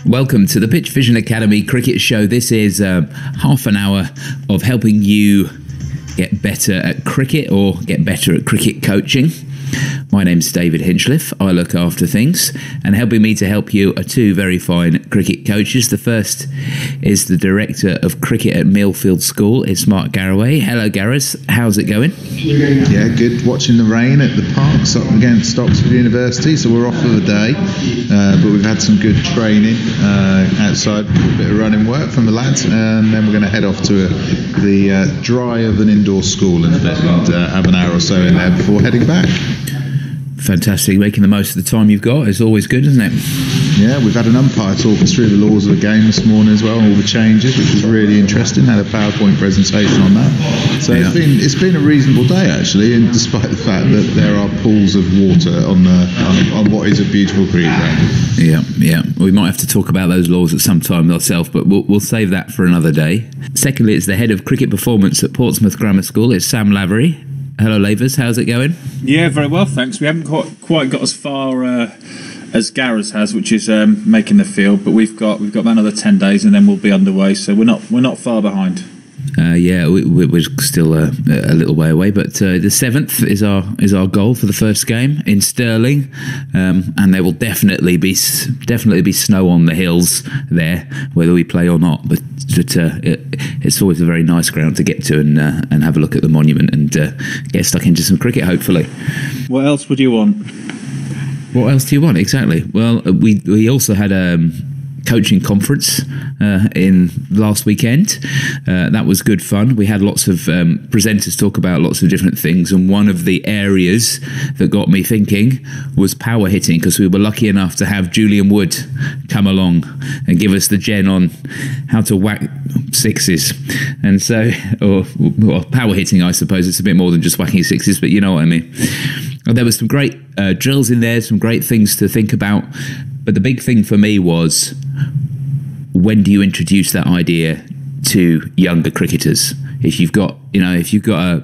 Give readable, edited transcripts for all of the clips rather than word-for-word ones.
Welcome to the Pitch Vision Academy Cricket Show. This is half an hour of helping you get better at cricket or get better at cricket coaching. My name's David Hinchliffe. I look after things, and helping me to help you are two very fine cricket coaches. The first is the Director of Cricket at Millfield School. It's Mark Garraway. Hello, Gareth. How's it going? Yeah, good. Watching the rain at the parks up against Oxford University, so we're off for the day, but we've had some good training outside, a bit of running work from the lads, and then we're going to head off to the dry of an indoor school in a bit and have an hour or so in there before heading back. Fantastic. Making the most of the time you've got is always good, isn't it? Yeah, we've had an umpire talk us through the laws of the game this morning as well, all the changes, which was really interesting. Had a PowerPoint presentation on that. So yeah. It's been a reasonable day actually, and despite the fact that there are pools of water on what is a beautiful cricket ground. Yeah. We might have to talk about those laws at some time ourselves, but we'll save that for another day. Secondly, it's the head of cricket performance at Portsmouth Grammar School. It's Sam Lavery. Hello, Lavers. How's it going? Yeah, very well, thanks. We haven't quite got as far as Gareth has, which is making the field, but we've got another 10 days and then we'll be underway. So we're not far behind. We're still a little way away, but the 7th is our goal for the first game in Stirling, and there will definitely be snow on the hills there, whether we play or not. But it's always a very nice ground to get to and have a look at the monument and get stuck into some cricket, hopefully. What else would you want? What else do you want? Exactly. Well, we also had coaching conference in last weekend. That was good fun. We had lots of presenters talk about lots of different things, and one of the areas that got me thinking was power hitting, because we were lucky enough to have Julian Wood come along and give us the gen on how to whack sixes. And so, or power hitting, I suppose it's a bit more than just whacking sixes, but you know what I mean. And there was some great drills in there, some great things to think about. But the big thing for me was, when do you introduce that idea to younger cricketers? If you've got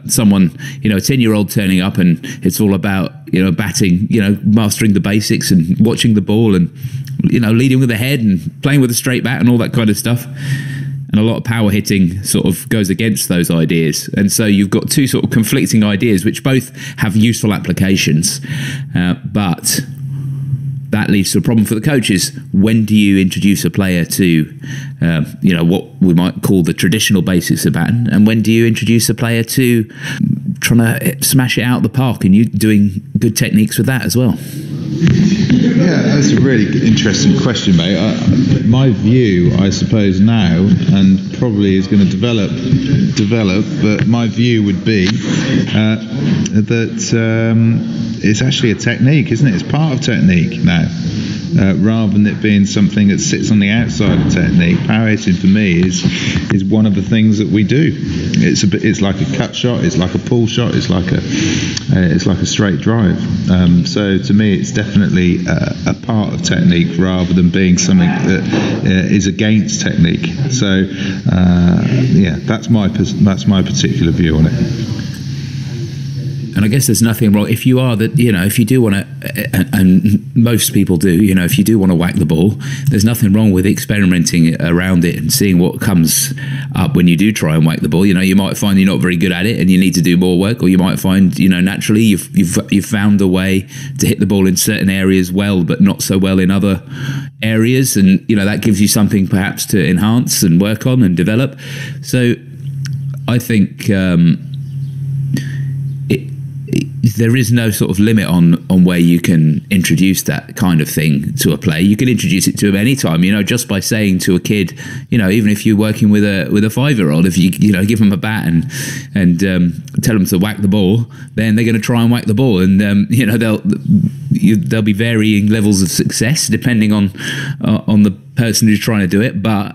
someone, a 10-year-old turning up and it's all about, batting, mastering the basics and watching the ball and, leading with the head and playing with a straight bat and all that kind of stuff. And a lot of power hitting sort of goes against those ideas. And so you've got two sort of conflicting ideas, which both have useful applications, but that leads to a problem for the coaches. When do you introduce a player to, what we might call the traditional basics of batting, and when do you introduce a player to trying to smash it out of the park and you doing good techniques with that as well? Yeah, that's a really interesting question, mate. My view, I suppose now, and probably is going to develop, but my view would be that it's actually a technique, isn't it? It's part of technique now, rather than it being something that sits on the outside of technique. Power hitting for me is one of the things that we do. It's like a cut shot, it's like a pull shot, it's like a straight drive. So to me, it's definitely a part of technique rather than being something that is against technique. So that's my particular view on it. And I guess there's nothing wrong if you are that, if you do want to, and most people do, if you do want to whack the ball, there's nothing wrong with experimenting around it and seeing what comes up when you do try and whack the ball. You might find you're not very good at it and you need to do more work, or you might find, naturally you've found a way to hit the ball in certain areas well, but not so well in other areas. And, that gives you something perhaps to enhance and work on and develop. So I think, there is no sort of limit on where you can introduce that kind of thing to a player. You can introduce it to him anytime, just by saying to a kid, even if you're working with a 5-year-old, if you give them a bat and tell them to whack the ball, then they're going to try and whack the ball, and there'll be varying levels of success depending on the person who's trying to do it, but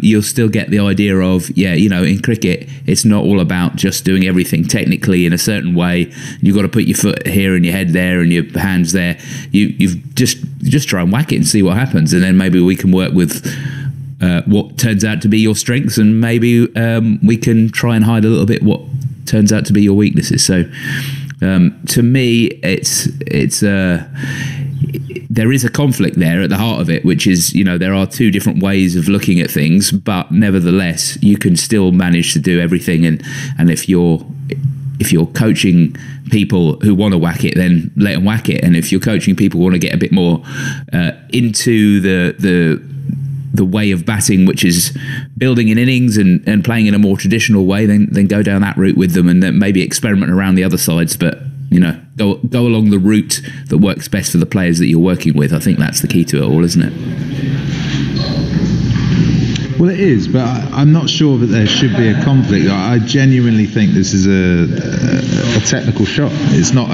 you'll still get the idea of, in cricket, it's not all about just doing everything technically in a certain way. You've got to put your foot here and your head there and your hands there. You've just try and whack it and see what happens, and then maybe we can work with what turns out to be your strengths, and maybe we can try and hide a little bit what turns out to be your weaknesses. So to me, it's there is a conflict there at the heart of it, which is, there are two different ways of looking at things, but nevertheless, you can still manage to do everything. And if you're coaching people who want to whack it, then let them whack it. And if you're coaching people who want to get a bit more into the way of batting, which is building in innings and playing in a more traditional way, then go down that route with them, and then maybe experiment around the other sides. But go along the route that works best for the players that you're working with. I think that's the key to it all, isn't it? Well, it is, but I'm not sure that there should be a conflict. I genuinely think this is a technical shot. It's not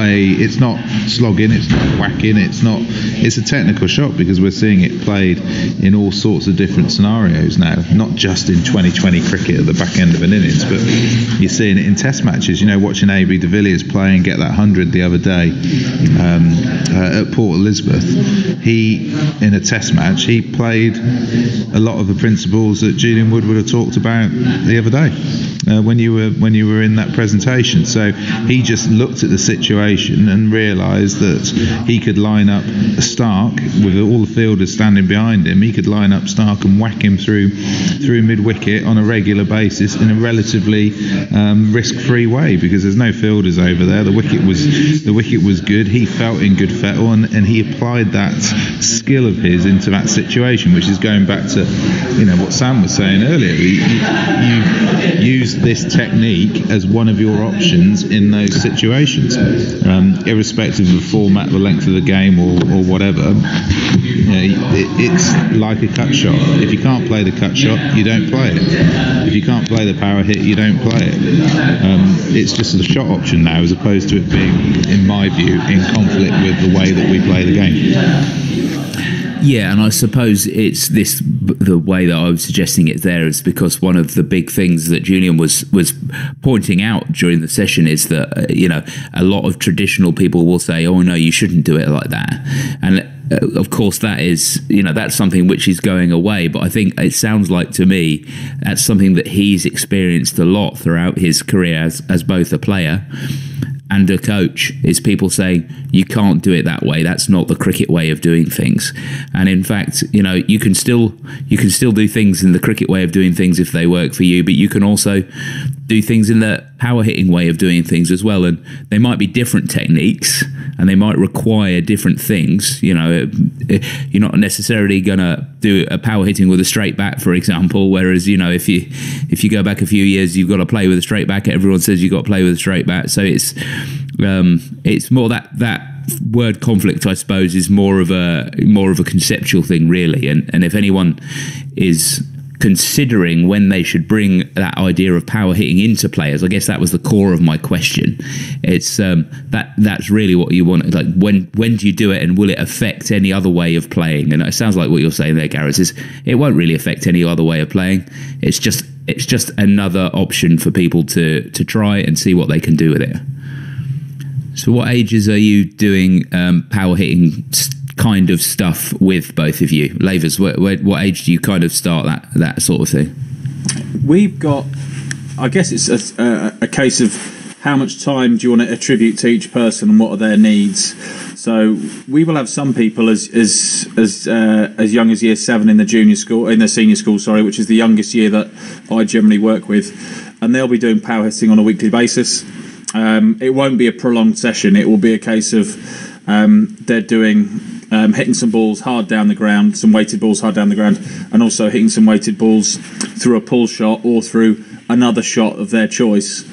slogging, it's not whacking, it's a technical shot, because we're seeing it played in all sorts of different scenarios now, not just in 2020 cricket at the back end of an innings, but you're seeing it in test matches. Watching AB de Villiers play and get that 100 the other day at Port Elizabeth, in a test match, he played a lot of the principles that Julian Wood would have talked about the other day when you were in that presentation. So he just looked at the situation and realised that he could line up Stark with all the fielders standing behind him. He could line up Stark and whack him through mid-wicket on a regular basis in a relatively risk-free way, because there's no fielders over there. The wicket was good. He felt in good fettle, and he applied that skill of his into that situation, which is going back to what Sam was saying earlier. You use this technique as one of your options in those situations, irrespective of the format, the length of the game, or whatever. It's like a cut shot. If you can't play the cut shot, you don't play it. If you can't play the power hit, you don't play it. It's just a shot option now, as opposed to it being, in my view, in conflict with the way that we play the game. Yeah, and I suppose it's the way that I was suggesting it there is because one of the big things that Julian was pointing out during the session is that a lot of traditional people will say, oh no, you shouldn't do it like that, and of course that is that's something which is going away. But I think it sounds like to me that's something that he's experienced a lot throughout his career as both a player and a coach, is people saying you can't do it that way. That's not the cricket way of doing things. And in fact, you can still do things in the cricket way of doing things if they work for you, but you can also do things in the power hitting way of doing things as well. And they might be different techniques and they might require different things. You're not necessarily going to do a power hitting with a straight bat, for example, whereas if you go back a few years, you've got to play with a straight bat. Everyone says you've got to play with a straight bat. So it's more that word conflict, I suppose, is more of a conceptual thing, really. And if anyone is considering when they should bring that idea of power hitting into players, I guess that was the core of my question. It's that's really what you want. Like when do you do it, and will it affect any other way of playing? And it sounds like what you're saying there, Gareth, is it won't really affect any other way of playing. It's just another option for people to try and see what they can do with it. So what ages are you doing power hitting kind of stuff with, both of you? Lavers, what age do you kind of start that sort of thing? We've got, I guess it's a case of how much time do you want to attribute to each person and what are their needs. So we will have some people as young as year 7 in the senior school, which is the youngest year that I generally work with, and they'll be doing power hitting on a weekly basis. It won't be a prolonged session. It will be a case of they're doing hitting some balls hard down the ground, some weighted balls hard down the ground, and also hitting some weighted balls through a pull shot or through another shot of their choice,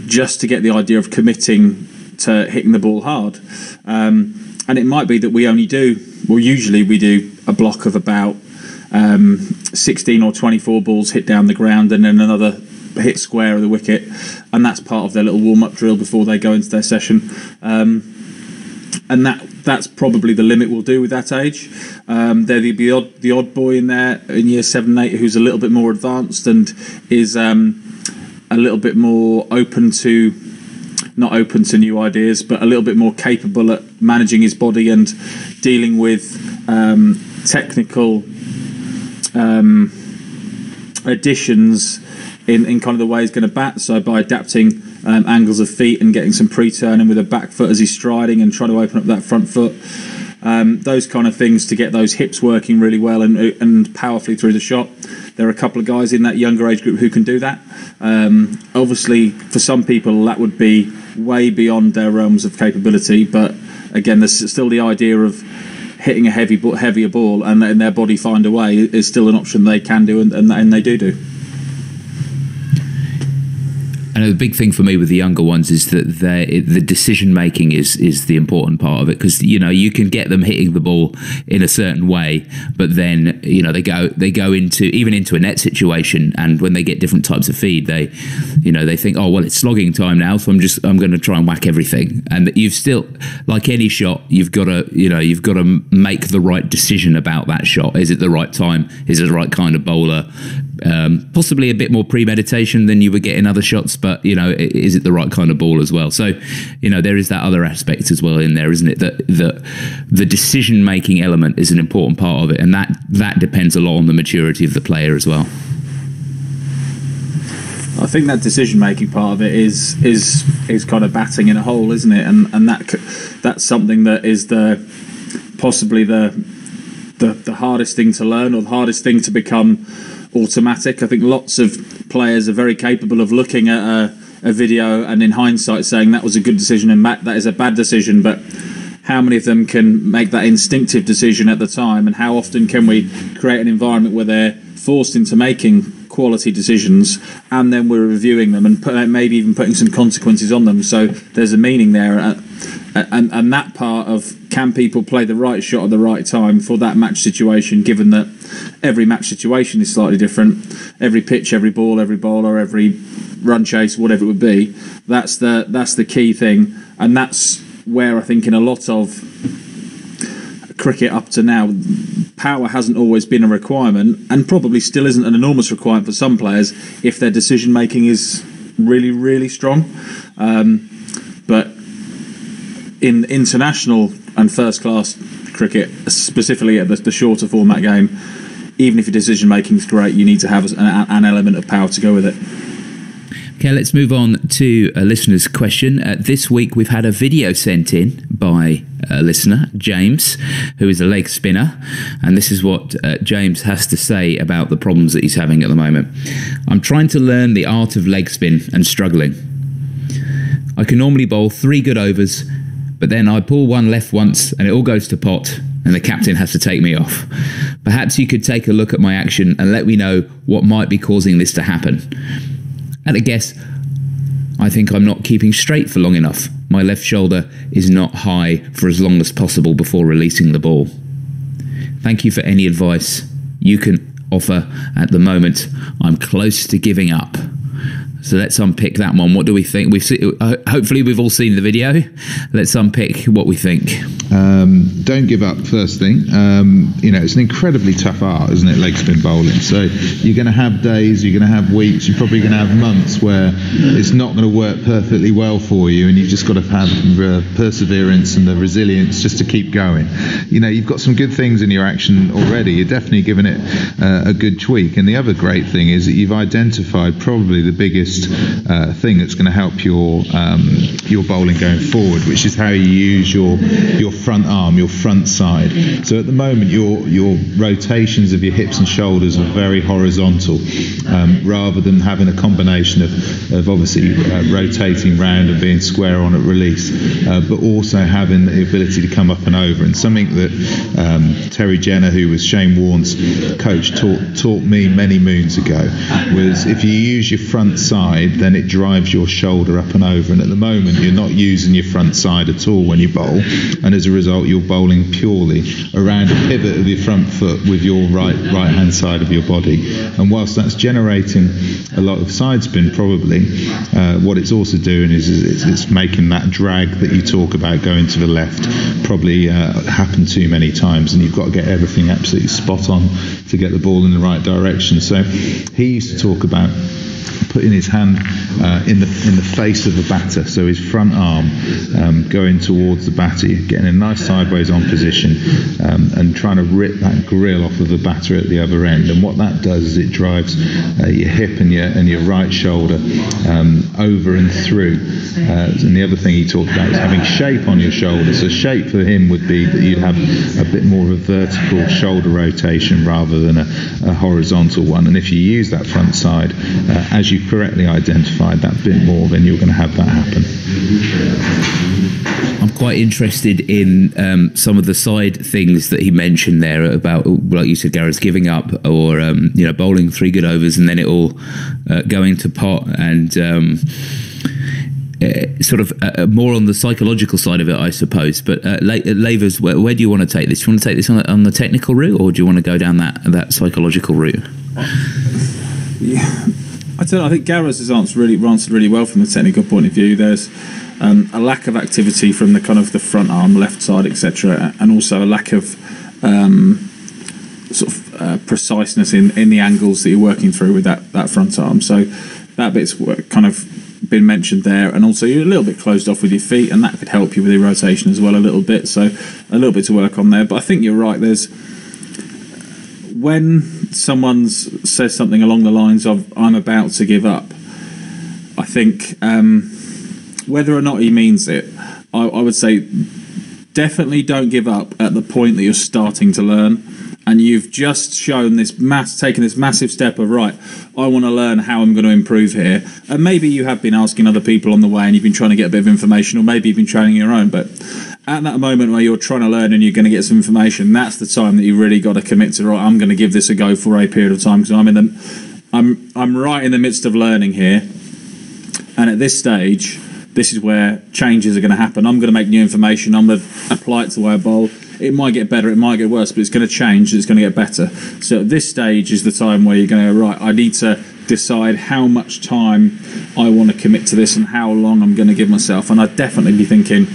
just to get the idea of committing to hitting the ball hard. And it might be that usually we do a block of about 16 or 24 balls hit down the ground and then another hit square of the wicket, and that's part of their little warm-up drill before they go into their session. And that's probably the limit we'll do with that age. There'll be the odd boy in there in year 7 and 8 who's a little bit more advanced and is a little bit more not open to new ideas, but a little bit more capable at managing his body and dealing with technical additions in kind of the way he's going to bat. So by adapting angles of feet and getting some pre-turning with a back foot as he's striding and trying to open up that front foot. those kind of things to get those hips working really well and powerfully through the shot. There are a couple of guys in that younger age group who can do that. Obviously, for some people, that would be way beyond their realms of capability. But again, there's still the idea of hitting a heavier ball and letting their body find a way is still an option they can do, and they do. And the big thing for me with the younger ones is that the decision making is the important part of it, because you can get them hitting the ball in a certain way, but then they go into a net situation, and when they get different types of feed, they think, oh well, it's slogging time now, so I'm going to try and whack everything. And you've still, like any shot, you've got to make the right decision about that shot. Is it the right time? Is it the right kind of bowler? Possibly a bit more premeditation than you would get in other shots, but is it the right kind of ball as well? So there is that other aspect as well in there, isn't it? That the decision making element is an important part of it, and that depends a lot on the maturity of the player as well. I think that decision making part of it is kind of batting in a hole, isn't it? And that's something that is possibly the hardest thing to learn, or the hardest thing to become automatic. I think lots of players are very capable of looking at a video and in hindsight saying that was a good decision and that is a bad decision, but how many of them can make that instinctive decision at the time, and how often can we create an environment where they're forced into making quality decisions and then we're reviewing them and maybe even putting some consequences on them, so there's a meaning there. And that part of, can people play the right shot at the right time for that match situation, given that every match situation is slightly different, every pitch, every ball, every bowler, every run chase, whatever it would be, that's the key thing. And that's where I think in a lot of cricket up to now, power hasn't always been a requirement, and probably still isn't an enormous requirement for some players if their decision making is really, really strong. But in international and first class cricket, specifically at the shorter format game, even if your decision making is great, you need to have an element of power to go with it. Okay, let's move on to a listener's question. This week we've had a video sent in by a listener, James, who is a leg spinner, and this is what James has to say about the problems that he's having at the moment. I'm trying to learn the art of leg spin and struggling. I can normally bowl 3 good overs, but then I pull one left once and it all goes to pot and the captain has to take me off. Perhaps you could take a look at my action and let me know what might be causing this to happen. At a guess, I think I'm not keeping straight for long enough. My left shoulder is not high for as long as possible before releasing the ball. Thank you for any advice you can offer at the moment. I'm close to giving up. So let's unpick that one. What do we think? Hopefully we've all seen the video. Let's unpick what we think. Don't give up, first thing. It's an incredibly tough art, isn't it, leg spin bowling? So you're going to have days, you're going to have weeks, you're probably going to have months where it's not going to work perfectly well for you, and you've just got to have perseverance and the resilience just to keep going. You've got some good things in your action already. You're definitely giving it a good tweak. And the other great thing is that you've identified probably the biggest thing that's going to help your bowling going forward, which is how you use your front arm, your front side. So at the moment your rotations of your hips and shoulders are very horizontal, rather than having a combination of obviously rotating round and being square on at release, but also having the ability to come up and over. And something that Terry Jenner, who was Shane Warne's coach, taught me many moons ago was, if you use your front side, then it drives your shoulder up and over, and at the moment you're not using your front side at all when you bowl, and as a result you're bowling purely around a pivot of your front foot with your right hand side of your body. And whilst that's generating a lot of side spin, probably what it's also doing is it's making that drag that you talk about going to the left probably happen too many times, and you've got to get everything absolutely spot on to get the ball in the right direction. So he used to talk about putting his hand in the face of the batter, so his front arm going towards the batter, getting a nice sideways on position, and trying to rip that grill off of the batter at the other end. And what that does is it drives your hip and your right shoulder over and through. And the other thing he talked about is having shape on your shoulder. So shape for him would be that you'd have a bit more of a vertical shoulder rotation rather than a horizontal one. And if you use that front side, as you correctly identified, that bit more, then you're going to have that happen. I'm quite interested in some of the side things that he mentioned there about, like you said, Gareth, giving up, or bowling 3 good overs and then it all going to pot, and sort of more on the psychological side of it, I suppose. But Lavers, where do you want to take this? Do you want to take this on the technical route, or do you want to go down that psychological route? Yeah, I don't know. I think Gareth has answered really well from the technical point of view. There's a lack of activity from the kind of the front arm, left side, etc., and also a lack of preciseness in the angles that you're working through with that front arm. So that bit's kind of been mentioned there, and also you're a little bit closed off with your feet, and that could help you with your rotation as well a little bit. So a little bit to work on there. But I think you're right. There's, when someone says something along the lines of "I'm about to give up," I think whether or not he means it, I would say definitely don't give up at the point that you're starting to learn. And you've just shown taken this massive step of, right, I want to learn how I'm going to improve here. And maybe you have been asking other people on the way and you've been trying to get a bit of information, or maybe you've been training your own. But at that moment where you're trying to learn and you're going to get some information, that's the time that you really got to commit to, right, I'm going to give this a go for a period of time, because I'm right in the midst of learning here. And at this stage, this is where changes are going to happen. I'm going to make new information. I'm going to apply it to the way I bowl. It might get better, it might get worse, but it's going to change, it's going to get better. So at this stage is the time where you're going to go, right, I need to decide how much time I want to commit to this and how long I'm going to give myself. And I'd definitely be thinking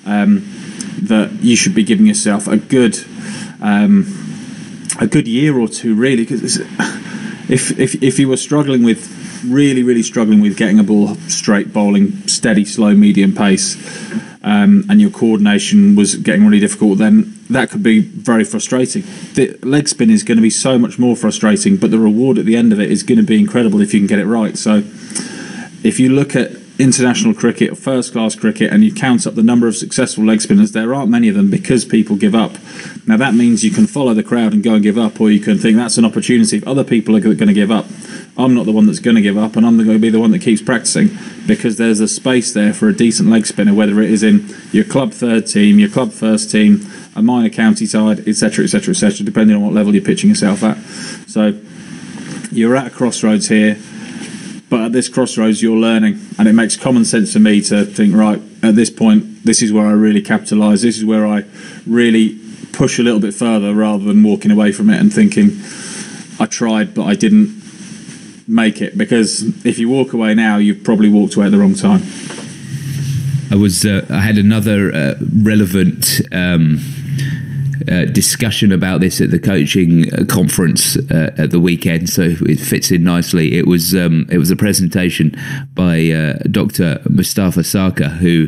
that you should be giving yourself a good year or two, really, because if you were struggling with, really struggling with getting a ball straight, bowling steady, slow, medium pace, and your coordination was getting really difficult, then that could be very frustrating. The leg spin is going to be so much more frustrating, but the reward at the end of it is going to be incredible if you can get it right. So if you look at international cricket or first class cricket and you count up the number of successful leg spinners, there aren't many of them because people give up. Now that means you can follow the crowd and go and give up, or you can think that's an opportunity if other people are going to give up. I'm not the one that's going to give up, and I'm going to be the one that keeps practicing, because there's a space there for a decent leg spinner, whether it is in your club third team, your club first team, a minor county side, etc., etc., etc., depending on what level you're pitching yourself at. So you're at a crossroads here, but at this crossroads you're learning, and it makes common sense for me to think, right, at this point, this is where I really capitalise, this is where I really push a little bit further, rather than walking away from it and thinking, I tried but I didn't make it. Because if you walk away now, you've probably walked away at the wrong time. I had another relevant discussion about this at the coaching conference at the weekend, so it fits in nicely. It was a presentation by Dr. Mustafa Sarkar, who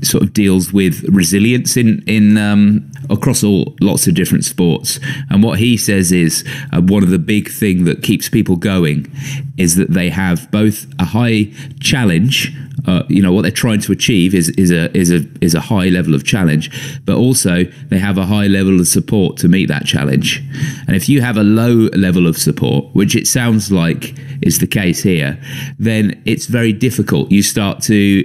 sort of deals with resilience in across lots of different sports. And what he says is one of the big thing that keeps people going is that they have both a high challenge. What they're trying to achieve is a high level of challenge, but also they have a high level of support to meet that challenge. And if you have a low level of support, which it sounds like is the case here, then it's very difficult. You start to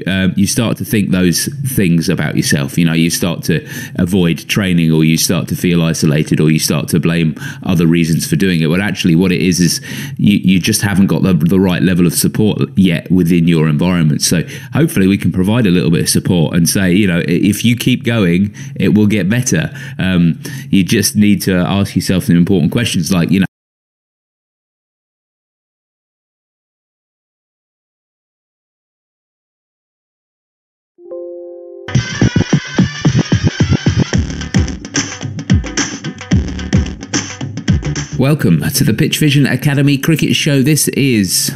think those things about yourself. You start to avoid training, or you start to feel isolated, or you start to blame other reasons for doing it. But actually, what it is you just haven't got the right level of support yet within your environment. So hopefully we can provide a little bit of support and say, if you keep going, it will get better. You just need to ask yourself some important questions, like, Welcome to the Pitch Vision Academy Cricket Show. This is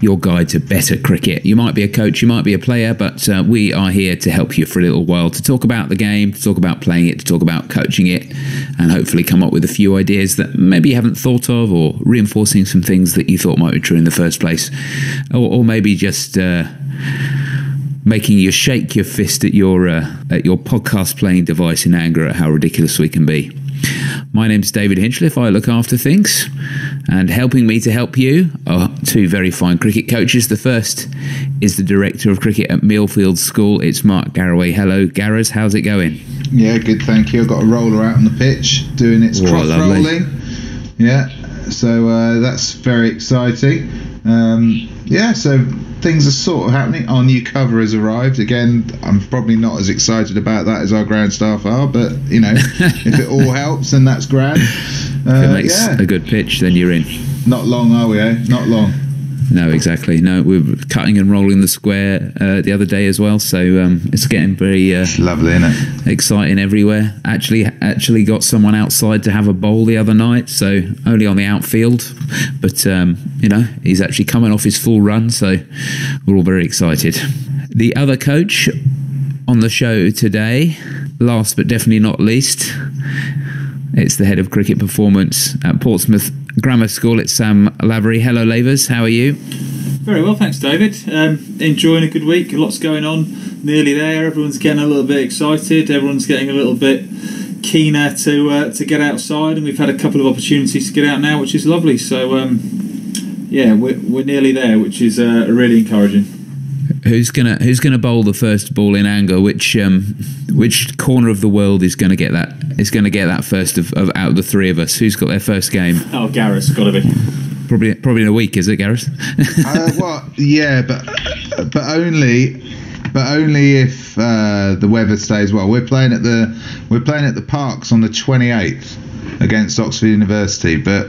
your guide to better cricket. You might be a coach, you might be a player, but we are here to help you for a little while, to talk about the game, to talk about playing it, to talk about coaching it, and hopefully come up with a few ideas that maybe you haven't thought of, or reinforcing some things that you thought might be true in the first place, or maybe just making you shake your fist at your podcast playing device in anger at how ridiculous we can be. My name's David Hinchliffe. I look after things, and helping me to help you are two very fine cricket coaches. The first is the director of cricket at Millfield School. It's Mark Garraway. Hello, Garras. How's it going? Yeah, good, thank you. I've got a roller out on the pitch doing its cross rolling. Yeah, so that's very exciting. So things are sort of happening. Our new cover has arrived. Again, I'm probably not as excited about that as our ground staff are, but you know, if it all helps, then that's grand. If it makes a good pitch, then you're in. Not long, are we? Not long. No, exactly. No, we were cutting and rolling the square the other day as well, so it's getting very it's lovely, isn't it? Exciting everywhere. Actually got someone outside to have a bowl the other night, so only on the outfield, but he's actually coming off his full run, so we're all very excited. The other coach on the show today, last but definitely not least, it's the head of cricket performance at Portsmouth Grammar School. It's Sam Lavery. Hello, Lavers. How are you? Very well, thanks, David. Enjoying a good week. Lots going on. Nearly there. Everyone's getting a little bit excited. Everyone's getting a little bit keener to get outside, and we've had a couple of opportunities to get out now, which is lovely. So, we're nearly there, which is really encouraging. Who's gonna bowl the first ball in anger? Which corner of the world is going to get that? Is going to get that first of out of the three of us? Who's got their first game? Oh, Gareth's got to be. Probably in a week, is it, Gareth? But only if the weather stays well. We're playing at the Parks on the 28th against Oxford University, but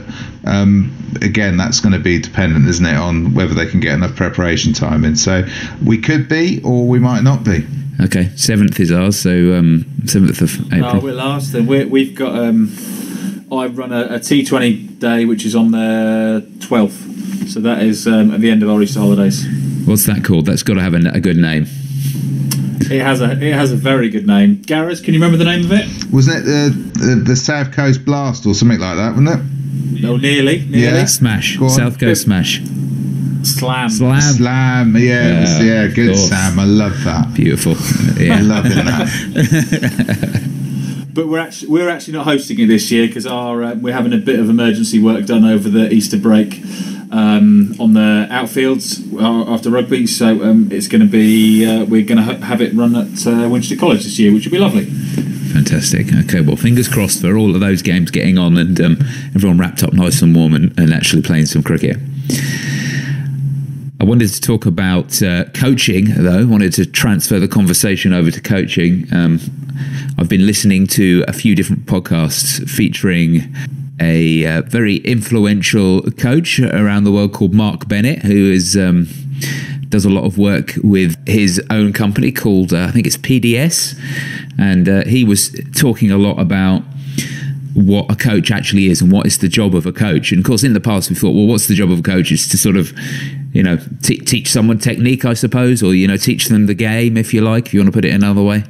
again, that's going to be dependent, isn't it, on whether they can get enough preparation time in. So we could be, or we might not be. Okay, 7th is ours, so 7th of April. Oh, we're last. Then we've got. I run a T20 day, which is on the 12th. So that is at the end of our Easter holidays. What's that called? That's got to have a good name. It has a very good name. Gareth, can you remember the name of it? Wasn't it the South Coast Blast or something like that, wasn't it? No, nearly. Yeah. Smash. South Coast Smash. Slam. Yeah, good, Sam. I love that. Beautiful. Yeah. I love that. But we're actually not hosting it this year because we're having a bit of emergency work done over the Easter break on the outfields after rugby. So it's going to be we're going to have it run at Winchester College this year, which will be lovely. Fantastic. Okay, well, fingers crossed for all of those games getting on and everyone wrapped up nice and warm and actually playing some cricket. I wanted to talk about coaching, though. I wanted to transfer the conversation over to coaching. I've been listening to a few different podcasts featuring a very influential coach around the world called Mark Bennett, who is does a lot of work with his own company called, I think it's PDS. And he was talking a lot about what a coach actually is and what is the job of a coach. And of course, in the past, we thought, well, what's the job of a coach? Is to sort of, teach someone technique, I suppose, or, teach them the game, if you like, if you want to put it another way.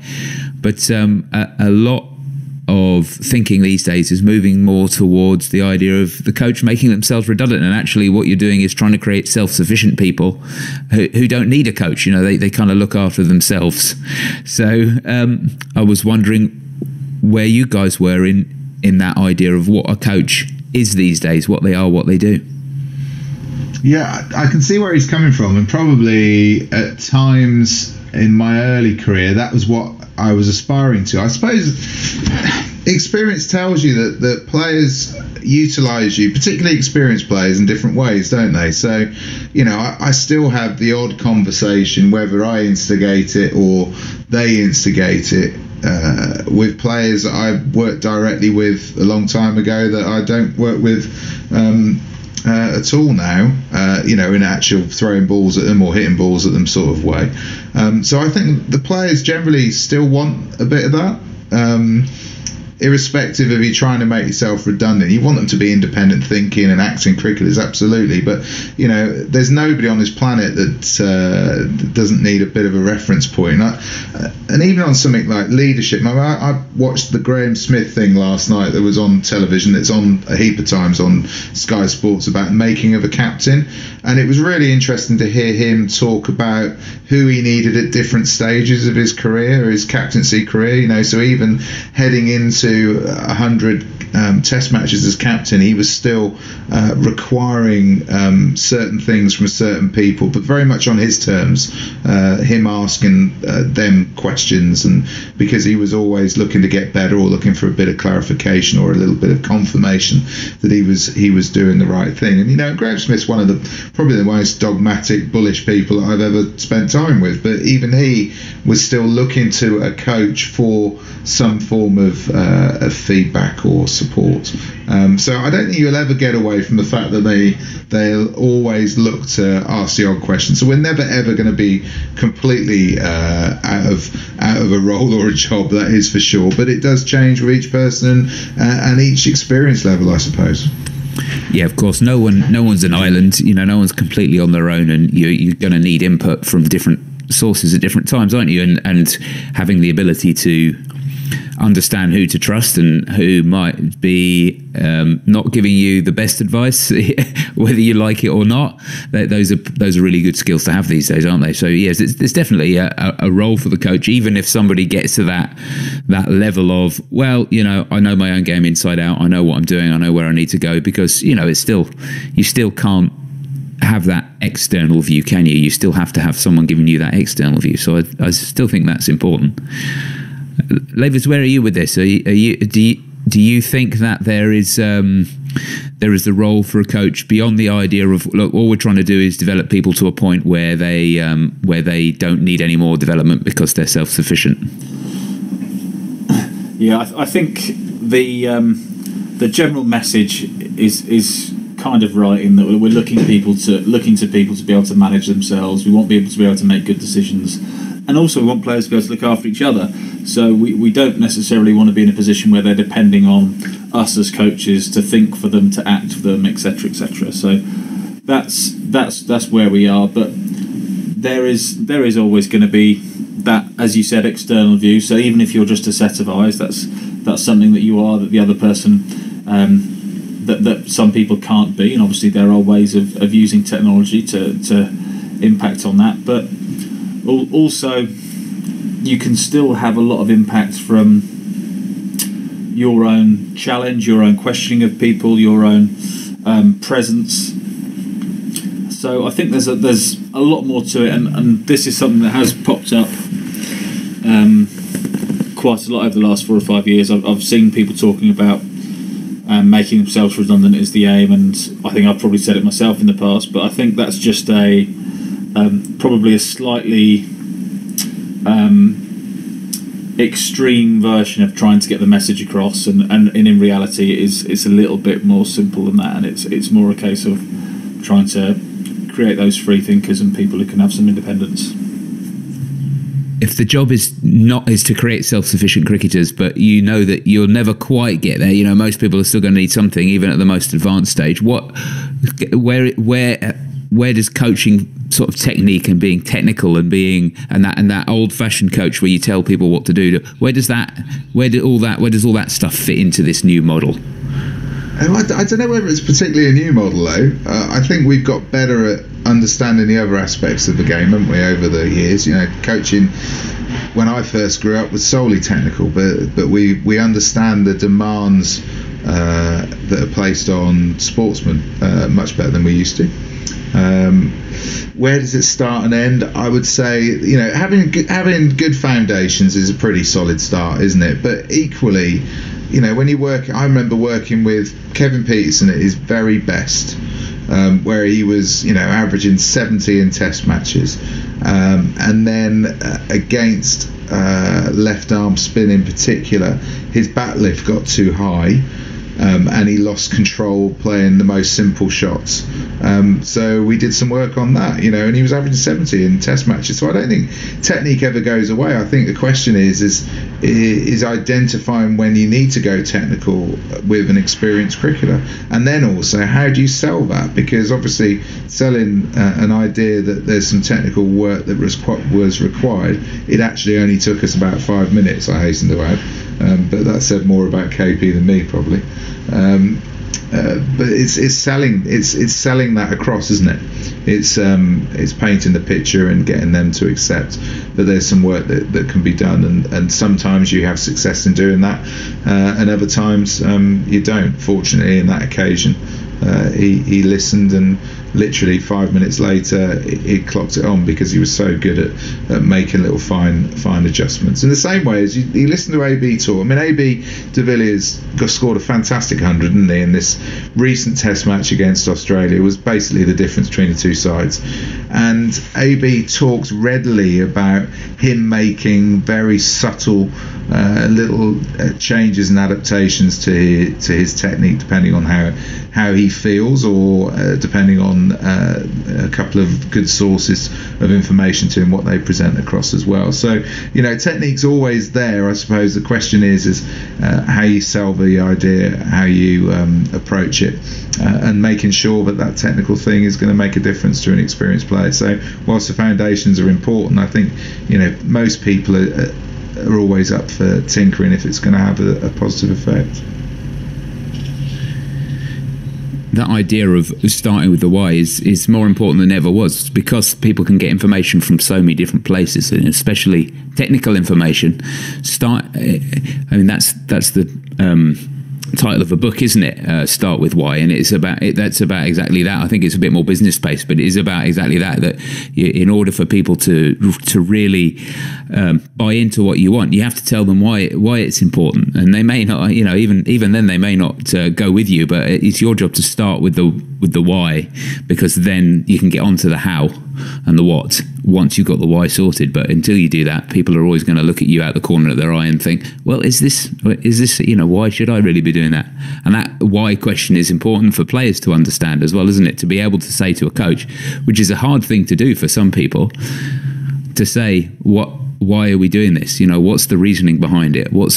But a lot of thinking these days is moving more towards the idea of the coach making themselves redundant, and actually what you're doing is trying to create self-sufficient people who don't need a coach. They kind of look after themselves. So I was wondering where you guys were in that idea of what a coach is these days, what they are, what they do. Yeah, I can see where he's coming from, and probably at times in my early career that was what I was aspiring to. I suppose experience tells you that players utilise you, particularly experienced players, in different ways, don't they? So, I still have the odd conversation, whether I instigate it or they instigate it, with players that I worked directly with a long time ago that I don't work with at all now, in actual throwing balls at them or hitting balls at them sort of way. So I think the players generally still want a bit of that. irrespective of you trying to make yourself redundant. You want them to be independent thinking and acting cricketers, absolutely. But, you know, there's nobody on this planet that doesn't need a bit of a reference point. And even on something like leadership, I watched the Graham Smith thing last night that was on television. It's on a heap of times on Sky Sports about the making of a captain. And it was really interesting to hear him talk about who he needed at different stages of his career, his captaincy career. You know, so even heading into 100 Test matches as captain, he was still requiring certain things from certain people, but very much on his terms. Him asking them questions, and because he was always looking to get better or looking for a bit of clarification or a little bit of confirmation that he was doing the right thing. And you know, Graham Smith's one of probably the most dogmatic, bullish people that I've ever spent time with. But even he was still looking to a coach for some form of feedback or support. So I don't think you'll ever get away from the fact that they'll always look to ask the odd question. So we're never ever going to be completely out of a role or a job, that is for sure. But it does change with each person and each experience level, I suppose. Yeah, of course. No one's an island. You know, no one's completely on their own, and you're going to need input from different sources at different times, aren't you? And having the ability to understand who to trust and who might be not giving you the best advice, whether you like it or not. Those are really good skills to have these days, aren't they? So yes, there's definitely a role for the coach, even if somebody gets to that level of, well, you know, I know my own game inside out. I know what I'm doing. I know where I need to go, because you know you still can't have that external view, can you? You still have to have someone giving you that external view. So I still think that's important. Lavis, where are you with this? Do you think that there is the role for a coach beyond the idea of, look, all we're trying to do is develop people to a point where they don't need any more development because they're self-sufficient? Yeah, I think the general message is kind of right, in that we're looking to people to be able to manage themselves. We want people to be able to make good decisions, and also we want players to be able to look after each other. So we don't necessarily want to be in a position where they're depending on us as coaches to think for them, to act for them, etc., etc. So that's where we are. But there is always going to be that, as you said, external view. So even if you're just a set of eyes, that's something that you are, that the other person that some people can't be. And obviously there are ways of using technology to impact on that. But also, you can still have a lot of impact from your own challenge, your own questioning of people, your own presence. So I think there's a lot more to it, and this is something that has popped up quite a lot over the last 4 or 5 years. I've seen people talking about making themselves redundant is the aim, and I think I've probably said it myself in the past, but I think that's just probably a slightly extreme version of trying to get the message across, and in reality it's a little bit more simple than that, and it's more a case of trying to create those free thinkers and people who can have some independence. If the job is to create self-sufficient cricketers, but you know that you'll never quite get there, you know, most people are still going to need something, even at the most advanced stage. Where does coaching sort of technique and being technical and being and that old-fashioned coach where you tell people what to do, where does all that stuff fit into this new model? I don't know whether it's particularly a new model, though. I think we've got better at understanding the other aspects of the game, haven't we, over the years? You know, coaching, when I first grew up, was solely technical, but we understand the demands that are placed on sportsmen much better than we used to. Where does it start and end? I would say, you know, having good foundations is a pretty solid start, isn't it? But equally, you know, when you work, I remember working with Kevin Peterson at his very best, where he was, you know, averaging 70 in Test matches, and then against left arm spin in particular, his bat lift got too high. and he lost control playing the most simple shots. So we did some work on that, and he was averaging 70 in test matches. So I don't think technique ever goes away. I think the question is identifying when you need to go technical with an experienced cricketer, and then also how do you sell that? Because obviously selling an idea that there's some technical work that was required, it actually only took us about 5 minutes, I hasten to add, but that said more about KP than me probably. But it's selling that across, isn't it? It's painting the picture and getting them to accept that there's some work that can be done, and sometimes you have success in doing that, and other times you don't. Fortunately, in that occasion, he listened, and literally 5 minutes later he clocked it on, because he was so good at making little fine adjustments. In the same way as he listened to AB talk. I mean, AB de Villiers scored a fantastic 100, didn't he, in this recent test match against Australia. It was basically the difference between the two sides, and AB talks readily about him making very subtle little changes and adaptations to his technique, depending on how he feels, or depending on a couple of good sources of information to him, what they present across as well. So technique's always there. I suppose the question is how you sell the idea, how you approach it, and making sure that technical thing is going to make a difference to an experienced player. So whilst the foundations are important, I think most people are always up for tinkering if it's going to have a positive effect. That idea of starting with the why is more important than ever was, because people can get information from so many different places, and especially technical information. That's the title of a book, isn't it? Start with why, and that's about exactly that. I think it's a bit more business based, but it is about exactly that in order for people to really buy into what you want, you have to tell them why it's important, and they may not, even then they may not go with you, but it's your job to start with the why, because then you can get on to the how and the what once you've got the why sorted. But until you do that, people are always going to look at you out the corner of their eye and think, well, is this why should I really be doing that? And that why question is important for players to understand as well, isn't it? To be able to say to a coach, which is a hard thing to do for some people, to say, why are we doing this? What's the reasoning behind it? What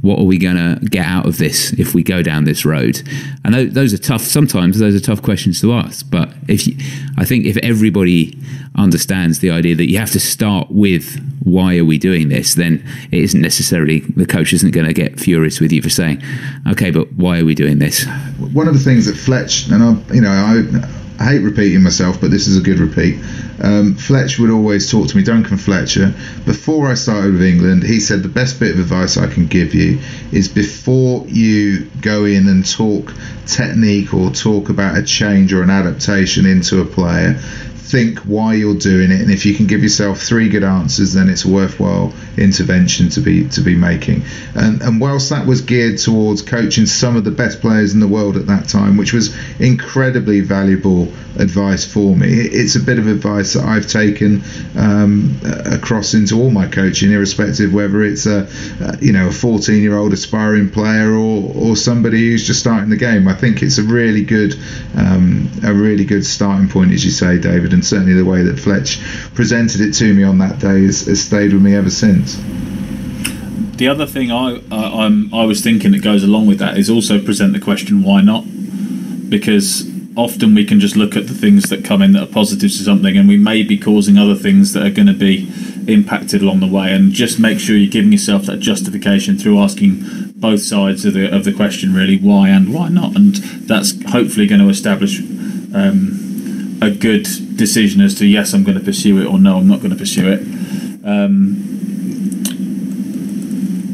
are we going to get out of this if we go down this road? And those are tough. Sometimes those are tough questions to ask. But I think if everybody understands the idea that you have to start with why are we doing this, then it isn't necessarily, the coach isn't going to get furious with you for saying, okay, but why are we doing this? One of the things that Fletch, and I hate repeating myself, but this is a good repeat. Fletch would always talk to me, Duncan Fletcher, before I started with England. He said the best bit of advice I can give you is, before you go in and talk technique or talk about a change or an adaptation into a player, think why you're doing it, and if you can give yourself 3 good answers, then it's a worthwhile intervention to be making. And whilst that was geared towards coaching some of the best players in the world at that time, which was incredibly valuable advice for me, it's a bit of advice that I've taken across into all my coaching, irrespective whether it's a 14-year-old aspiring player or somebody who's just starting the game. I think it's a really good starting point, as you say, David, and certainly the way that Fletch presented it to me on that day has stayed with me ever since. The other thing I was thinking that goes along with that is also present the question, why not? Because often we can just look at the things that come in that are positives to something, and we may be causing other things that are going to be impacted along the way. And just make sure you're giving yourself that justification through asking both sides of the question, really, why and why not. And that's hopefully going to establish a good decision as to, yes, I'm going to pursue it, or no, I'm not going to pursue it.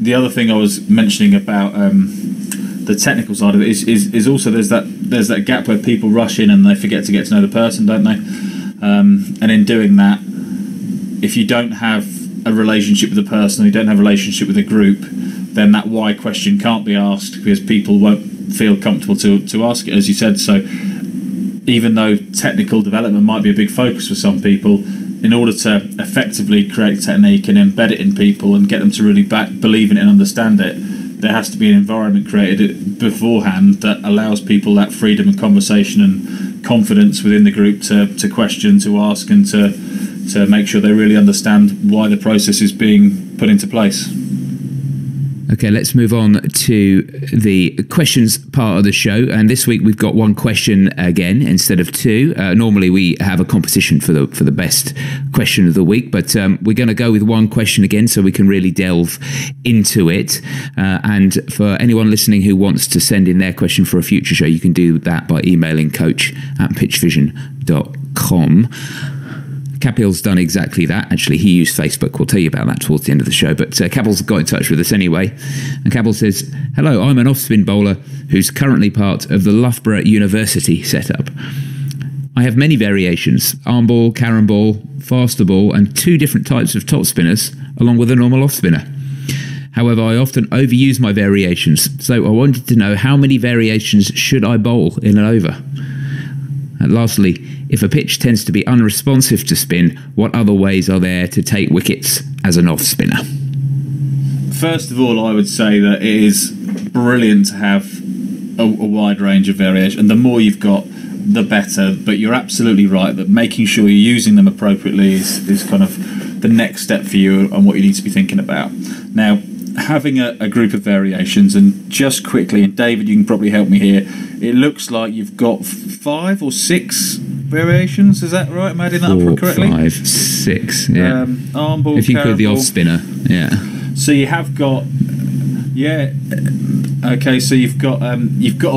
The other thing I was mentioning about the technical side of it is also there's that gap where people rush in and they forget to get to know the person, don't they? And in doing that, if you don't have a relationship with the person, or you don't have a relationship with a group, then that why question can't be asked, because people won't feel comfortable to ask it, as you said. So even though technical development might be a big focus for some people, in order to effectively create technique and embed it in people and get them to really believe in it and understand it, there has to be an environment created beforehand that allows people that freedom of conversation and confidence within the group to question, to ask, and to make sure they really understand why the process is being put into place. Okay, let's move on to the questions part of the show. And this week we've got one question again instead of two. Normally we have a competition for the best question of the week, but we're going to go with one question again so we can really delve into it. And for anyone listening who wants to send in their question for a future show, you can do that by emailing coach@pitchvision.com. Kapil's done exactly that. Actually, he used Facebook. We'll tell you about that towards the end of the show. But Kapil's got in touch with us anyway. And Kapil says, "Hello, I'm an off-spin bowler who's currently part of the Loughborough University setup. I have many variations: arm ball, Karen ball, faster ball, and 2 different types of top spinners, along with a normal off-spinner. However, I often overuse my variations. So I wanted to know, how many variations should I bowl in an over? And lastly, if a pitch tends to be unresponsive to spin, what other ways are there to take wickets as an off-spinner?" First of all, I would say that it is brilliant to have a wide range of variation, and the more you've got, the better. But you're absolutely right that making sure you're using them appropriately is kind of the next step for you and what you need to be thinking about. Now, having a group of variations, and just quickly, and David, you can probably help me here, it looks like you've got 5 or 6 variations. Is that right? Am I adding that up correctly? 4, 5, 6. Yeah. Arm ball, if you include the off spinner. Yeah. So you have got. Yeah. Okay. So you've got a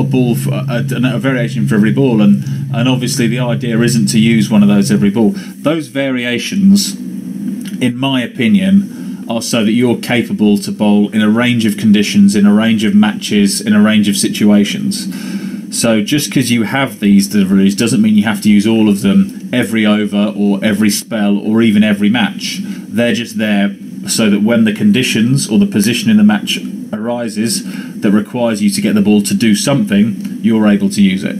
ball for a variation for every ball, and obviously the idea isn't to use one of those every ball. Those variations, in my opinion, are so that you're capable to bowl in a range of conditions, in a range of matches, in a range of situations. So just because you have these deliveries doesn't mean you have to use all of them every over or every spell or even every match. They're just there so that when the conditions or the position in the match arises that requires you to get the ball to do something, you're able to use it.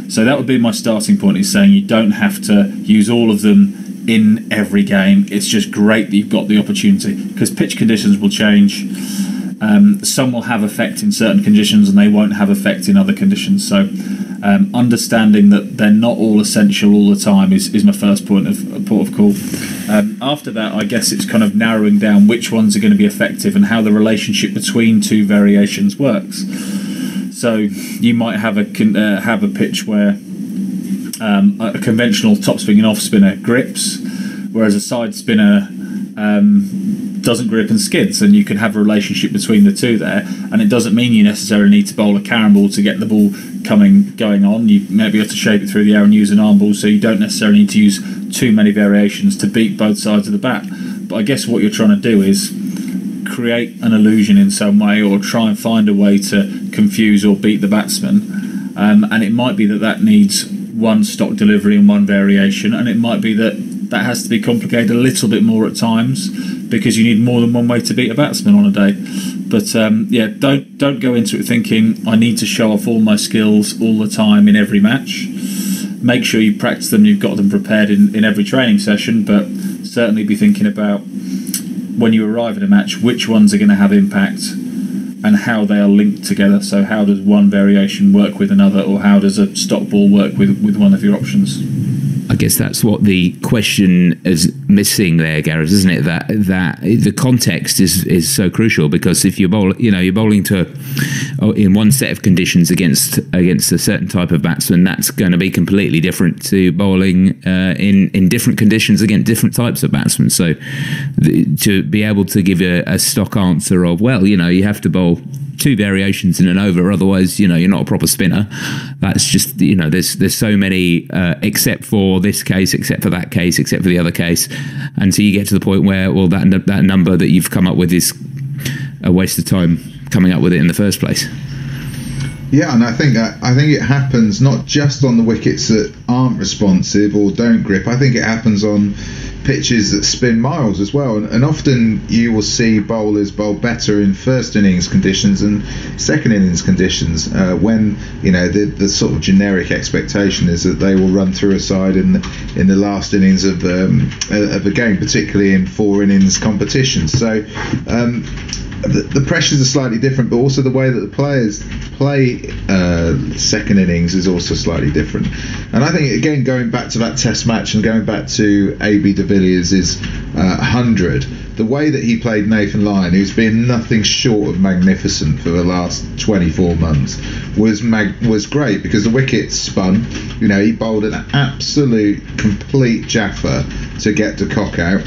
So that would be my starting point, is saying you don't have to use all of them in every game. It's just great that you've got the opportunity, because pitch conditions will change. Some will have effect in certain conditions and they won't have effect in other conditions. So understanding that they're not all essential all the time is my first port of call. After that, I guess it's kind of narrowing down which ones are going to be effective and how the relationship between 2 variations works. So you might have a pitch where a conventional top spin and off spinner grips, whereas a side spinner doesn't grip and skids, and you can have a relationship between the 2 there. And it doesn't mean you necessarily need to bowl a Karen ball to get the ball going on. You maybe have to shape it through the air and use an arm ball, so you don't necessarily need to use too many variations to beat both sides of the bat. But I guess what you're trying to do is create an illusion in some way, or try and find a way to confuse or beat the batsman. And it might be that needs one stock delivery and one variation, and it might be that has to be complicated a little bit more at times, because you need more than one way to beat a batsman on a day. But don't go into it thinking I need to show off all my skills all the time in every match. Make sure you practice them, you've got them prepared in every training session, but certainly be thinking about, when you arrive at a match, which ones are going to have impact and how they are linked together. So how does one variation work with another, or how does a stock ball work with one of your options? I guess that's what the question is missing there, Gareth, isn't it? That the context is so crucial, because if you're bowling in one set of conditions against a certain type of batsman, that's going to be completely different to bowling in different conditions against different types of batsmen. So to be able to give a stock answer of, well, you have to bowl 2 variations in an over, otherwise you're not a proper spinner. That's just there's so many except for this case, except for that case, except for the other case, until you get to the point where, well, that number that you've come up with is a waste of time coming up with it in the first place. Yeah, and I think it happens not just on the wickets that aren't responsive or don't grip. I think it happens on pitches that spin miles as well, and often you will see bowlers bowl better in first innings conditions and second innings conditions, when the sort of generic expectation is that they will run through a side in the last innings of a game, particularly in 4 innings competitions. So the pressures are slightly different, but also the way that the players play second innings is also slightly different. And I think, again, going back to that Test match and going back to AB de Villiers' 100, the way that he played Nathan Lyon, who's been nothing short of magnificent for the last 24 months, was great, because the wicket spun. You know, he bowled an absolute complete jaffa to get to cock out.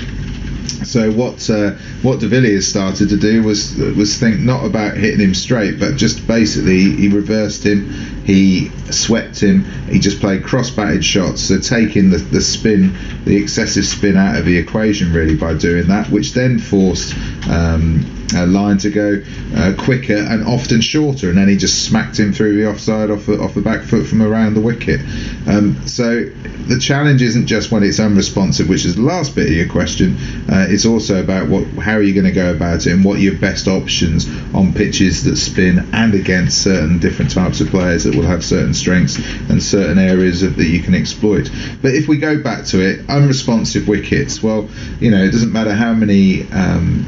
So what de Villiers started to do was think not about hitting him straight, but just basically he reversed him, he swept him, he just played cross-batted shots, so taking the spin, the excessive spin out of the equation really by doing that, which then forced Lyon to go quicker and often shorter, and then he just smacked him through the offside off the back foot from around the wicket. So the challenge isn't just when it's unresponsive, which is the last bit of your question. It's also about how are you going to go about it, and what are your best options on pitches that spin and against certain different types of players that will have certain strengths and certain areas that you can exploit. But if we go back to it, unresponsive wickets, well, you know, it doesn't matter how many,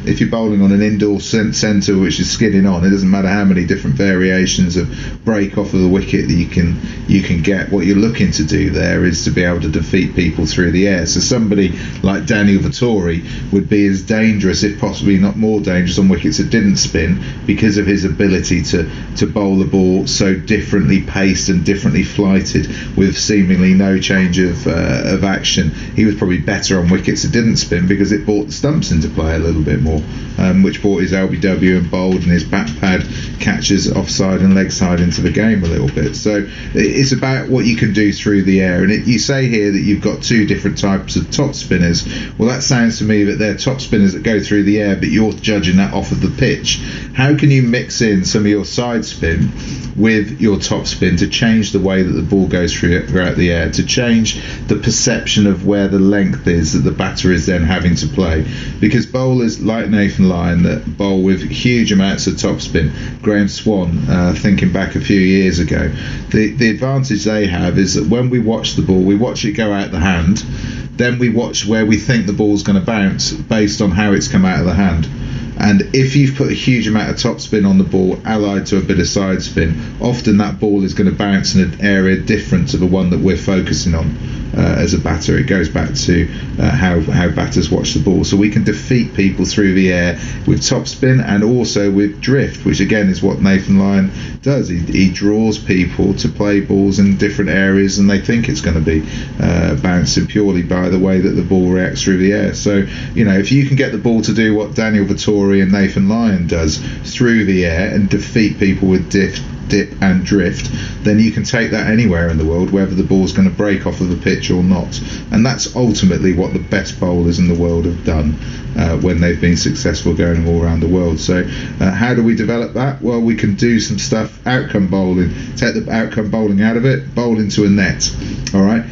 if you're bowling on an indoor centre which is skidding on, it doesn't matter how many different variations of break off of the wicket that you can get. What you're looking to do there is to be able to defeat people through the air. So somebody like Daniel Vettori would be as dangerous, if possibly not more dangerous, on wickets that didn't spin, because of his ability to bowl the ball so differently paced and differently flighted with seemingly no change of action. He was probably better on wickets that didn't spin, because it brought the stumps into play a little bit more, which brought his LBW and bowled and his back pad catches offside and leg side into the game a little bit. So it's about what you can do through the air. And you say here that you've got two different types of top spinners. Well, that sounds to me that they're top spinners that go through the air, but you're judging that off of the pitch. How can you mix in some of your side spin with your top spin to change the way that the ball goes throughout the air, to change the perception of where the length is that the batter is then having to play? Because bowlers like Nathan Lyon that bowl with huge amounts of top spin, Graham Swan, thinking back a few years ago, the advantage they have is that when we watch the ball, we watch it go out the hand, then we watch where we think the ball's going to bounce based on how it's come out of the hand. And if you've put a huge amount of top spin on the ball allied to a bit of side spin, often that ball is going to bounce in an area different to the one that we're focusing on as a batter. It goes back to how batters watch the ball. So we can defeat people through the air with top spin and also with drift, which again is what Nathan Lyon does. He draws people to play balls in different areas and they think it's going to be bouncing purely by the way that the ball reacts through the air. So, you know, if you can get the ball to do what Daniel Vettori and Nathan Lyon does through the air and defeat people with dip and drift, then you can take that anywhere in the world, whether the ball's going to break off of the pitch or not. And that's ultimately what the best bowlers in the world have done when they've been successful going all around the world. So how do we develop that? Well, we can do some stuff, outcome bowling, take the outcome bowling out of it, bowl into a net, all right?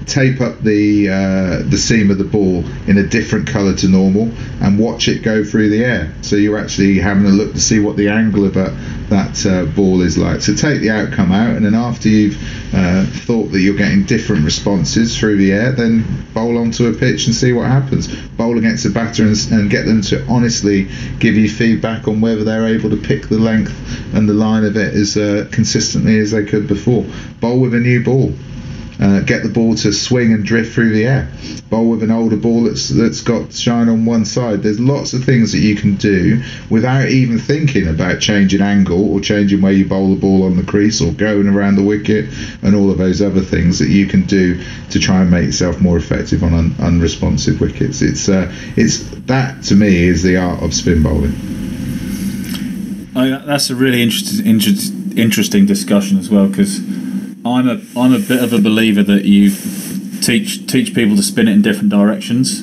Tape up the seam of the ball in a different colour to normal and watch it go through the air. So you're actually having a look to see what the angle of that ball is like. So take the outcome out, and then after you've thought that you're getting different responses through the air, then bowl onto a pitch and see what happens. Bowl against a batter and get them to honestly give you feedback on whether they're able to pick the length and the line of it as consistently as they could before. Bowl with a new ball. Get the ball to swing and drift through the air. Bowl with an older ball that's got shine on one side. There's lots of things that you can do without even thinking about changing angle or changing where you bowl the ball on the crease or going around the wicket and all of those other things that you can do to try and make yourself more effective on unresponsive wickets. It's that to me is the art of spin bowling. That's a really interesting discussion as well, because I'm a bit of a believer that you teach people to spin it in different directions,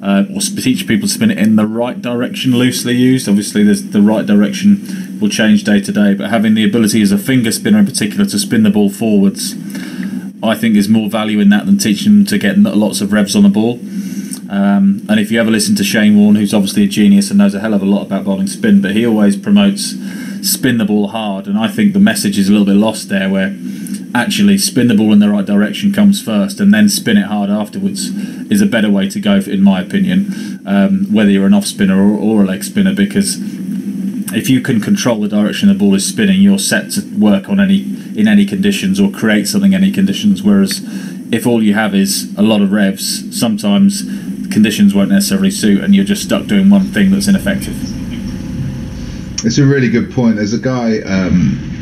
or teach people to spin it in the right direction, loosely used. Obviously, the right direction will change day to day, but having the ability as a finger spinner in particular to spin the ball forwards, I think there's more value in that than teaching them to get lots of revs on the ball. And if you ever listen to Shane Warne, who's obviously a genius and knows a hell of a lot about bowling spin, but he always promotes spin the ball hard, and I think the message is a little bit lost there, where actually spin the ball in the right direction comes first and then spin it hard afterwards is a better way to go, in my opinion, whether you're an off spinner or a leg spinner, because if you can control the direction the ball is spinning, you're set to work on in any conditions or create something in any conditions. Whereas if all you have is a lot of revs, sometimes conditions won't necessarily suit, and you're just stuck doing one thing that's ineffective. It's a really good point. There's a guy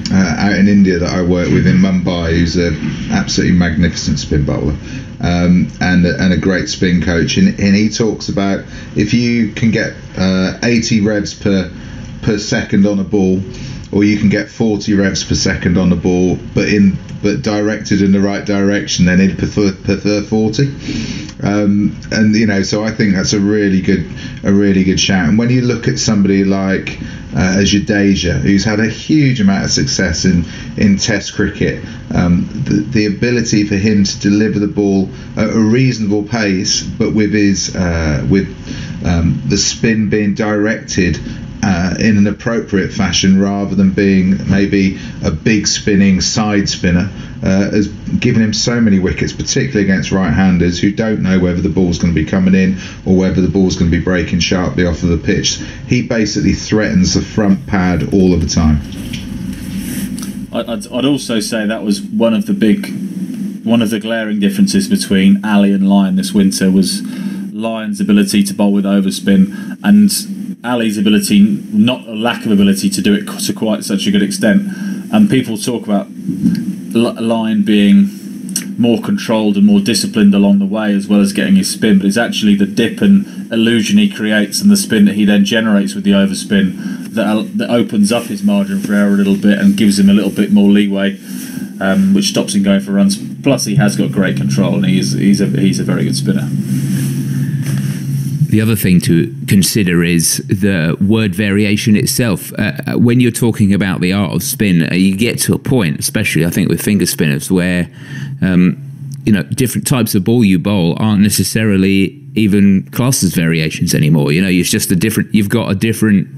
out in India that I work with in Mumbai who's an absolutely magnificent spin bowler, and a great spin coach, and he talks about if you can get 80 revs per second on a ball, or you can get 40 revs per second on a ball, but directed in the right direction, then he'd prefer 40. And so I think that's a really good shout. And when you look at somebody like Jadeja, who's had a huge amount of success in Test cricket, the ability for him to deliver the ball at a reasonable pace, but with his the spin being directed in an appropriate fashion rather than being maybe a big spinning side spinner, has given him so many wickets, particularly against right-handers who don't know whether the ball's going to be coming in or whether the ball's going to be breaking sharply off of the pitch. He basically threatens the front pad all of the time. I'd also say that was one of the glaring differences between Ali and Lyon this winter was Lyon's ability to bowl with overspin and Ali's ability, not a lack of ability, to do it to quite such a good extent. And people talk about Lyon being more controlled and more disciplined along the way, as well as getting his spin, but it's actually the dip and illusion he creates and the spin that he then generates with the overspin that opens up his margin for error a little bit and gives him a little bit more leeway, which stops him going for runs. Plus, he has got great control, and he's a very good spinner. The other thing to consider is the word variation itself. When you're talking about the art of spin, you get to a point, especially I think with finger spinners, where different types of ball you bowl aren't necessarily even classed as variations anymore. It's just you've got a different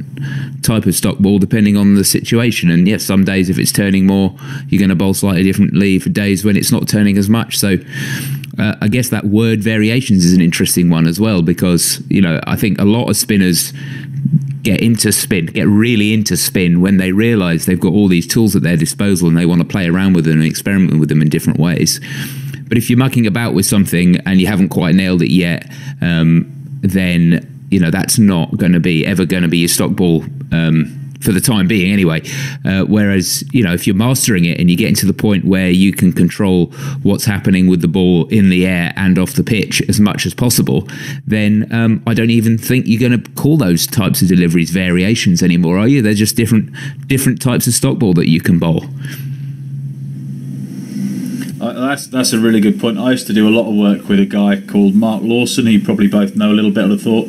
type of stock ball depending on the situation. And yes, some days if it's turning more, you're going to bowl slightly differently for days when it's not turning as much. So I guess that word variations is an interesting one as well, because I think a lot of spinners get really into spin when they realise they've got all these tools at their disposal and they want to play around with them and experiment with them in different ways. But if you're mucking about with something and you haven't quite nailed it yet, then that's not ever going to be your stock ball for the time being anyway. Whereas, if you're mastering it and you get into the point where you can control what's happening with the ball in the air and off the pitch as much as possible, then I don't even think you're going to call those types of deliveries variations anymore, are you? They're just different types of stock ball that you can bowl. That's a really good point. I used to do a lot of work with a guy called Mark Lawson, who you probably both know a little bit, I would have thought.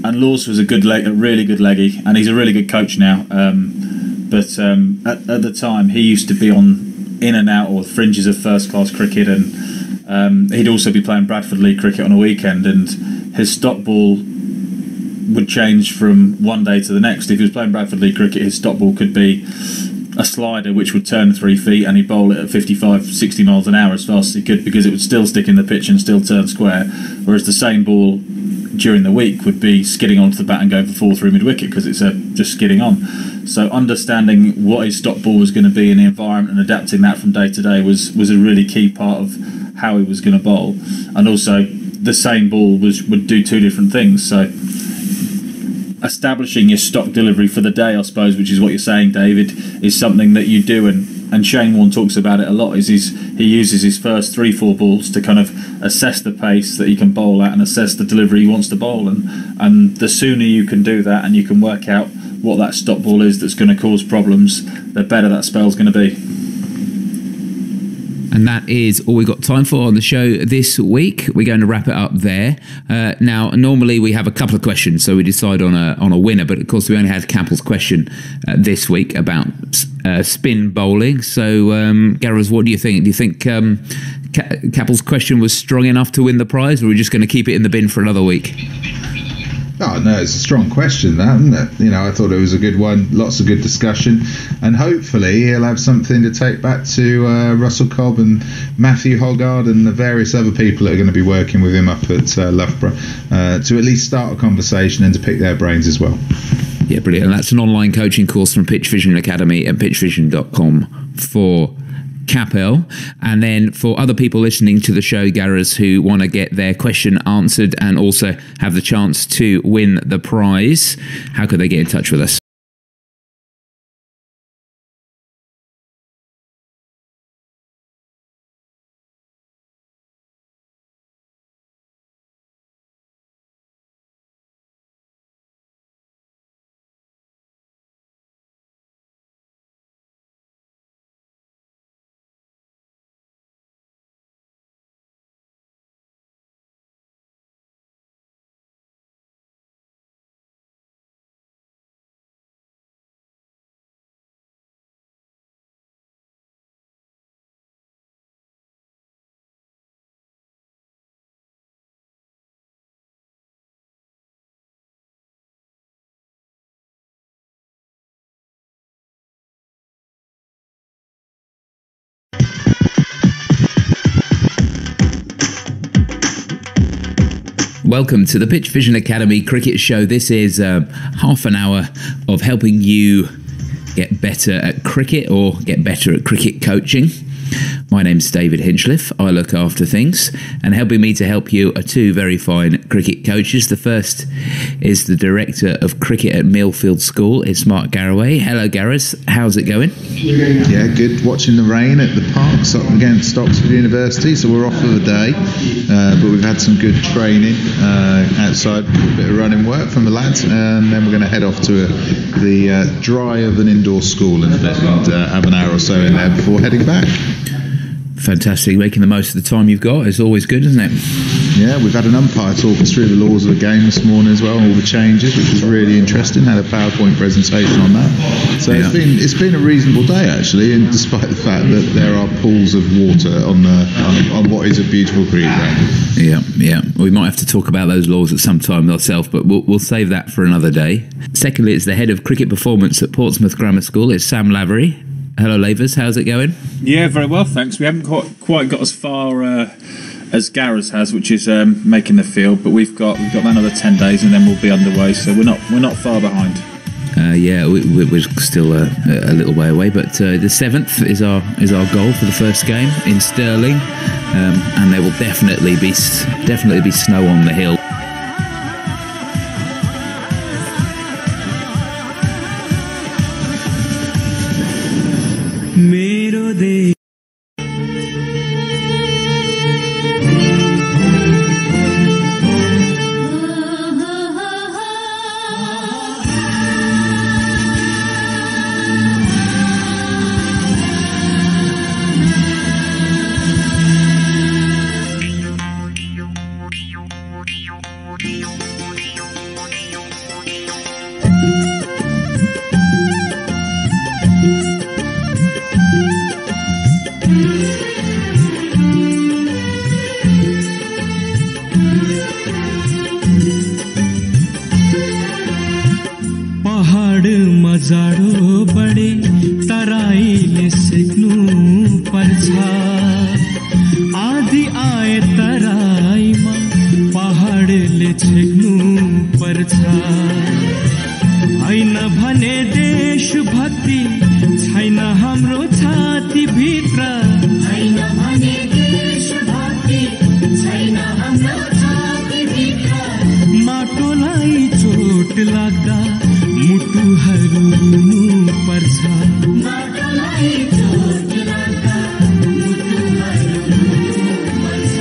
And Lawson was a really good leggy, and he's a really good coach now. But at the time, he used to be in and out or fringes of first-class cricket, and he'd also be playing Bradford League cricket on a weekend, and his stock ball would change from one day to the next. If he was playing Bradford League cricket, his stock ball could be a slider which would turn 3 feet, and he'd bowl it at 55, 60 miles an hour as fast as he could, because it would still stick in the pitch and still turn square. Whereas the same ball during the week would be skidding onto the bat and going for 4 through mid-wicket, because it's just skidding on. So understanding what his stock ball was going to be in the environment and adapting that from day to day was a really key part of how he was going to bowl. And also the same ball would do 2 different things. So establishing your stock delivery for the day, I suppose, which is what you're saying, David, is something that you do, and Shane Warne talks about it a lot. He uses his first 3-4 balls to kind of assess the pace that he can bowl at and assess the delivery he wants to bowl, and the sooner you can do that and you can work out what that stock ball is that's going to cause problems, the better that spell's going to be. And that is all we've got time for on the show this week. We're going to wrap it up there. Now, normally we have a couple of questions, so we decide on a winner. But of course, we only had Capel's question this week about spin bowling. So, Gareth, what do you think? Do you think Capel's question was strong enough to win the prize, or are we just going to keep it in the bin for another week? Oh no, it's a strong question, that, isn't it? I thought it was a good one, lots of good discussion, and hopefully he'll have something to take back to Russell Cobb and Matthew Hoggard and the various other people that are going to be working with him up at Loughborough to at least start a conversation and to pick their brains as well. Yeah, brilliant. And that's an online coaching course from Pitch Vision Academy at pitchvision.com for Capel. And then for other people listening to the show, Gareth, who want to get their question answered and also have the chance to win the prize, how could they get in touch with us? Welcome to the Pitch Vision Academy Cricket Show. This is half an hour of helping you get better at cricket or get better at cricket coaching. My name's David Hinchliffe. I look after things, and helping me to help you are two very fine cricket coaches. The first is the Director of Cricket at Millfield School. It's Mark Garraway. Hello, Gareth. How's it going? Yeah, good. Watching the rain at the parks up against Oxford University, so we're off for the day, but we've had some good training outside, a bit of running work from the lads, and then we're going to head off to the dry of an indoor school in a bit and have an hour or so in there before heading back. Fantastic. Making the most of the time you've got is always good, isn't it? Yeah, we've had an umpire talk us through the laws of the game this morning as well, all the changes, which was really interesting. Had a PowerPoint presentation on that. So yeah. It's been a reasonable day actually, and despite the fact that there are pools of water on what is a beautiful cricket ground. Yeah. We might have to talk about those laws at some time ourselves, but we'll save that for another day. Secondly, it's the head of cricket performance at Portsmouth Grammar School. It's Sam Lavery. Hello, Lavers. How's it going? Yeah, very well, thanks. We haven't quite got as far as Gareth has, which is making the field, but we've got another 10 days and then we'll be underway. So we're not far behind. We're still a little way away, but the 7th is our goal for the first game in Stirling, and there will definitely be snow on the hill. मेरो देश जाडो बढे तराईले सिक्नु पर्छ आधी आए तराईमा पहाडले छेक्नु पर्छ हैन भने देशभक्ति छैन हाम्रो छाती भित्र हैन भने देशभक्ति छैन हाम्रो छाती भित्र माटोलाई चोट लाग्दा मुटुहरू रुनु पर्छ माटोलाई चोट लाग्दा मुटुहरू रुनु पर्छ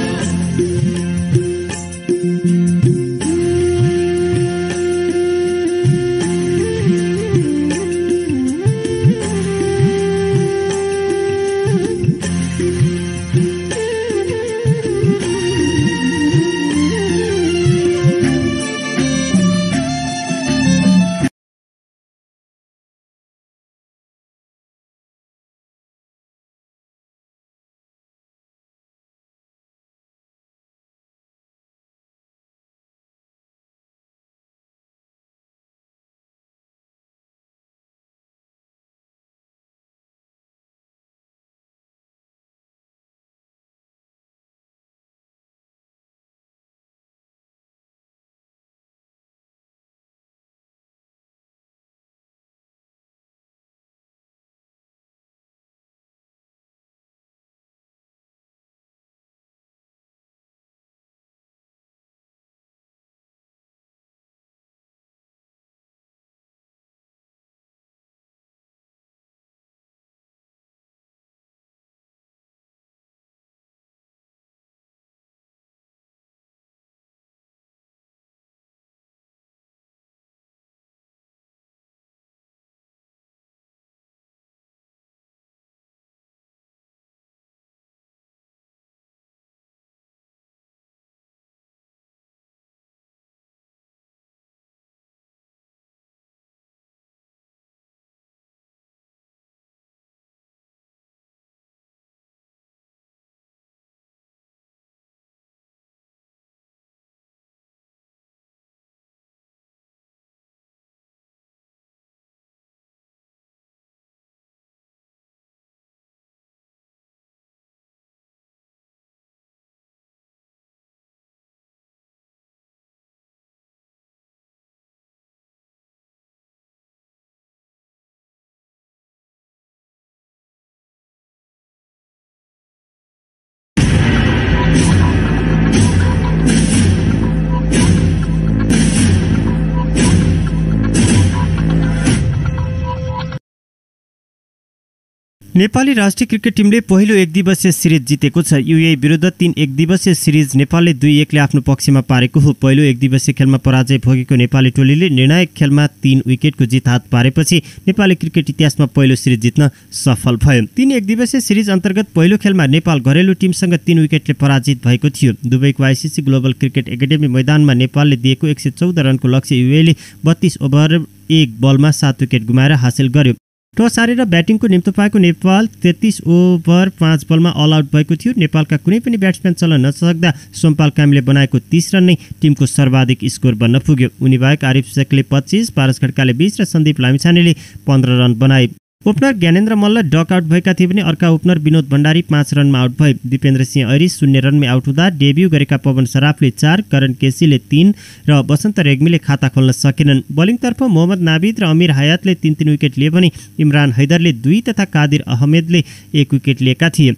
नेपाली राष्ट्रिय क्रिकेट टिमले पहिलो एक दिवसीय सिरिज जितेको छ। युएई विरुद्ध 3 एक दिवसीय सिरिज नेपालले 2-1ले आफ्नो पक्षमा पारेको हो। पहिलो एक दिवसीय खेलमा पराजय भोगेको नेपाली टोलीले निर्णायक खेलमा 3 विकेटको जित हात पारेपछि नेपाली क्रिकेट इतिहासमा पहिलो सिरिज जित्न सफल भयो। 3 एक दिवसीय सिरिज अन्तर्गत पहिलो खेलमा नेपाल घरेलु टिमसँग 3 विकेटले पराजित भएको थियो। दुबईको आइसिसी ग्लोबल क्रिकेट एकाडेमी मैदानमा नेपालले दिएको 114 रनको लक्ष्य युएईले 32 ओभर 1 बलमा 7 विकेट गुमाएर हासिल गर्यो। टस हारेर ब्याटिङको निम्तो पाएको नेपाल 33 ओभर 5 बलमा अल आउट भएको थियो। नेपालका कुनै पनि ब्याट्सम्यान चल्न नसक्दा सोमपाल कामीले बनाएको 30 रन नै टिमको सर्वाधिक स्कोर बन्न पुग्यो। उनी बाहेक आरिफ शेखले 25, पारस खड्काले 20 र सन्दीप लामिछानेले 15 रन बनाए। Opener Gyanendra Malla duck out भएका थिए भने अर्का ओपनर विनोद भण्डारी 5 रनमा आउट भए। दिपेन्द्र सिंह ऐरी 0 रनमै आउट हुँदा डेब्यू गरेका पवन सराफले 4, करण केसीले 3 र बसन्त रेग्मीले खाता खोल्न सकेनन्। बलिङतर्फ मोहम्मद नाबिद र अमीर हयातले 3-3 विकेट लिए भने इमरान हैदरले 2 तथा कादिर अहमेदले 1 विकेट लिएका थिए।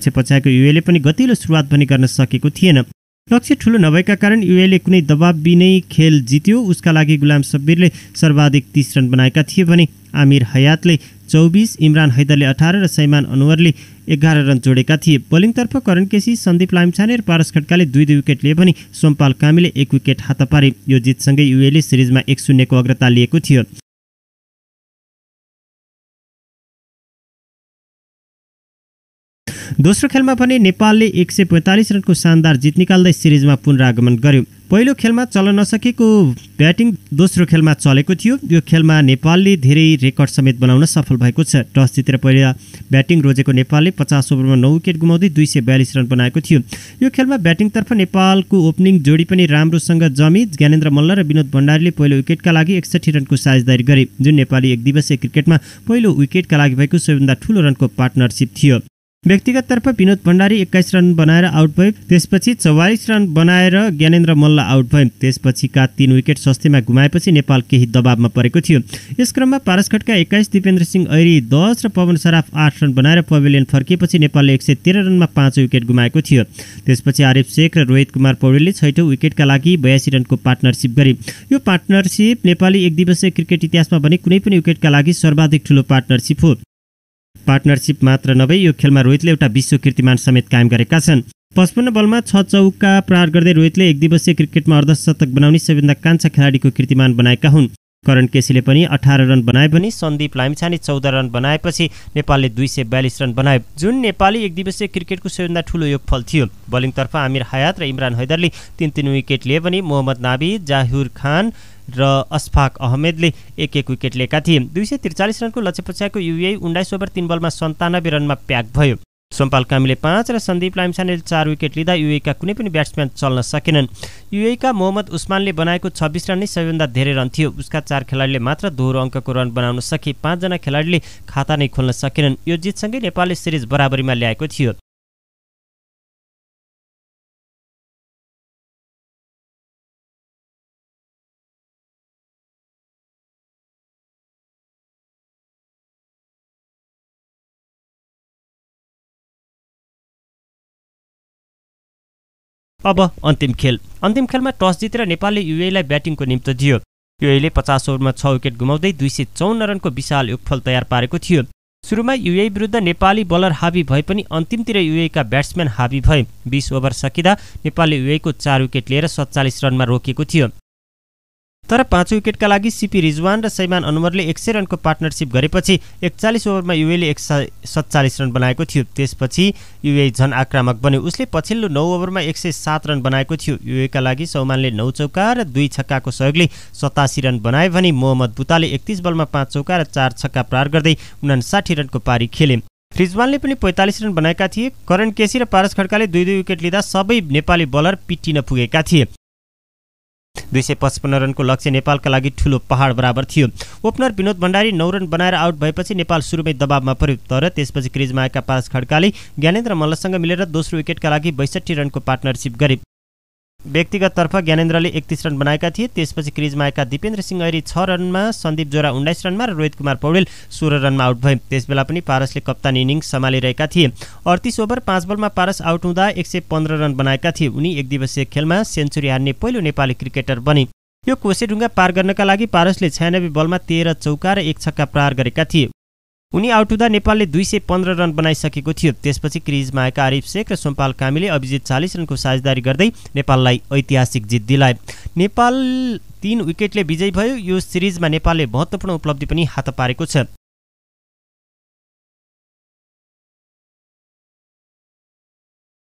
पछाडिको युएले पनि गतिलो सुरुवात पनि गर्न सकेको थिएन। लक्ष्य ठूलो नभएका कारण युएले कुनै दबाब बिनै खेल जित्यो। उसका लागि गुलाम शब्बीरले सर्वाधिक 30 रन बनाएका थिए भने आमिर हयातले 24, इमरान हैदरले 18 र शैमान अनवरले 11 रन जोडेका थिए। बलिङतर्फ करण केसी, सन्दीप लामिछाने र पारस खड्काले 2-2 विकेट लिए भने सोमपाल कामीले 1 विकेट हात पारे। यो जितसँगै युएले सिरिजमा 1-0 को अग्रता लिएको थियो। दोस्रो खेलमा भने नेपालले 145 रनको शानदार जित निकाल्दै सिरिजमा पुनरागमन गर्यो। पहिलो खेलमा चल्न नसकेको ब्याटिङ दोस्रो खेलमा चलेको थियो। यो खेलमा नेपालले धेरै रेकर्ड समेत बनाउन सफल भएको छ। टस जितेर पहिला ब्याटिङ रोजेको नेपालले 50 ओभरमा 9 विकेट गुमाउँदै 242 रन बनाएको थियो। यो खेलमा ब्याटिङतर्फ नेपालको ओपनिङ जोडी पनि राम्रोसँग जमी। ज्ञानेन्द्र मल्ल र विनोद भण्डारीले पहिलो विकेटका लागि 61 रनको साझेदारी गरे, जुन नेपाली एक दिवसीय क्रिकेटमा पहिलो विकेटका लागि भएको सबैभन्दा ठूलो रनको पार्टनरसिप थियो। व्यक्तिगत तर्फ विनोद भण्डारी 21 रन बनाएर आउट भए। त्यसपछि 44 रन बनाएर ज्ञानेन्द्र मल्ल आउट भए। त्यसपछिका 3 विकेट सस्तेमा गुमाएपछि नेपाल केही दबावमा परेको थियो। यस क्रममा पारस खड्का 21, दिपेन्द्र सिंह ऐरी 10 र पवन सराफ 8 रन बनाएर पवेलियन फर्किएपछि नेपालले 113 रनमा 5 विकेट गुमाएको थियो। त्यसपछि आरिफ शेख र रोहित कुमार पौडेलले 6औं विकेटका लागि 82 रनको पार्टनरसिप गरे। यो पार्टनरसिप नेपाली एक दिवसीय क्रिकेट इतिहासमा भने कुनै पनि विकेटका लागि सर्वाधिक ठूलो पार्टनरसिप हो। पार्टनरसिप मात्र नभई यो खेलमा रोहितले एउटा विश्व कीर्तिमान समेत कायम गरेका छन्। 55 बलमा 6 चौका प्रहार गर्दै रोहितले एक दिवसीय क्रिकेटमा अर्धशतक बनाउने सबैभन्दा कान्छा खेलाडीको कीर्तिमान बनाएका हुन्। करण केसीले पनि 18 रन बनाए भने सन्दीप लामिछाने 14 रन बनाएपछि नेपालले 242 रन बनाए, जुन नेपाली एक दिवसीय क्रिकेटको सबैभन्दा ठूलो योगफल थियो। बलिङतर्फ आमिर हयात र इमरान हैदरले 3-3 विकेट लिए भने मोहम्मद नाबिद, जाहोर खान र अशफाक अहमेदले 1-1 विकेट लिएका थिए। 243 रनको लक्ष्य पछाडिको युएई 19 ओभर 3 बलमा 97 रनमा प्याक भयो। सोमपाल कामीले 5 र सन्दीप लामिछानेले 4 विकेट लिँदा युएईका कुनै पनि ब्याट्सम्यान चल्न सकेनन्। युएईका मोहम्मद उस्मानले बनाएको 26 रन नै सबैभन्दा धेरै रन थियो। उसका 4 खेलाडीले मात्र दोहोरो अङ्कको रन बनाउन सके। 5 जना खेलाडीले खाता नै खोल्न सकेनन्। यो जितसँगै नेपालले सिरिज बराबरीमा ल्याएको थियो। अब अन्तिम खेलमा टस जितेर नेपालले युएईलाई ब्याटिङको निम्तो दियो। युएईले 50 ओभरमा 6 विकेट गुमाउँदै 254 रनको विशाल योगफल तयार पारेको थियो। सुरुमा युएई विरुद्ध नेपाली बलर हावी भए पनि अन्तिमतिर युएईका ब्याट्सम्यान हावी भए। 20 ओभर सकिँदा नेपालले युएईको 4 विकेट लिएर 47 रनमा रोकेको थियो। तर 5 विकेटका लागि सीपी रिजवान र शैमान अनवरले 100 रनको पार्टनरसिप गरेपछि 41 ओभरमा युएईले 147 रन बनाएको थियो। त्यसपछि युएई झन आक्रामक बन्यो। उसले पछिल्लो 9 ओभरमा 107 रन बनाएको थियो। युएईका लागि सौमानले 9 चौका र 2 छक्काको सहयोगले 87 रन बनाए भने मोहम्मद बुताले 31 बलमा 5 चौका र 4 छक्का प्रहार गर्दै 59 रनको पारी खेले। रिजवानले पनि 45 रन बनाएका थिए। करण केसी र पारस खड्काले 2-2 विकेट लिँदा सबै नेपाली बलर पिटिन पुगेका थिए। 255 रनको लक्ष्य नेपालका लागि ठूलो पहाड बराबर थियो। ओपनर विनोद भण्डारी 9 रन बनाएर आउट भएपछि नेपाल सुरुमै दबावमा पर्यो। तर त्यसपछि क्रिजमा आएका पारस खड्काले ज्ञानेन्द्र मल्लसँग मिलेर दोस्रो विकेटका लागि 62 रनको पार्टनरसिप गरे। व्यक्तिगत तर्फ ज्ञानेन्द्रले 31 रन बनाएका थिए। त्यसपछि क्रिजमा आएका दिपेन्द्र सिंह ऐरी 6 रनमा, सन्दीप जोरा 19 रनमा र रोहित कुमार पौडेल 16 रनमा आउट भए। त्यसबेला पनि पारसले कप्तान इनिङ्स सम्हालिरहेका थिए। 38 ओभर 5 बलमा पारस आउट हुँदा 115 रन बनाएका थिए। उनी एक दिवसीय खेलमा सेन्चुरी हान्ने पहिलो नेपाली क्रिकेटर बने। यो कोसेढुङ्गा पार गर्नका लागि पारसले 96 बलमा 13 चौका र 1 छक्का प्रहार गरेका थिए। उनी आउट हुँदा नेपालले 215 रन बनाइसकेको थियो। त्यसपछि क्रिजमा आएका आरिफ शेख र सोमपाल कामीले अभिजित 40 रनको साझेदारी गर्दै नेपाललाई ऐतिहासिक जित दिलाए। नेपाल 3 विकेटले विजयी भयो। यो सिरिजमा नेपालले महत्त्वपूर्ण उपलब्धि पनि हात पारेको छ।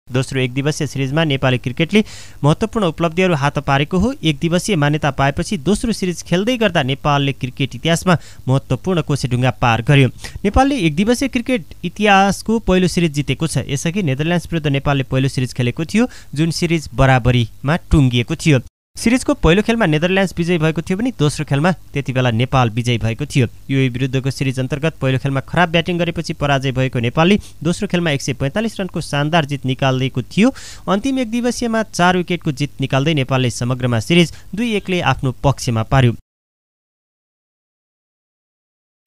दोस्रो एक दिवसीय सिरिजमा नेपाली क्रिकेटले महत्त्वपूर्ण उपलब्धिहरू हात पारेको हो। एक दिवसीय मान्यता पाएपछि दोस्रो सिरिज खेल्दै गर्दा नेपालले क्रिकेट इतिहासमा महत्त्वपूर्ण कोसेढुङ्गा पार गर्यो। नेपालले एक दिवसीय क्रिकेट इतिहासको पहिलो सिरिज जितेको छ। यसअघि नेदरल्यान्ड्स विरुद्ध नेपालले पहिलो सिरिज खेलेको थियो, जुन सिरिज बराबरीमा टुङ्गिएको थियो। सिरिजको पहिलो खेलमा नेदरल्यान्ड्स विजयी भएको थियो भने दोस्रो खेलमा त्यतिबेला नेपाल विजयी भएको थियो। युएई विरुद्धको सिरिज अन्तर्गत पहिलो खेलमा खराब ब्याटिङ गरेपछि पराजय भएको नेपालले दोस्रो खेलमा 145 रनको शानदार जित निकालेको थियो। अन्तिम एक दिवसीयमा 4 विकेटको जित निकाल्दै नेपालले समग्रमा सिरिज 2-1ले आफ्नो पक्षमा पार्यो।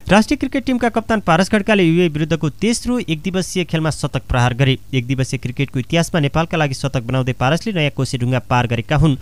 राष्ट्रिय क्रिकेट टिमका कप्तान पारस खड्काले युएई विरुद्धको तेस्रो एकदिवसीय खेलमा शतक प्रहार गरे। एकदिवसीय क्रिकेटको इतिहासमा नेपालका लागि शतक बनाउँदै पारसले नयाँ कोसेढुङ्गा पार गरेका हुन्।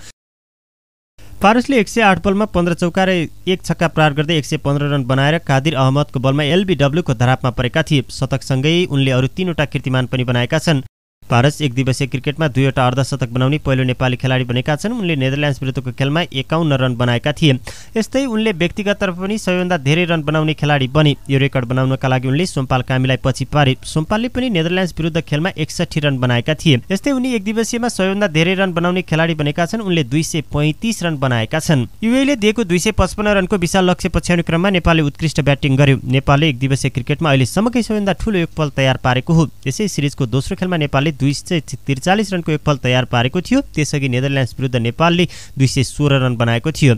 पारसले 108 बलमा 15 चौका र 1 छक्का प्रहार गर्दै 115 रन बनाएर कादिर अहमदको बलमा एलबीडब्ल्यूको धरापमा परेका थिए। शतकसँगै उनले अरू 3वटा कीर्तिमान पनि बनाएका छन्। पारस एक दिवसीय क्रिकेटमा 2वटा अर्धशतक बनाउने पहिलो नेपाली खेलाडी बनेका छन्। उनले नेदरल्यान्ड्स विरुद्धको खेलमा 51 रन बनाएका थिए। यस्तै उनले व्यक्तिगततर्फ पनि सबैभन्दा धेरै रन बनाउने खेलाडी बने। यो रेकर्ड बनाउनका लागि उनले सोमपाल कामीलाई पछि पारे। सोमपालले पनि नेदरल्यान्ड्स विरुद्ध खेलमा 61 रन बनाएका थिए। यस्तै उनी एक दिवसीयमा सबैभन्दा धेरै रन बनाउने खेलाडी बनेका छन्। उनले 235 रन बनाएका छन्। युएईले दिएको 255 रनको विशाल लक्ष्य पछ्याउने क्रममा नेपालले उत्कृष्ट ब्याटिङ गर्यो। नेपालले एक दिवसीय क्रिकेटमा अहिलेसम्मकै सबैभन्दा ठूलो योगफल तयार पारेको हो। यसै सिरिजको दोस्रो खेलमा नेपालले 243 रनको योगफल तयार पारेको थियो। त्यसअघि नेदरल्यान्ड्स विरुद्ध नेपालले 216 रन बनाएको थियो।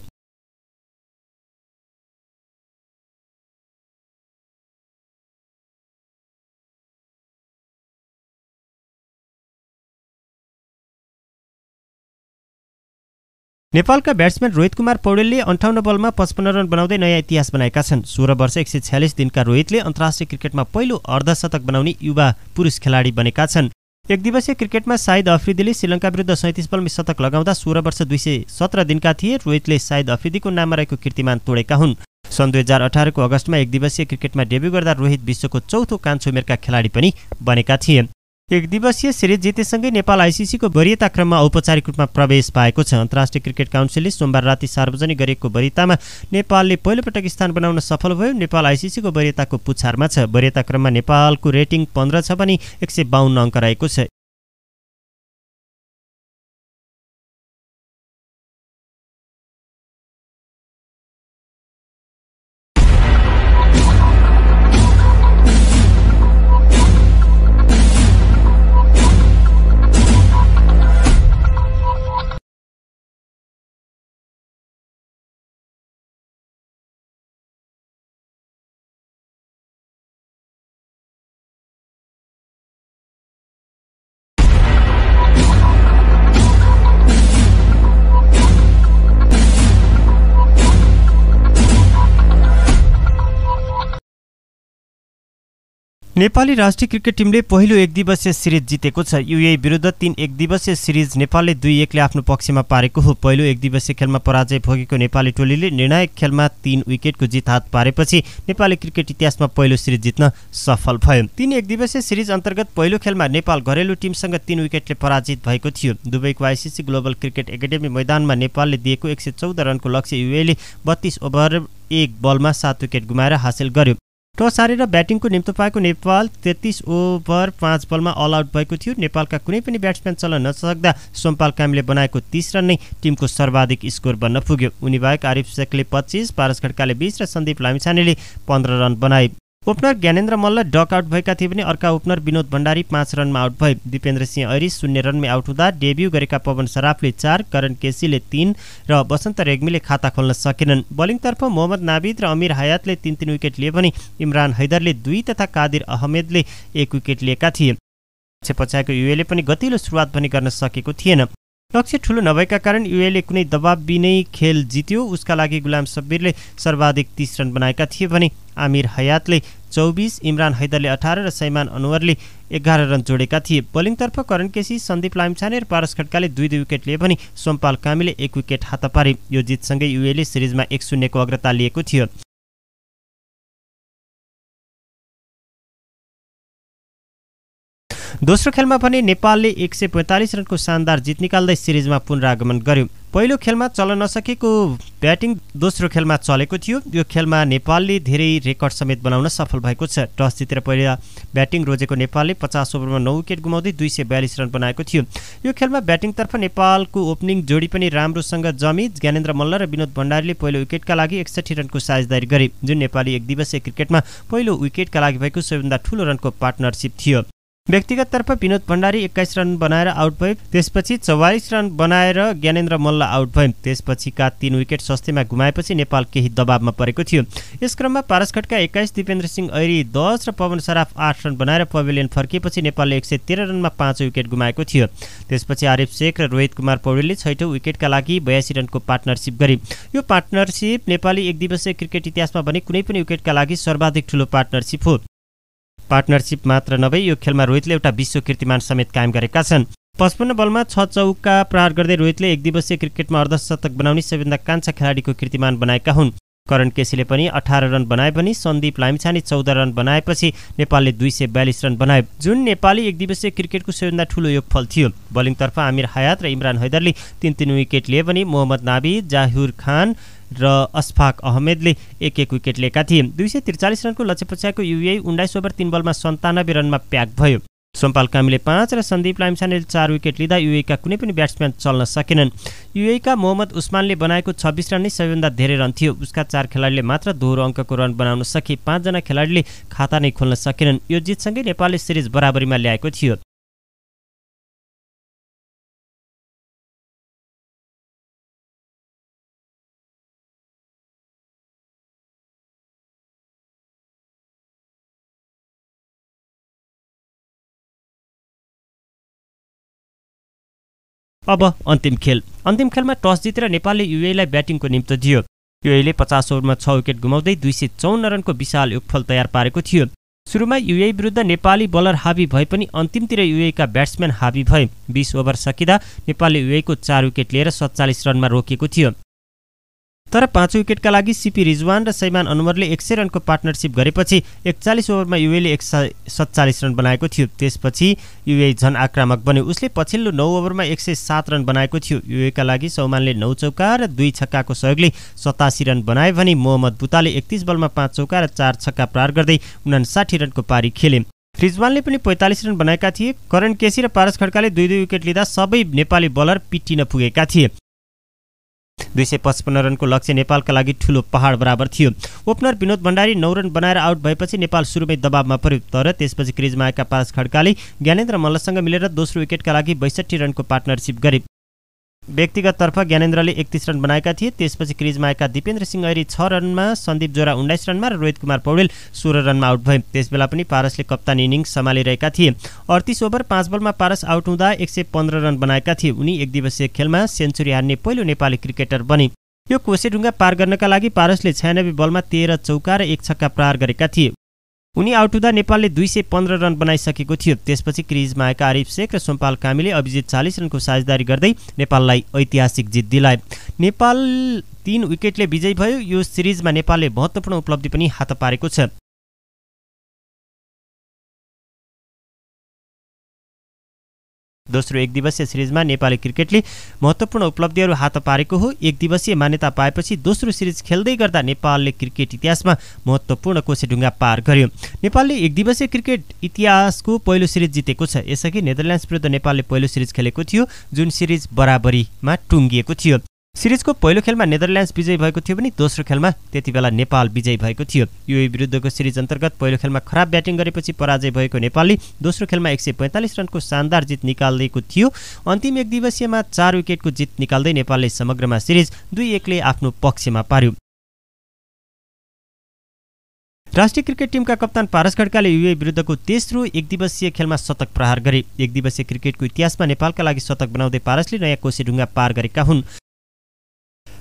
नेपालका ब्याट्सम्यान रोहित कुमार पौडेलले 58 बलमा 55 रन बनाउँदै नयाँ इतिहास बनाएका छन्। 16 वर्ष 146 दिनका रोहितले अन्तर्राष्ट्रिय क्रिकेटमा पहिलो अर्धशतक बनाउने युवा पुरुष खेलाडी बनेका छन्। एक दिवसीय क्रिकेटमा शाहिद अफ्रिदीले श्रीलङ्का विरुद्ध 37 बलमा शतक लगाउँदा 16 वर्ष 217 दिनका थिए। रोहितले शाहिद अफ्रिदीको नाममा रहेको कीर्तिमान तोडेका हुन्। सन् 2018 को अगस्तमा एक दिवसीय क्रिकेटमा डेब्यू गर्दा रोहित विश्वको चौथो कान्छो उमेरका खेलाडी पनि बनेका थिए। एक दिवसीय सिरिज जितेसँगै नेपाल आइसिसीको वरियता क्रममा औपचारिक रूपमा प्रवेश पाएको छ। अन्तर्राष्ट्रिय क्रिकेट काउन्सिलले सोमबार राति सार्वजनिक गरेको वरियतामा नेपालले पहिलोपटक स्थान बनाउन सफल भयो। नेपाल आइसिसीको वरियताको पुछारमा छ। वरियता क्रममा नेपालको रेटिङ 15 छ भने 152 अङ्क रहेको छ। नेपाली राष्ट्रिय क्रिकेट टिमले पहिलो एक दिवसीय सिरिज जितेको छ। युएई विरुद्ध 3 एक दिवसीय सिरिज नेपालले 2-1ले आफ्नो पक्षमा पारेको हो। पहिलो एक दिवसीय खेलमा पराजय भोगेको नेपाली टोलीले निर्णायक खेलमा 3 विकेटको जित हात पारेपछि नेपाली क्रिकेट इतिहासमा पहिलो सिरिज जित्न सफल भयो। 3 एक दिवसीय सिरिज अन्तर्गत पहिलो खेलमा नेपाल घरेलु टिमसँग 3 विकेटले पराजित भएको थियो। दुबईको आइसिसी ग्लोबल क्रिकेट एकाडेमी मैदानमा नेपालले दिएको 114 रनको लक्ष्य युएईले 32 ओभर 1 बलमा 7 विकेट गुमाएर हासिल गर्यो। टस हारेर ब्याटिङको निम्तो पाएको नेपाल 33 ओभर 5 बलमा अल आउट भएको थियो। नेपालका कुनै पनि ब्याट्सम्यान चल्न नसक्दा सोमपाल कामीले बनाएको 30 रन नै टिमको सर्वाधिक स्कोर बन्न पुग्यो। उनी बाहेक आरिफ शेखले 25, पारस खड्काले 20 र सन्दीप लामिछानेले 15 रन बनाए। Opener Gyanendra Malla duck out भएका थिए भने अर्का ओपनर विनोद भण्डारी 5 रनमा आउट भए। दिपेन्द्र सिंह ऐरी 0 रनमै आउट हुँदा डेब्यू गरेका पवन सराफले 4, करण केसीले 3 र वसन्त रेग्मीले खाता खोल्न सकेनन्। बलिङतर्फ मोहम्मद नाबिद र अमीर हयातले 3-3 विकेट लिए भने इमरान हैदरले 2 तथा कादिर अहमेदले 1 विकेट लिएका थिए। पछाडिको युएले पनि गतिलो सुरुवात पनि गर्न सकेको थिएन। लक्ष्य ठूलो नभएका कारण युएले कुनै दबाब बिनै खेल जित्यो। उसका लागि गुलाम शब्बीरले सर्वाधिक 30 रन बनाएका थिए भने आमिर हयातले 24, इमरान हैदरले 18 र शैमान अनवर 11 रन जोडेका थिए। बलिङतर्फ करण केसी, सन्दीप लामिछाने र पारस खड्काले 2-2 विकेट लिए भने सोमपाल कामीले 1 विकेट हात पारे। यो जितसँगै युएले सिरिजमा 1-0 को अग्रता लिएको थियो। दोस्रो खेलमा पनि नेपालले 145 रनको शानदार जित निकाल्दै सिरिजमा पुनरागमन गर्यो। पहिलो खेलमा चल्न नसकेको ब्याटिङ दोस्रो खेलमा चलेको थियो। यो खेलमा नेपालले धेरै रेकर्ड समेत बनाउन सफल भएको छ। टस जितेर पहिला ब्याटिङ रोजेको नेपालले 50 ओभरमा 9 विकेट गुमाउँदै 242 रन बनाएको थियो। यो खेलमा ब्याटिङतर्फ नेपालको ओपनिङ जोडी पनि राम्रोसँग जमी। ज्ञानेन्द्र मल्ल र विनोद भण्डारीले पहिलो विकेटका लागि 61 रनको साझेदारी गरे, जुन नेपाली एक दिवसीय क्रिकेटमा पहिलो विकेटका लागि भएको सबैभन्दा ठूलो रनको पार्टनरशिप थियो। व्यक्तिगत तर्फ विनोद भण्डारी 21 रन बनाएर आउट भए, त्यसपछि 44 रन बनाएर ज्ञानेन्द्र मल्ल आउट भए। त्यसपछिका 3 विकेट सस्तेमा गुमाएपछि नेपाल केही दबावमा परेको थियो। यस क्रममा पारस खड्का 21, दिपेन्द्र सिंह ऐरी 10 र पवन सराफ 8 रन बनाएर पवेलियन फर्किएपछि नेपालले 113 रनमा 5 विकेट गुमाएको थियो। त्यसपछि आरिफ शेख र रोहित कुमार पौडेलले 6औं विकेटका लागि 82 रनको पार्टनरशिप गरे। यो पार्टनरशिप नेपाली एक दिवसीय क्रिकेट इतिहासमा भने कुनै पनि विकेटका लागि सर्वाधिक ठूलो पार्टनरशिप हो। पार्टनरशिप मात्र नभई यो खेलमा रोहितले एउटा विश्व कीर्तिमान समेत कायम गरेका छन्। 55 बलमा 6 चौका प्रहार गर्दै रोहितले एक दिवसीय क्रिकेटमा अर्धशतक बनाउने सबैभन्दा कान्छा खेलाडीको कीर्तिमान बनाएका हुन्। करण केसीले पनि 18 रन बनाए भने सन्दीप लामिछाने 14 रन बनाएपछि नेपालले 242 रन बनायो, जुन नेपाली एक दिवसीय क्रिकेटको सबैभन्दा ठूलो योगफल थियो। बलिङतर्फ आमिर हयात र इमरान हैदरले 3-3 विकेट लिए भने मोहम्मद नाबी, जाहिर खान र अशफाक अहमेदले 1-1 विकेट लिएका थिए। 243 रनको लक्ष्य पछ्याएको UAE 19 ओभर 3 बलमा 97 रनमा प्याक भयो। सोम्पाल कामीले 5 र सन्दीप लामिछानेले 4 विकेट लिँदा UAE का कुनै पनि ब्याट्सम्यान चल्न सकेनन्। UAE का मोहम्मद उस्मानले बनाएको 26 रन नै सबैभन्दा धेरै रन थियो। उसका 4 खेलाडीले मात्र दोहोरो अङ्कको रन बनाउन सके। 5 जना खेलाडीले खाता नै खोल्न सकेनन्। यो जितसँगै नेपालले सिरिज बराबरीमा ल्याएको थियो। अब अन्तिम खेलमा टस जितेर नेपालले UAE लाई ब्याटिङको निम्तो दियो। UAE ले 50 ओभरमा 6 विकेट गुमाउँदै 254 रनको विशाल योगफल तयार पारेको थियो। सुरुमा UAE विरुद्ध नेपाली बलर हावी भए पनि अन्तिमतिर UAE का ब्याट्सम्यान हावी भए। 20 ओभर सकिँदा नेपालले UAE को 4 विकेट लिएर 47 रनमा रोकेको थियो। तर 5 विकेटका लागि सीपी रिजवान र शैमान अनवरले 100 रनको पार्टनरशिप गरेपछि 41 ओभरमा UAE ले 147 रन बनाएको थियो। त्यसपछि UAE झन आक्रामक बन्यो। उसले पछिल्लो 9 ओभरमा 107 रन बनाएको थियो। UAE का लागि सौमानले 9 चौका र 2 छक्काको सहयोगले 87 रन बनाए भने मोहम्मद बुताले 31 बलमा 5 चौका र 4 छक्का प्रहार गर्दै 59 रनको पारी खेले। रिजवानले पनि 45 रन बनाएका थिए। करण केसी र पारस खड्काले 2-2 विकेट लिँदा सबै नेपाली बलर पिटिन पुगेका थिए। 255 रनको लक्ष्य नेपालका लागि ठूलो पहाड बराबर थियो। ओपनर विनोद भण्डारी 9 रन बनाएर आउट भएपछि नेपाल सुरुमै दबावमा पर्यो। तर त्यसपछि क्रिजमा आएका पारस खड्काले ज्ञानेन्द्र मल्लसँग मिलेर दोस्रो विकेटका लागि 62 रनको पार्टनरशिप गरे। व्यक्तिगत तर्फ ज्ञानेन्द्रले 31 रन बनाएका थिए। त्यसपछि क्रिजमा आएका दिपेन्द्र सिंह ऐरी 6 रनमा, सन्दीप जोरा 19 रनमा र रोहित कुमार पौडेल 16 रनमा आउट भए। त्यसबेला पनि पारसले कप्तान इनिङ्स सम्हालिरहेका थिए। 38 ओभर 5 बलमा पारस आउट हुँदा 115 रन बनाएका थिए। उनी एक दिवसीय खेलमा सेन्चुरी हान्ने पहिलो नेपाली क्रिकेटर बने। यो कोसेढुङ्गा पार गर्नका लागि पारसले 96 बलमा 13 चौका र 1 छक्का प्रहार गरेका थिए। उनी आउट हुँदा नेपालले 215 रन बनाइसकेको थियो। त्यसपछि क्रिजमा आएका आरिफ शेख र सोम्पाल कामीले अभिजित 40 रनको साझेदारी गर्दै नेपाललाई ऐतिहासिक जित दिलाए। नेपाल 3 विकेटले विजयी भयो। यो सिरिजमा नेपालले महत्त्वपूर्ण उपलब्धि पनि हात पारेको छ। दोस्रो एक दिवसीय सिरिजमा नेपाली क्रिकेटले महत्त्वपूर्ण उपलब्धिहरू हात पारेको हो। एक दिवसीय मान्यता पाएपछि दोस्रो सिरिज खेल्दै गर्दा नेपालले क्रिकेट इतिहासमा महत्त्वपूर्ण कोसेढुङ्गा पार गर्यो। नेपालले एक दिवसीय क्रिकेट इतिहासको पहिलो सिरिज जितेको छ। यसअघि नेदरल्यान्ड्स विरुद्ध नेपालले पहिलो सिरिज खेलेको थियो, जुन सिरिज बराबरीमा टुङ्गिएको थियो। सिरिजको पहिलो खेलमा नेदरल्यान्ड्स विजयी भएको थियो भने दोस्रो खेलमा त्यतिबेला नेपाल विजयी भएको थियो। UAE विरुद्धको सिरिज अन्तर्गत पहिलो खेलमा खराब ब्याटिङ गरेपछि पराजय भएको नेपालले दोस्रो खेलमा 145 रनको शानदार जित निकालेको थियो। अन्तिम एक दिवसीयमा 4 विकेटको जित निकाल्दै नेपालले समग्रमा सिरिज 2-1 ले आफ्नो पक्षमा पार्यो। राष्ट्रिय क्रिकेट टिमका कप्तान पारस खड्काले UAE विरुद्धको तेस्रो एक दिवसीय खेलमा शतक प्रहार गरे। एक दिवसीय क्रिकेटको इतिहासमा नेपालका लागि शतक बनाउँदै पारसले नयाँ कोसेढुङ्गा पार गरेका हुन्।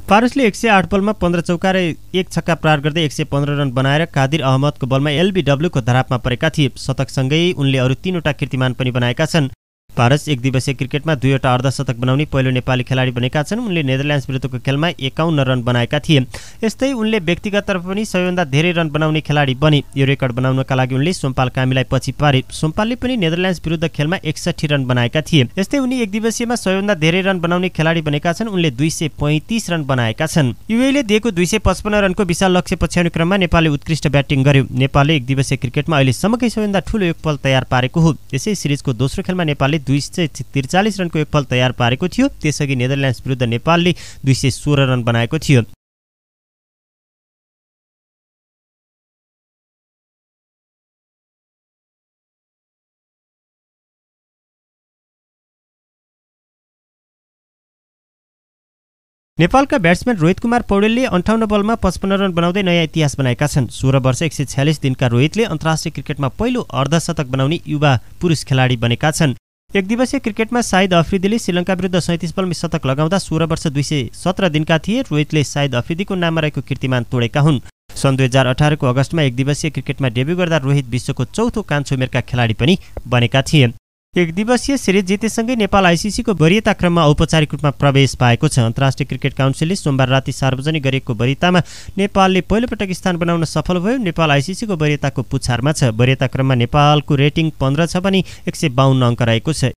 पारसले 108 बलमा 15 चौका र 1 छक्का प्रहार गर्दै 115 रन बनाएर कादिर अहमदको बलमा LBW को धरापमा परेका थिए। शतकसँगै उनले अरू 3वटा कीर्तिमान पनि बनाएका छन्। पारस एक दिवसीय क्रिकेटमा 2वटा अर्धशतक बनाउने पहिलो नेपाली खेलाडी बनेका छन्। उनले नेदरल्यान्ड्स विरुद्धको खेलमा 51 रन बनाएका थिए। यस्तै उनले व्यक्तिगततर्फ पनि सबैभन्दा धेरै रन बनाउने खेलाडी बने। यो रेकर्ड बनाउनका लागि उनले सोमपाल कामीलाई पछि पारे। सोमपालले पनि नेदरल्यान्ड्स विरुद्ध खेलमा 61 रन बनाएका थिए। यस्तै उनी एक दिवसीयमा सबैभन्दा धेरै रन बनाउने खेलाडी बनेका छन्। उनले 235 रन बनाएका छन्। युएईले दिएको 255 रनको विशाल लक्ष्य पछ्याउने क्रममा नेपालले उत्कृष्ट ब्याटिङ गर्यो। नेपालले एक दिवसीय क्रिकेटमा अहिलेसम्मकै सबैभन्दा ठूलो योगफल तयार पारेको हो। यसै सिरिजको दोस्रो खेलमा नेपालले 243 रनको योगफल तयार पारेको थियो। त्यसअघि नेदरल्यान्ड्स विरुद्ध नेपालले 216 रन बनाएको थियो। नेपालका ब्याट्सम्यान रोहित कुमार पौडेलले 58 बलमा 55 रन बनाउँदै नयाँ इतिहास बनाएका छन्। 16 वर्ष 146 दिनका रोहितले अन्तर्राष्ट्रिय क्रिकेटमा पहिलो अर्धशतक बनाउने युवा पुरुष खेलाडी बनेका छन्। एक दिवसीय क्रिकेटमा शाहिद अफ्रिदीले श्रीलङ्का विरुद्ध 37 बलमा शतक लगाउँदा 16 वर्ष 217 दिनका थिए। रोहितले शाहिद अफ्रिदीको नाममा रहेको कीर्तिमान तोडेका हुन्। सन् 2018 को अगस्तमा एक दिवसीय क्रिकेटमा डेब्यू गर्दा रोहित विश्वको चौथो कान्छो उमेरका खेलाडी पनि बनेका थिए। एक दिवसीय सिरिज जितेसँगै नेपाल आइसिसीको वरियता क्रममा औपचारिक रूपमा प्रवेश पाएको छ। अन्तर्राष्ट्रिय क्रिकेट काउन्सिलले सोमबार राति सार्वजनिक गरेको वरियतामा नेपालले पहिलोपटक स्थान बनाउन सफल भयो। नेपाल आइसिसीको वरियताको पुछारमा छ। वरियता क्रममा नेपालको रेटिङ 15 छ भने 152 अङ्क रहेको छ।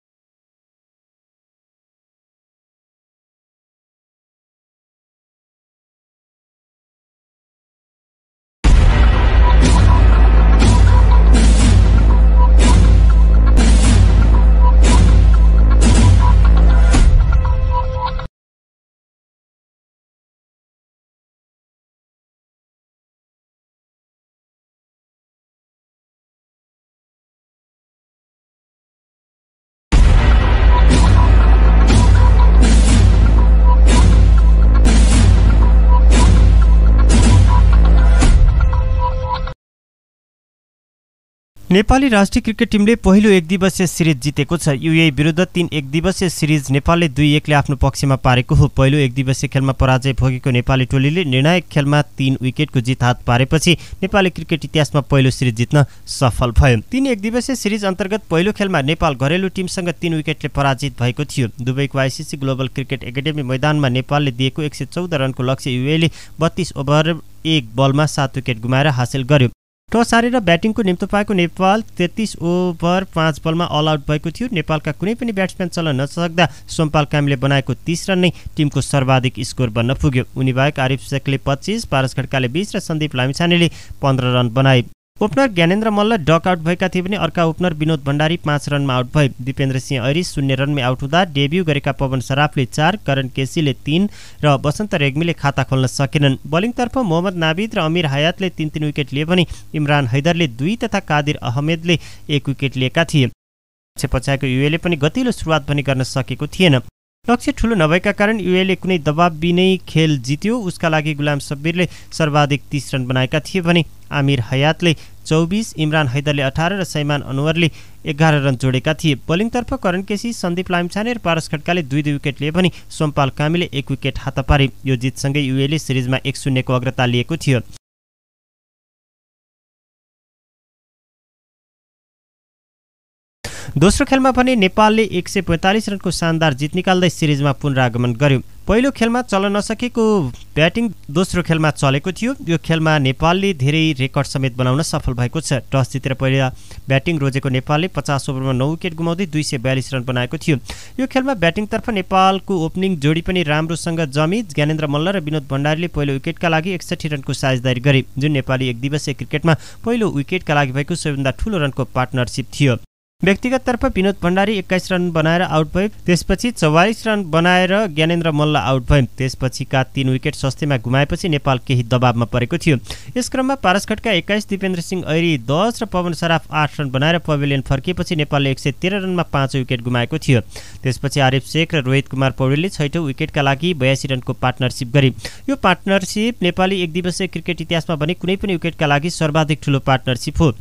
नेपाली राष्ट्रिय क्रिकेट टिमले पहिलो एक दिवसीय सिरिज जितेको छ। युएई विरुद्ध 3 एक दिवसीय सिरिज नेपालले 2-1 ले आफ्नो पक्षमा पारेको हो। पहिलो एक दिवसीय खेलमा पराजय भोगेको नेपाली टोलीले निर्णायक खेलमा 3 विकेटको जित हात पारेपछि नेपाली क्रिकेट इतिहासमा पहिलो सिरिज जित्न सफल भयो। 3 एक दिवसीय सिरिज अन्तर्गत पहिलो खेलमा नेपाल घरेलु टिमसँग 3 विकेटले पराजित भएको थियो। दुबईको आइसिसी ग्लोबल क्रिकेट एकाडेमी मैदानमा नेपालले दिएको 114 रनको लक्ष्य युएईले 32 ओभर 1 बलमा 7 विकेट गुमाएर हासिल गर्यो। टस हारेर ब्याटिङको निम्तो पाएको नेपाल 33 ओभर 5 बलमा अल आउट भएको थियो। नेपालका कुनै पनि ब्याट्सम्यान चल्न नसक्दा सोमपाल कामीले बनाएको 30 रन नै टिमको सर्वाधिक स्कोर बन्न पुग्यो। उनी बाहेक आरिफ शेखले 25, पारस खड्काले 20 र सन्दीप लामिछानेले 15 रन बनाए। Opener Gyanendra Malla duck out भएका थिए भने अर्का ओपनर विनोद भण्डारी 5 रनमा आउट भए। दिपेन्द्र सिंह ऐरी 0 रनमै आउट हुँदा डेब्यू गरेका पवन सराफले 4, करण केसीले 3 र बसन्त रेग्मीले खाता खोल्न सकेनन्। बलिङतर्फ मोहम्मद नाबिद र अमीर हयातले 3-3 विकेट लिए भने इमरान हैदरले 2 तथा कादिर अहमेदले 1 विकेट लिएका थिए। पछाडिको युएले पनि गतिलो सुरुवात पनि गर्न सकेको थिएन। लक्ष्य ठूलो नभएका कारण युएले कुनै दबाब बिनै खेल जित्यो। उसका लागि गुलाम शब्बीरले सर्वाधिक 30 रन बनाएका थिए भने आमिर हयातले 24, इमरान हैदरले 18 र शैमान अनवर 11 रन जोडेका थिए। बलिङतर्फ करण केसी, सन्दीप लामिछाने र पारस खड्काले 2-2 विकेट लिए भने सोमपाल कामीले 1 विकेट हात पारे। यो जितसँगै युएले सिरिजमा 1-0 को अग्रता लिएको थियो। दोस्रो खेलमा भने नेपालले 145 रनको शानदार जित निकाल्दै सिरिजमा पुनरागमन गर्यो। पहिलो खेलमा चल्न नसकेको ब्याटिङ दोस्रो खेलमा चलेको थियो। यो खेलमा नेपालले धेरै रेकर्ड समेत बनाउन सफल भएको छ। टस जितेर पहिला ब्याटिङ रोजेको नेपालले 50 ओभरमा 9 विकेट गुमाउँदै 242 रन बनाएको थियो। यो खेलमा ब्याटिङतर्फ नेपालको ओपनिङ जोडी पनि राम्रोसँग जमी। ज्ञानेन्द्र मल्ल र विनोद भण्डारीले पहिलो विकेटका लागि 61 रनको साझेदारी गरे, जुन नेपाली एक दिवसीय क्रिकेटमा पहिलो विकेटका लागि भएको सबैभन्दा ठूलो रनको पार्टनरसिप थियो। व्यक्तिगततर्फ विनोद भण्डारी 21 रन बनाएर आउट भए। त्यसपछि 44 रन बनाएर ज्ञानेन्द्र मल्ल आउट भए। त्यसपछिका 3 विकेट सस्तेमा गुमाएपछि नेपाल केही दबावमा परेको थियो। यस क्रममा पारस खड्का 21, दिपेन्द्र सिंह ऐरी 10 र पवन सराफ 8 रन बनाएर पवेलियन फर्किएपछि नेपालले 113 रनमा 5 विकेट गुमाएको थियो। त्यसपछि आरिफ शेख र रोहित कुमार पौडेलले 6औं विकेटका लागि 82 रनको पार्टनरसिप गरे। यो पार्टनरसिप नेपाली एक दिवसीय क्रिकेट इतिहासमा भने कुनै पनि विकेटका लागि सर्वाधिक ठूलो पार्टनरसिप हो।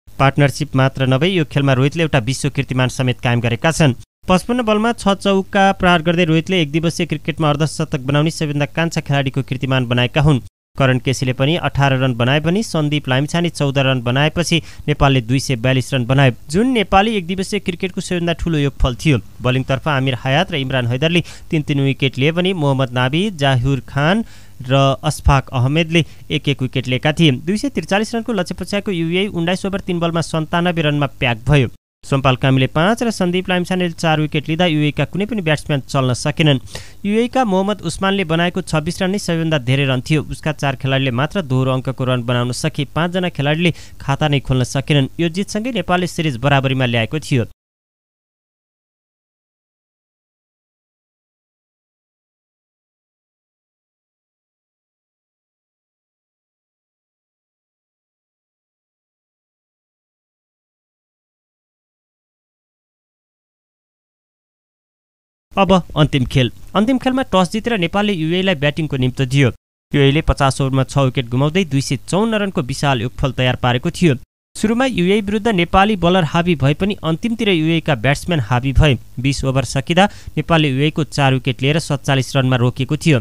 पार्टनरसिप मात्र नभई यो खेलमा रोहितले एउटा विश्व कीर्तिमान समेत कायम गरेका छन्। 55 बलमा 6 चौका प्रहार गर्दै रोहितले एक दिवसीय क्रिकेटमा अर्धशतक बनाउने सबैभन्दा कान्छा खेलाडीको कीर्तिमान बनाएका हुन्। करण केसीले पनि 18 रन बनाए पनि सन्दीप लामिछाने 14 रन बनाएपछि नेपालले 242 रन बनायो, जुन नेपाली एकदिवसीय क्रिकेटको सबैभन्दा ठूलो योगफल थियो। बोलिङतर्फ आमिर हयात र इमरान हैदरले 3-3 विकेट लिए भने मोहम्मद नाबी, जाहिर खान र अशफाक अहमेदले 1-1 विकेट लिएका थिए। 243 रनको लक्ष्य पछ्याएको युएई 19 ओभर 3 बलमा 97 रनमा प्याक भयो। सोम्पाल कामीले 5 र सन्दीप लामिछानेले 4 विकेट लिँदा युएईका कुनै पनि ब्याट्सम्यान चल्न सकेनन्। युएईका मोहम्मद उस्मानले बनाएको 26 रन नै सबैभन्दा धेरै रन थियो। उसका 4 खेलाडीले मात्र दोहोरो अङ्कको रन बनाउन सके, 5 जना खेलाडीले खाता नै खोल्न सकेनन्। यो जितसँगै नेपालले सिरिज बराबरीमा ल्याएको थियो। अब अन्तिम खेलमा टस जितेर नेपालले युएईलाई ब्याटिङको निम्तो दियो। युएईले 50 ओभरमा 6 विकेट गुमाउँदै 254 रनको विशाल योगफल तयार पारेको थियो। सुरुमा युएई विरुद्ध नेपाली बलर हावी भए पनि अन्तिमतिर युएईका ब्याट्सम्यान हावी भए। 20 ओभर सकिँदा नेपालले युएईको 4 विकेट लिएर 47 रनमा रोकेको थियो।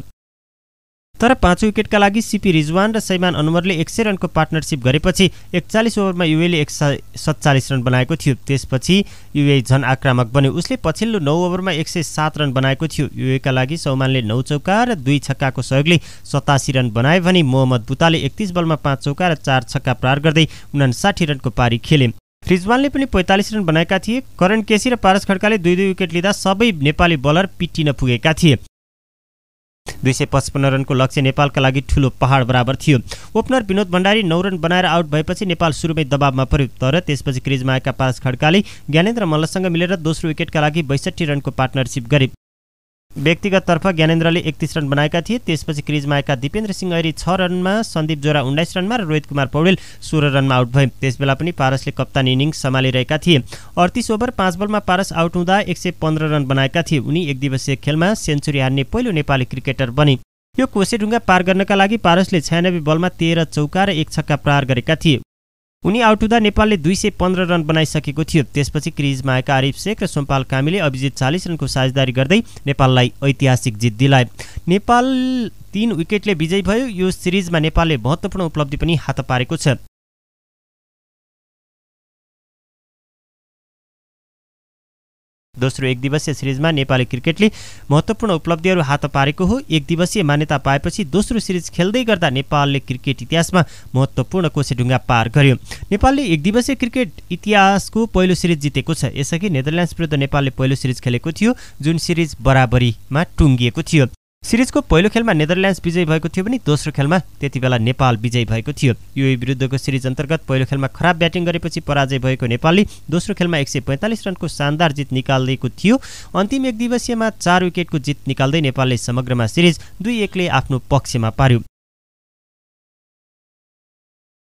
तर 5 विकेटका लागि सीपी रिजवान र शैमान अनवरले 100 रनको पार्टनरशिप गरेपछि 41 ओभरमा युएईले 147 रन बनाएको थियो। त्यसपछि युएई झन आक्रामक बन्यो। उसले पछिल्लो 9 ओभरमा 107 रन बनाएको थियो। युएईका लागि सौमानले 9 चौका र 2 छक्काको सहयोगले 87 रन बनाए भने मोहम्मद बुताले 31 बलमा 5 चौका र 4 छक्का प्रहार गर्दै 59 रनको पारी खेले। रिजवानले पनि 45 रन बनाएका थिए। करण केसी र पारस खड्काले 2-2 विकेट लिँदा सबै नेपाली बलर पिटिन पुगेका थिए। 255 रनको लक्ष्य नेपालका लागि ठूलो पहाड बराबर थियो। ओपनर विनोद भण्डारी 9 रन बनाएर आउट भएपछि नेपाल सुरुमै दबावमा पर्यो। तर त्यसपछि क्रिजमा आएका पारस खड्काले ज्ञानेन्द्र मल्लसँग मिलेर दोस्रो विकेटका लागि 62 रनको पार्टनरशिप गरे। व्यक्तिगत तर्फ ज्ञानेन्द्रले 31 रन बनाएका थिए। त्यसपछि क्रिजमा आएका दिपेन्द्र सिंह ऐरी 6 रनमा, सन्दीप जोरा 19 रनमा र रोहित कुमार पौडेल 16 रनमा आउट भए। त्यसबेला पनि पारसले कप्तान इनिङ्स सम्हालिरहेका थिए। 38 ओभर 5 बलमा पारस आउट हुँदा 115 रन बनाएका थिए। उनी एकदिवसीय खेलमा सेन्चुरी हान्ने पहिलो नेपाली क्रिकेटर बने। यो कोसेढुङ्गा पार गर्नका लागि पारसले 96 बलमा 13 चौका र 1 छक्का प्रहार गरेका थिए। उनी आउट हुँदा नेपालले 215 रन बनाइसकेको थियो। त्यसपछि क्रिजमा आएका आरिफ शेख र सोम्पाल कामीले अभिजित 40 रनको साझेदारी गर्दै नेपाललाई ऐतिहासिक जित दिलाए। नेपाल 3 विकेटले विजयी भयो। यो सिरिजमा नेपालले महत्त्वपूर्ण उपलब्धि पनि हात पारेको छ। दोस्रो एकदिवसीय सिरिजमा नेपाली क्रिकेटले महत्त्वपूर्ण उपलब्धिहरू हात पारेको हो। एकदिवसीय मान्यता पाएपछि दोस्रो सिरिज खेल्दै गर्दा नेपालले क्रिकेट इतिहासमा महत्त्वपूर्ण कोसेढुङ्गा पार गर्यो। नेपालले एकदिवसीय क्रिकेट इतिहासको पहिलो सिरिज जितेको छ। यसअघि नेदरल्यान्ड्स विरुद्ध नेपालले पहिलो सिरिज खेलेको थियो, जुन सिरिज बराबरीमा टुङ्गिएको थियो। सिरिजको पहिलो खेलमा नेदरल्यान्ड्स विजयी भएको थियो भने दोस्रो खेलमा त्यतिबेला नेपाल विजयी भएको थियो। युएई विरुद्धको सिरिज अन्तर्गत पहिलो खेलमा खराब ब्याटिङ गरेपछि पराजय भएको नेपालले दोस्रो खेलमा 145 रनको शानदार जित निकालेको थियो। अन्तिम एकदिवसीयमा 4 विकेटको जित निकाल्दै नेपालले समग्रमा सिरिज 2-1 ले आफ्नो पक्षमा पार्यो।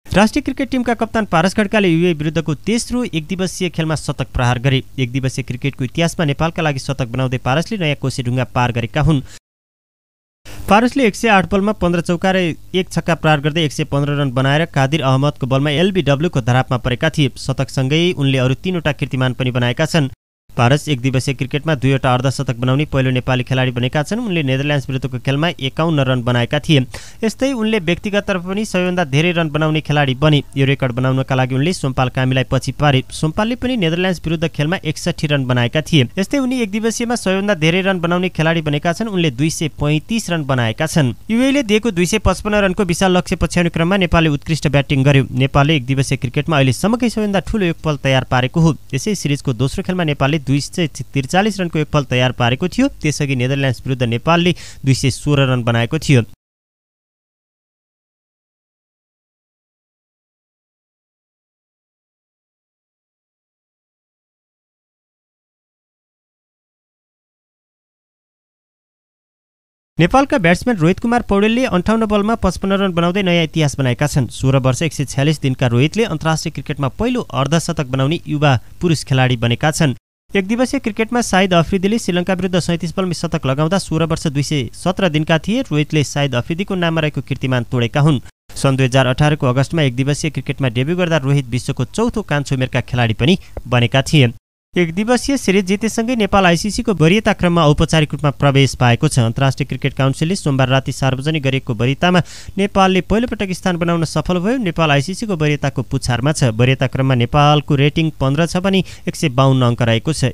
राष्ट्रिय क्रिकेट टिमका कप्तान पारस खड्काले युएई विरुद्धको तेस्रो एकदिवसीय खेलमा शतक प्रहार गरे। एकदिवसीय क्रिकेटको इतिहासमा नेपालका लागि शतक बनाउँदै पारसले नयाँ कोसेढुङ्गा पार गरेका हुन्। पारसले 108 बलमा 15 चौका र 1 छक्का प्रहार गर्दै 115 रन बनाएर कादिर अहमदको बलमा एलबीडब्ल्यूको धरापमा परेका थिए। शतकसँगै उनले अरू 3वटा कीर्तिमान पनि बनाएका छन्। पारस एकदिवसीय क्रिकेटमा 2वटा अर्धशतक बनाउने पहिलो नेपाली खेलाडी बनेका छन्। उनले नेदरल्यान्ड्स विरुद्धको खेलमा 51 रन बनाएका थिए। यस्तै उनले व्यक्तिगत तर्फ पनि सबैभन्दा धेरै रन बनाउने खेलाडी बने। यो रेकर्ड बनाउनका लागि उनले सोम्पाल कामीलाई पछि पारे। सोम्पालले पनि नेदरल्यान्ड्स विरुद्ध खेलमा 61 रन बनाएका थिए। यस्तै उनी एकदिवसीयमा सबैभन्दा धेरै रन बनाउने खेलाडी बनेका छन्। उनले 235 रन बनाएका छन्। युएईले दिएको 255 रनको विशाल लक्ष्य पछ्याउने क्रममा नेपालले उत्कृष्ट ब्याटिङ गर्यो। नेपालले एकदिवसीय क्रिकेटमा अहिलेसम्मकै सबैभन्दा ठूलो योगफल तयार पारेको हो। यसै सिरिजको दोस्रो खेलमा नेपालले 243 रनको योगफल तयार पारेको थियो। त्यसअघि नेदरल्यान्ड्स विरुद्ध नेपालले 216 रन बनाएको थियो। नेपालका ब्याट्सम्यान रोहित कुमार पौडेलले 58 बलमा 55 रन बनाउँदै नयाँ इतिहास बनाएका छन्। 16 वर्ष 146 दिनका रोहितले अन्तर्राष्ट्रिय क्रिकेटमा पहिलो अर्धशतक बनाउने युवा पुरुष खेलाडी बनेका छन्। एकदिवसीय क्रिकेटमा शाहिद अफ्रिदीले श्रीलङ्का विरुद्ध 37 बलमा शतक लगाउँदा 16 वर्ष 217 दिनका थिए। रोहितले शाहिद अफ्रिदीको नाममा रहेको कीर्तिमान तोडेका हुन्। सन् 2018 को अगस्तमा एकदिवसीय क्रिकेटमा डेब्यू गर्दा रोहित विश्वको चौथो कान्छो उमेरका खेलाडी पनि बनेका थिए। एक दिवसीय सिरिज जितेसँगै नेपाल आइसिसीको वरियता क्रममा औपचारिक रूपमा प्रवेश पाएको छ। अन्तर्राष्ट्रिय क्रिकेट काउन्सिलले सोमबार राति सार्वजनिक गरेको वरियतामा नेपालले पहिलोपटक स्थान बनाउन सफल भयो। नेपाल आइसिसीको वरियताको पुछारमा छ। वरियता क्रममा नेपालको रेटिङ 15 छ भने 152 अङ्क रहेको छ।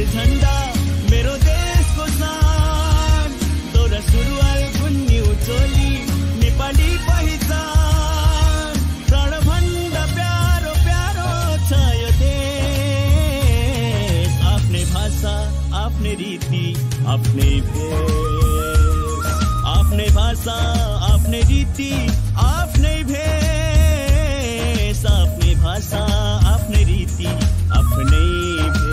झण्डा मेरो देशको शान दोरा सुरुवाल गुन्यु चोली नेपाली पहिचान प्राणभन्दा प्यारो प्यारो छ यो देश आफ्नै भाषा आफ्नै रीति आफ्नै भेष आफ्नै भाषा आफ्नै रीति आफ्नै भेष आफ्नै भाषा आफ्नै रीति आफ्नै भेष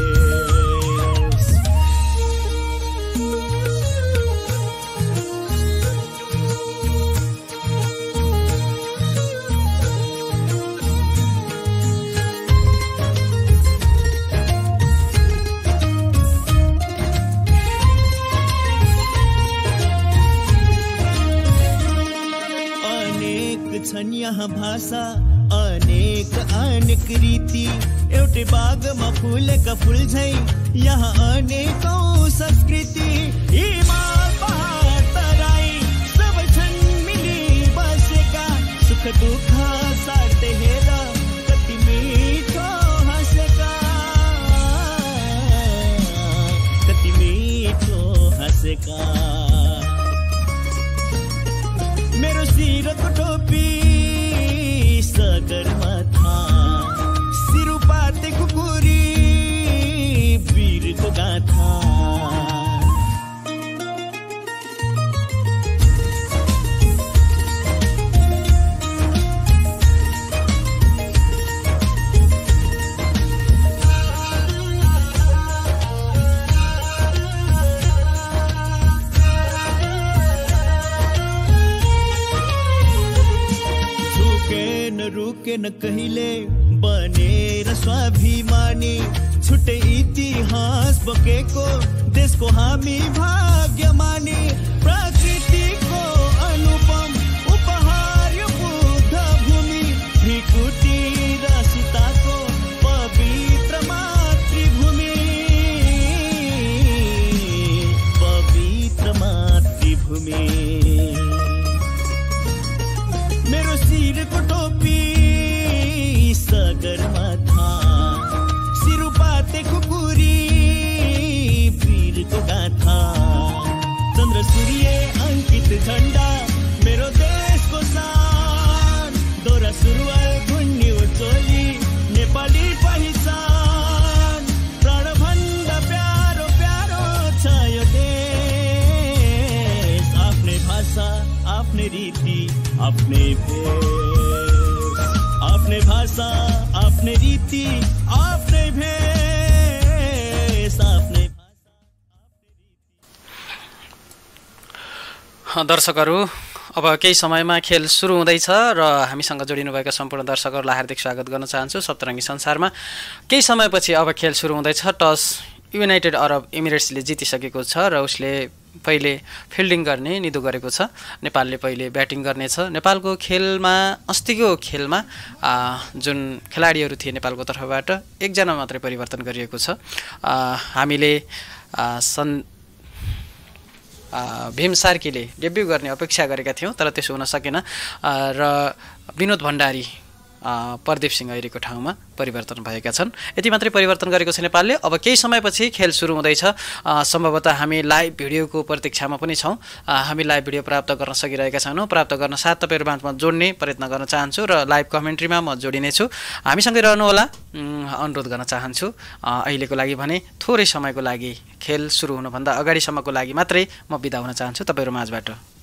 छन् यहाँ भाषा अनेक अनेक रीति एउटै बागमा फुलेका फुल झै यहाँ अनेकौं संस्कृति हिमाल पहाड तराई सबै छन् मिली बसेका सुख दुःख साथै हेर कति मिठो हाँसेका कति मिठो हाँसेका मेरो शिरको टोपी सगरमाथा सिरुपाते कुकुरी वीरको गाथा रुके न कहिले बनेर स्वाभिमानी छुट्टै इतिहास बोकेको देशको हामी भाग्यमानी प्रकृतिको अनुपम उपहार यो बुद्ध भूमि भ्रिकुटी र सीताको पवित्र मातृभूमि पवित्र मातृभूमि मेरो शिरको टोपी सगरमाथा सिरुपाते कुकुरी वीरको गाथा चन्द्र सूर्य अंकित झण्डा मेरो देशको शान दोरा सुरुवाल गुन्यु चोली नेपाली पहिचान प्राणभन्दा प्यारो प्यारो छ यो देश आफ्नै भाषा आफ्नै रीति आफ्नै भेष आफ्नै भाषा आफ्नै रीति आफ्नै भेष आफ्नै दर्शकहरू अब केही समयमा खेल सुरु हुँदैछ र हामीसँग जोडिनुभएका सम्पूर्ण दर्शकहरूलाई हार्दिक स्वागत गर्न चाहन्छु सप्तरङ्गी संसारमा। केही समयपछि अब खेल सुरु हुँदैछ। टस युनाइटेड अरब इमिरेट्सले जितिसकेको छ र उसले पहिले फिल्डिङ गर्ने निधो गरेको छ। नेपालले पहिले ब्याटिङ गर्नेछ। नेपालको खेलमा अस्तिको खेलमा जुन खेलाडीहरू थिए नेपालको तर्फबाट एकजना मात्रै परिवर्तन गरिएको छ। हामीले भीम सार्कीले डेब्यू गर्ने अपेक्षा गरेका थियौँ तर त्यसो हुन सकेन र विनोद भण्डारी प्रदीप सिंह ऐरीको ठाउँमा परिवर्तन भएका छन्। यति मात्रै परिवर्तन गरेको छ नेपालले। अब केही समयपछि खेल सुरु हुँदैछ। सम्भवतः हामी लाइभ भिडियोको प्रतीक्षामा पनि छौँ। हामी लाइभ भिडियो प्राप्त गर्न सकिरहेका छैनौँ। प्राप्त गर्न साथ तपाईँहरू माझमा जोड्ने प्रयत्न गर्न चाहन्छु र लाइभ कमेन्ट्रीमा म जोडिनेछु। हामीसँगै रहनुहोला अनुरोध गर्न चाहन्छु। अहिलेको लागि भने थोरै समयको लागि खेल सुरु हुनुभन्दा अगाडिसम्मको लागि मात्रै म बिदा हुन चाहन्छु तपाईँहरू माझबाट।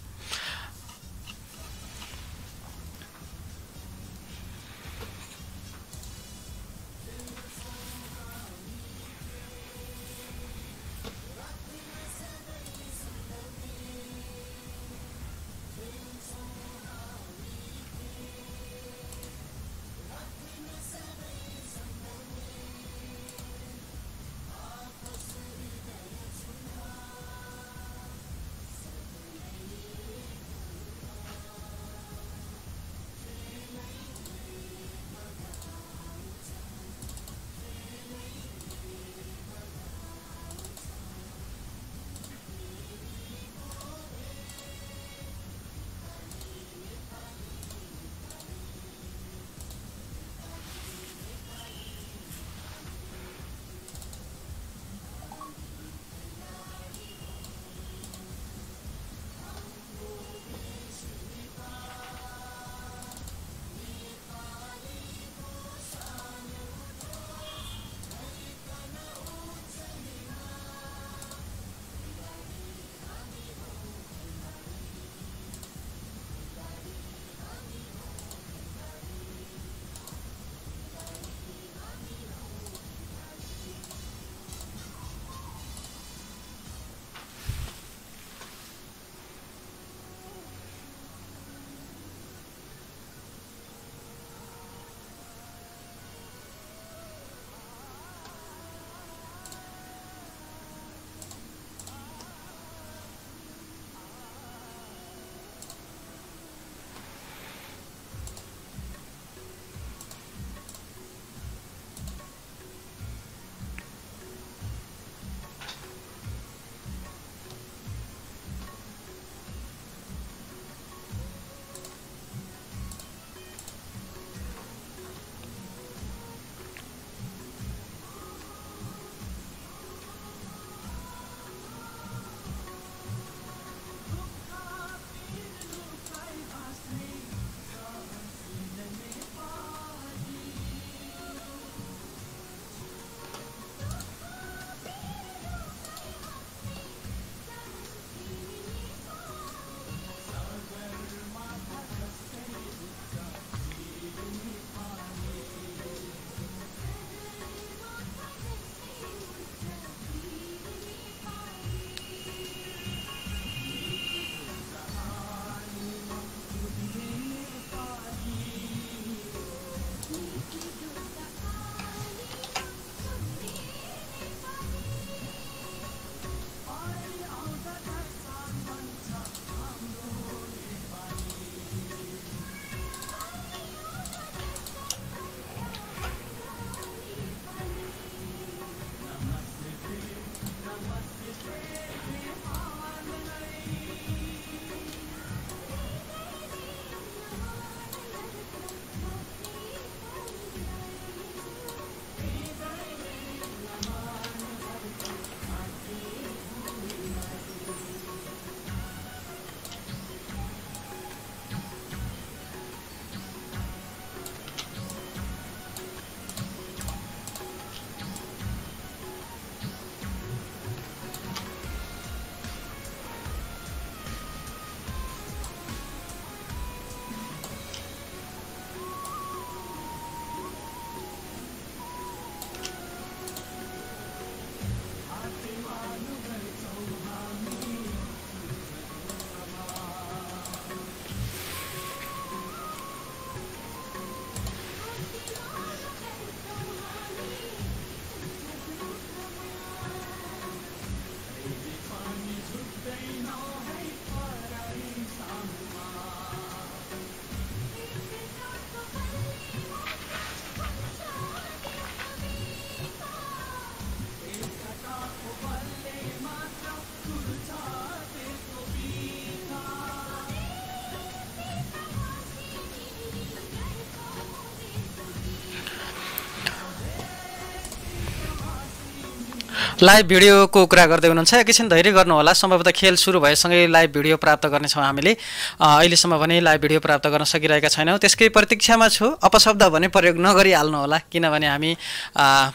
लाइभ भिडियोको कुरा गर्दै हुनुहुन्छ, एकैछिन धैर्य गर्नुहोला। सम्भवतः खेल सुरु भएसँगै लाइभ भिडियो प्राप्त गर्नेछौँ हामीले। अहिलेसम्म भने लाइभ भिडियो प्राप्त गर्न सकिरहेका छैनौँ, त्यसकै प्रतीक्षामा छु। अपशब्द भने प्रयोग नगरिहाल्नुहोला, किनभने हामी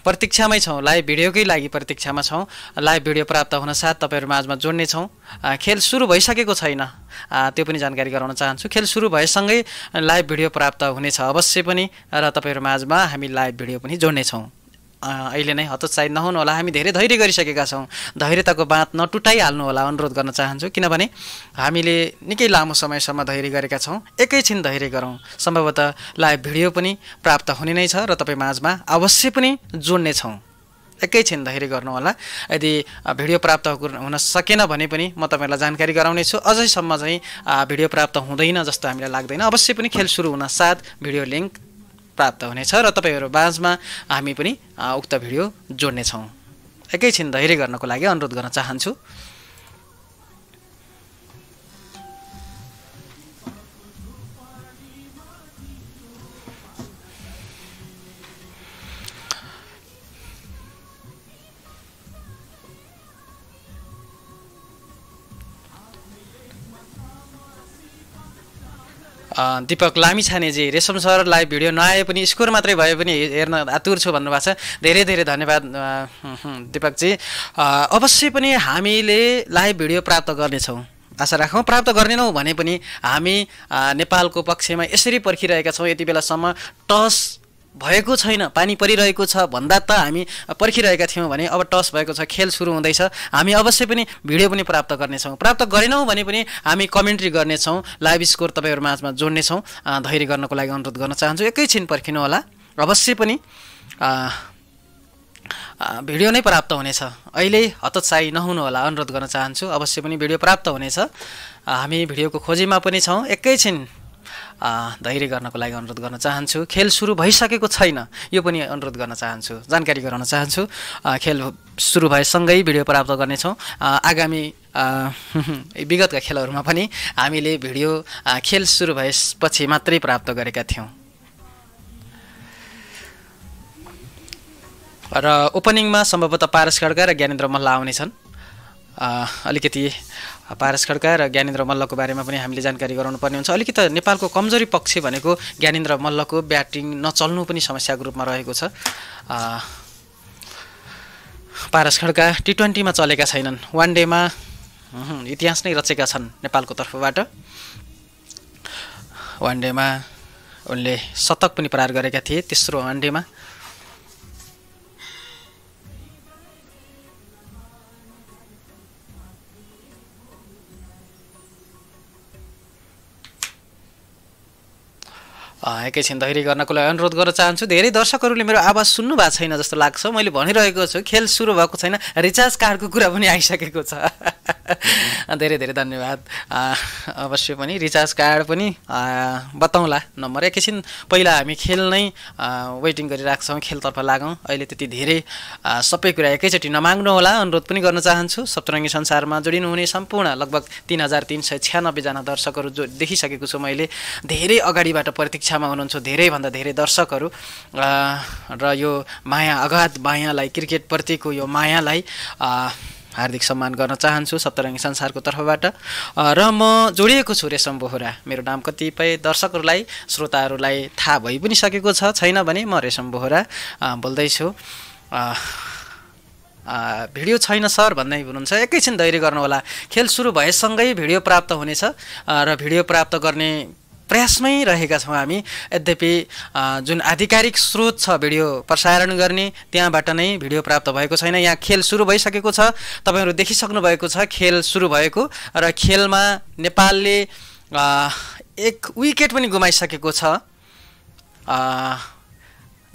प्रतीक्षामै छौँ, लाइभ भिडियोकै लागि प्रतीक्षामा छौँ। लाइभ भिडियो प्राप्त हुन साथ तपाईँहरू माझमा जोड्नेछौँ। खेल सुरु भइसकेको छैन, त्यो पनि जानकारी गराउन चाहन्छु। खेल सुरु भएसँगै लाइभ भिडियो प्राप्त हुनेछ अवश्य पनि, र तपाईँहरू माझमा हामी लाइभ भिडियो पनि जोड्नेछौँ। अहिले नै हतोत्साहित नहुनु होला, हामी धेरै धैर्य गरिसकेका छौँ। धैर्यताको बाँध नटुटाइहाल्नु होला अनुरोध गर्न चाहन्छु, किनभने हामीले निकै लामो समयसम्म धैर्य गरेका छौँ। एकैछिन धैर्य गरौँ, सम्भवतः लाइभ भिडियो पनि प्राप्त हुने नै छ र तपाईँ माझमा अवश्य पनि जोड्नेछौँ। एकैछिन धैर्य गर्नुहोला। यदि भिडियो प्राप्त हुन सकेन भने पनि म तपाईँलाई जानकारी गराउनेछु। अझैसम्म चाहिँ भिडियो प्राप्त हुँदैन जस्तो हामीलाई लाग्दैन। अवश्य पनि खेल सुरु हुन साथ भिडियो लिङ्क प्राप्त हुनेछ र तपाईँहरू माझमा हामी पनि उक्त भिडियो जोड्नेछौँ। एकैछिन धैर्य गर्नको लागि अनुरोध गर्न चाहन्छु। दीपक लामिछानेजी, रेशम सर लाइभ भिडियो नआए पनि स्कोर मात्रै भए पनि हेर्न आतुर छु भन्नुभएको छ। धेरै धेरै धन्यवाद दीपकजी। अवश्य पनि हामीले लाइभ भिडियो प्राप्त गर्नेछौँ, आशा राखौँ। प्राप्त गर्नेनौँ भने पनि हामी नेपालको पक्षमा यसरी पर्खिरहेका छौँ। यति बेलासम्म टस भएको छैन, पानी परिरहेको छ भन्दा त हामी पर्खिरहेका थियौँ भने अब टस भएको छ, खेल सुरु हुँदैछ, हामी अवश्य पनि भिडियो पनि प्राप्त गर्नेछौँ। प्राप्त गरेनौँ भने पनि हामी कमेन्ट्री गर्नेछौँ, लाइभ स्कोर तपाईँहरू माझमा जोड्नेछौँ। धैर्य गर्नको लागि अनुरोध गर्न चाहन्छु। एकैछिन पर्खिनु होला, अवश्य पनि भिडियो नै प्राप्त हुनेछ। अहिले हतोत्साही नहुनु होला अनुरोध गर्न चाहन्छु। अवश्य पनि भिडियो प्राप्त हुनेछ। हामी भिडियोको खोजीमा पनि छौँ। एकैछिन धैर्य गर्नको लागि अनुरोध गर्न चाहन्छु। खेल सुरु भइसकेको छैन, यो पनि अनुरोध गर्न चाहन्छु, जानकारी गराउन चाहन्छु। खेल सुरु भएसँगै भिडियो प्राप्त गर्नेछौँ। आगामी विगतका खेलहरूमा पनि हामीले भिडियो खेल सुरु भएपछि मात्रै प्राप्त गरेका थियौँ। र ओपनिङमा सम्भवतः पारस खड्का र ज्ञानेन्द्र मल्ल आउनेछन्। अलिकति पारस खड्का र ज्ञानेन्द्र मल्लको बारेमा पनि हामीले जानकारी गराउनु पर्ने हुन्छ। अलिकति नेपालको कमजोरी पक्ष भनेको ज्ञानेन्द्र मल्लको ब्याटिङ नचल्नु पनि समस्याको रूपमा रहेको छ। पारस खड्का T20मा चलेका छैनन्, वान डेमा इतिहास नै रचेका छन् नेपालको तर्फबाट। वान डेमा उनले शतक पनि प्रहार गरेका थिए, तेस्रो वान डेमा। एकैछिन धैर्य गर्नको लागि अनुरोध गर्न चाहन्छु। धेरै दर्शकहरूले मेरो आवाज सुन्नु भएको छैन जस्तो लाग्छ। मैले भनिरहेको छु खेल सुरु भएको छैन, रिचार्ज कार्डको कुरा पनि आइसकेको छ। धेरै धेरै धन्यवाद। अवश्य पनि रिचार्ज कार्ड पनि बताउँला नम्बर। एकैछिन पहिला हामी खेल नै वेटिङ गरिरहेको छौँ, खेलतर्फ लागौँ। अहिले त्यति धेरै सबै कुरा एकैचोटि नमाग्नु होला अनुरोध पनि गर्न चाहन्छु। सप्तरङ्गी संसारमा जोडिनुहुने सम्पूर्ण लगभग 3396 जना दर्शकहरू जो देखिसकेको छु मैले। धेरै अगाडिबाट प्रतीक्षामा हुनुहुन्छ धेरैभन्दा धेरै दर्शकहरू, र यो माया, अगाध मायालाई, क्रिकेटप्रतिको यो मायालाई हार्दिक सम्मान गर्न चाहन्छु सप्तरङ्गी संसारको तर्फबाट। र म जोडिएको छु रेशम बोहरा। मेरो नाम कतिपय दर्शकहरूलाई, श्रोताहरूलाई थाहा भइ पनि सकेको छ, छैन भने म रेशम बोहरा बोल्दैछु। भिडियो छैन सर भन्दै हुनुहुन्छ, एकैछिन धैर्य गर्नुहोला। खेल सुरु भएसँगै भिडियो प्राप्त हुनेछ र भिडियो प्राप्त गर्ने प्रयासमै रहेका छौँ हामी। यद्यपि जुन आधिकारिक स्रोत छ भिडियो प्रसारण गर्ने, त्यहाँबाट नै भिडियो प्राप्त भएको छैन। यहाँ खेल सुरु भइसकेको छ, तपाईँहरू देखिसक्नु भएको छ खेल सुरु भएको, र खेलमा नेपालले एक विकेट पनि गुमाइसकेको छ।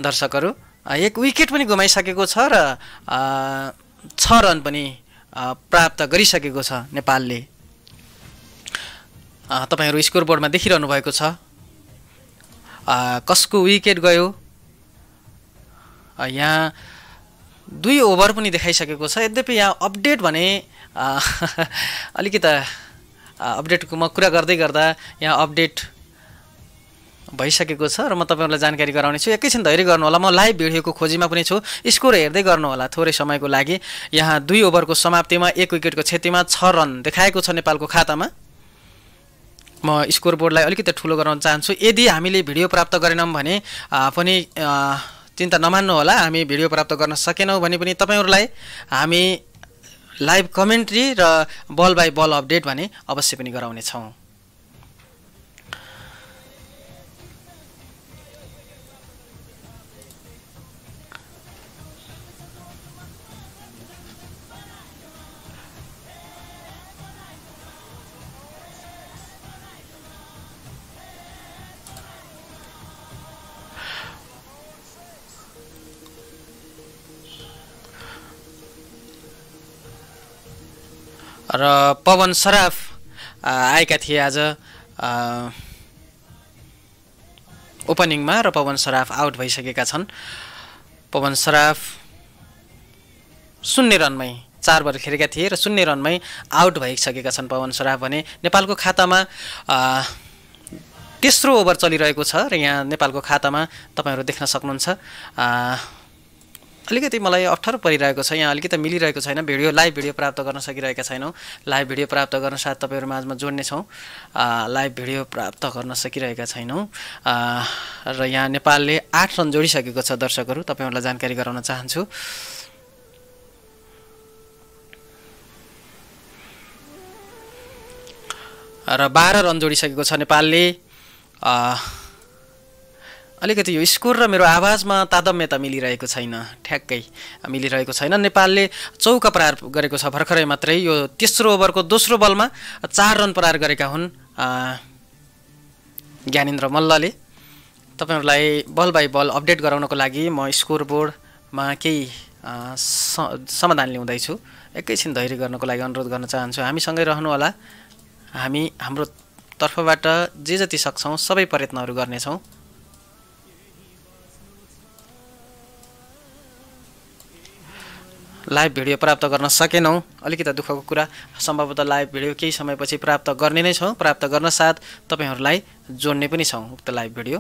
दर्शकहरू, एक विकेट पनि गुमाइसकेको छ र 6 रन पनि प्राप्त गरिसकेको छ नेपालले। तपाईहरु स्कोर बोर्डमा देखिरहनु भएको छ कसको विकेट गयो। यहाँ 2 ओभर पनि देखाइसकेको छ। यद्यपि यहाँ अपडेट भने अलिकति अपडेटको म कुरा गर्दै गर्दा यहाँ अपडेट भइसकेको छ र म तपाईँहरूलाई जानकारी गराउने छु। एकैछिन धैर्य गर्नु होला, म लाइभ भिडियोको खोजीमा पनि छु। स्कोर हेर्दै गर्नु होला थोरै समयको लागि। यहाँ 2 ओभरको समाप्तिमा 1 विकेटको क्षतिमा 6 रन देखाएको छ नेपालको खातामा। म स्कोर बोर्डलाई अलिकति ठुलो गराउन चाहन्छु। यदि हामीले भिडियो प्राप्त गरेनौँ भने पनि चिन्ता नमान्नु होला। हामी भिडियो प्राप्त गर्न सकेनौँ भने पनि तपाईँहरूलाई हामी लाइभ कमेन्ट्री र बल बाई बल अपडेट भने अवश्य पनि गराउनेछौँ। र पवन सराफ आएका थिए आज ओपनिङमा र पवन सराफ आउट भइसकेका छन्। पवन सराफ 0 रनमै 4 ओभर खेलेका थिए र 0 रनमै आउट भइसकेका छन् पवन सराफ भने। नेपालको खातामा तेस्रो ओभर चलिरहेको छ र यहाँ नेपालको खातामा तपाईँहरू देख्न सक्नुहुन्छ। अलिकति मलाई अप्ठ्यारो परिरहेको छ, यहाँ अलिकति मिलिरहेको छैन। लाइभ भिडियो प्राप्त गर्न सकिरहेका छैनौँ। लाइभ भिडियो प्राप्त गर्न साथ तपाईँहरू माझमा जोड्नेछौँ। लाइभ भिडियो प्राप्त गर्न सकिरहेका छैनौँ र यहाँ नेपालले 8 रन जोडिसकेको छ। दर्शकहरू तपाईँहरूलाई जानकारी गराउन चाहन्छु। र 12 रन जोडिसकेको छ नेपालले। अलिकति यो स्कोर र मेरो आवाजमा तादम्यता मिलिरहेको छैन, ठ्याक्कै मिलिरहेको छैन। नेपालले चौका प्रहार गरेको छ भर्खरै मात्रै। यो तेस्रो ओभरको दोस्रो बलमा 4 रन प्रहार गरेका हुन् ज्ञानेन्द्र मल्लले। तपाईँहरूलाई बल बाई बल अपडेट गराउनको लागि म स्कोर बोर्डमा केही समाधान ल्याउँदैछु। एकैछिन धैर्य गर्नको लागि अनुरोध गर्न चाहन्छु। हामीसँगै रहनुहोला। हामी हाम्रो तर्फबाट जे जति सक्छौँ सबै प्रयत्नहरू गर्नेछौँ। लाइभ भिडियो प्राप्त गर्न सकेनौँ, अलिकति दुःखको कुरा। सम्भवतः लाइभ भिडियो केही समयपछि प्राप्त गर्ने नै छौँ। प्राप्त गर्न साथ तपाईँहरूलाई जोड्ने पनि छौँ उक्त लाइभ भिडियो।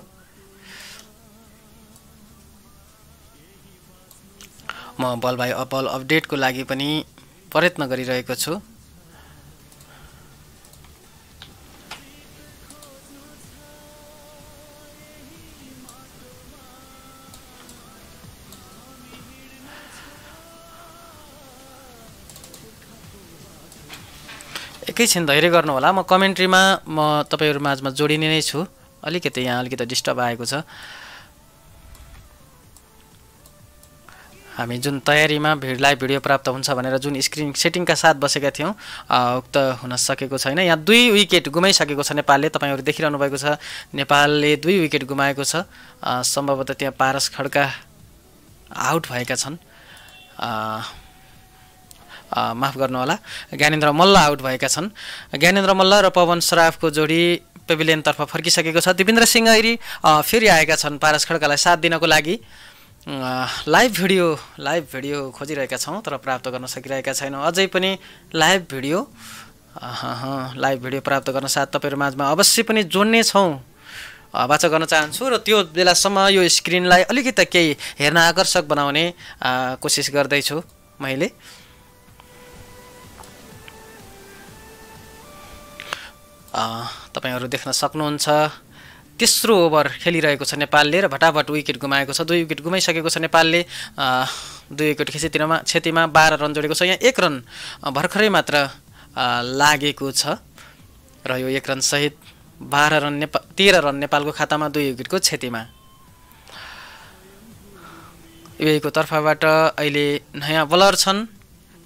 म बल बाई बल अपडेटको लागि पनि प्रयत्न गरिरहेको छु। एकैछिन धैर्य गर्नु होला। म कमेन्ट्रीमा म तपाईँहरू माझमा जोडिने नै छु। अलिकति यहाँ अलिकति डिस्टर्ब आएको छ। हामी जुन तयारीमा लाइभ भिडियो प्राप्त हुन्छ भनेर जुन स्क्रिन सेटिङका साथ बसेका थियौँ उक्त हुन सकेको छैन। यहाँ 2 विकेट गुमाइसकेको छ नेपालले। तपाईँहरू देखिरहनु भएको छ नेपालले 2 विकेट गुमाएको छ। सम्भवतः त्यहाँ पारस खड्का आउट भएका छन्। माफ गर्नुहोला, ज्ञानेन्द्र मल्ल आउट भएका छन्। ज्ञानेन्द्र मल्ल र पवन सराफको जोडी पेभिलियनतर्फ फर्किसकेको छ। दिपेन्द्र सिंह ऐरी फेरि आएका छन् पारस खड्कालाई साथ दिनको लागि। लाइभ भिडियो खोजिरहेका छौँ तर प्राप्त गर्न सकिरहेका छैनौँ। अझै पनि लाइभ भिडियो प्राप्त गर्न साथ तपाईँहरू माझमा अवश्य पनि जोड्ने छौँ वाचा गर्न चाहन्छु। र त्यो बेलासम्म यो स्क्रिनलाई अलिकति केही हेर्न आकर्षक बनाउने कोसिस गर्दैछु मैले। तपाईहरु देख्न सक्नुहुन्छ तेस्रो ओभर खेलिरहेको छ नेपालले र भटाभट विकेट गुमाएको छ। 2 विकेट गुमाइसकेको छ नेपालले। 2 विकेट क्षतिमा 12 रन जोडेको छ। यहाँ 1 रन भर्खरै मात्र लागेको छ र यो 1 रन सहित 13 रन नेपालको खातामा 2 विकेटको क्षतिमा। युएईको तर्फबाट अहिले नयाँ बलर छन्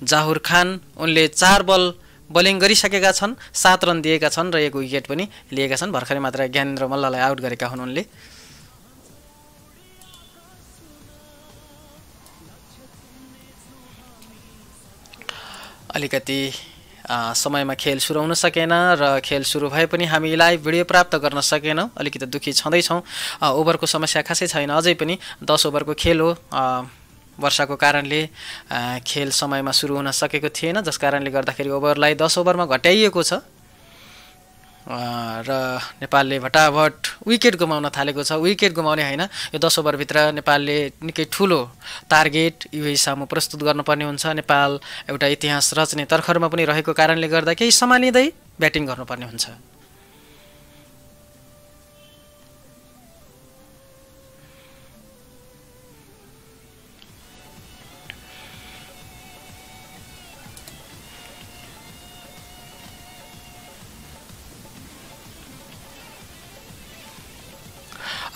जाहुर खान। उनले 4 बल बलिङ गरिसकेका छन्, 7 रन दिएका छन् र 1 विकेट पनि लिएका छन्। भर्खरै मात्र ज्ञानेन्द्र मल्ललाई आउट गरेका हुन् उनले। अलिकति समयमा खेल सुरु हुन सकेन र खेल सुरु भए पनि हामी लाइभ भिडियो प्राप्त गर्न सकेनौँ। अलिकति दुखी छँदैछौँ। ओभरको समस्या खासै छैन, अझै पनि 10 ओभरको खेल हो। वर्षाको कारणले खेल समयमा सुरु हुन सकेको थिएन, जस कारणले गर्दाखेरि ओभरलाई 10 ओभरमा घटाइएको छ र नेपालले भटाभट विकेट गुमाउन थालेको छ। विकेट गुमाउने होइन, यो 10 ओभरभित्र नेपालले निकै ठुलो टार्गेट UAE सामु प्रस्तुत गर्नुपर्ने हुन्छ। नेपाल एउटा इतिहास रच्ने तर्खरमा पनि रहेको कारणले गर्दा केही सम्हालिँदै ब्याटिङ गर्नुपर्ने हुन्छ।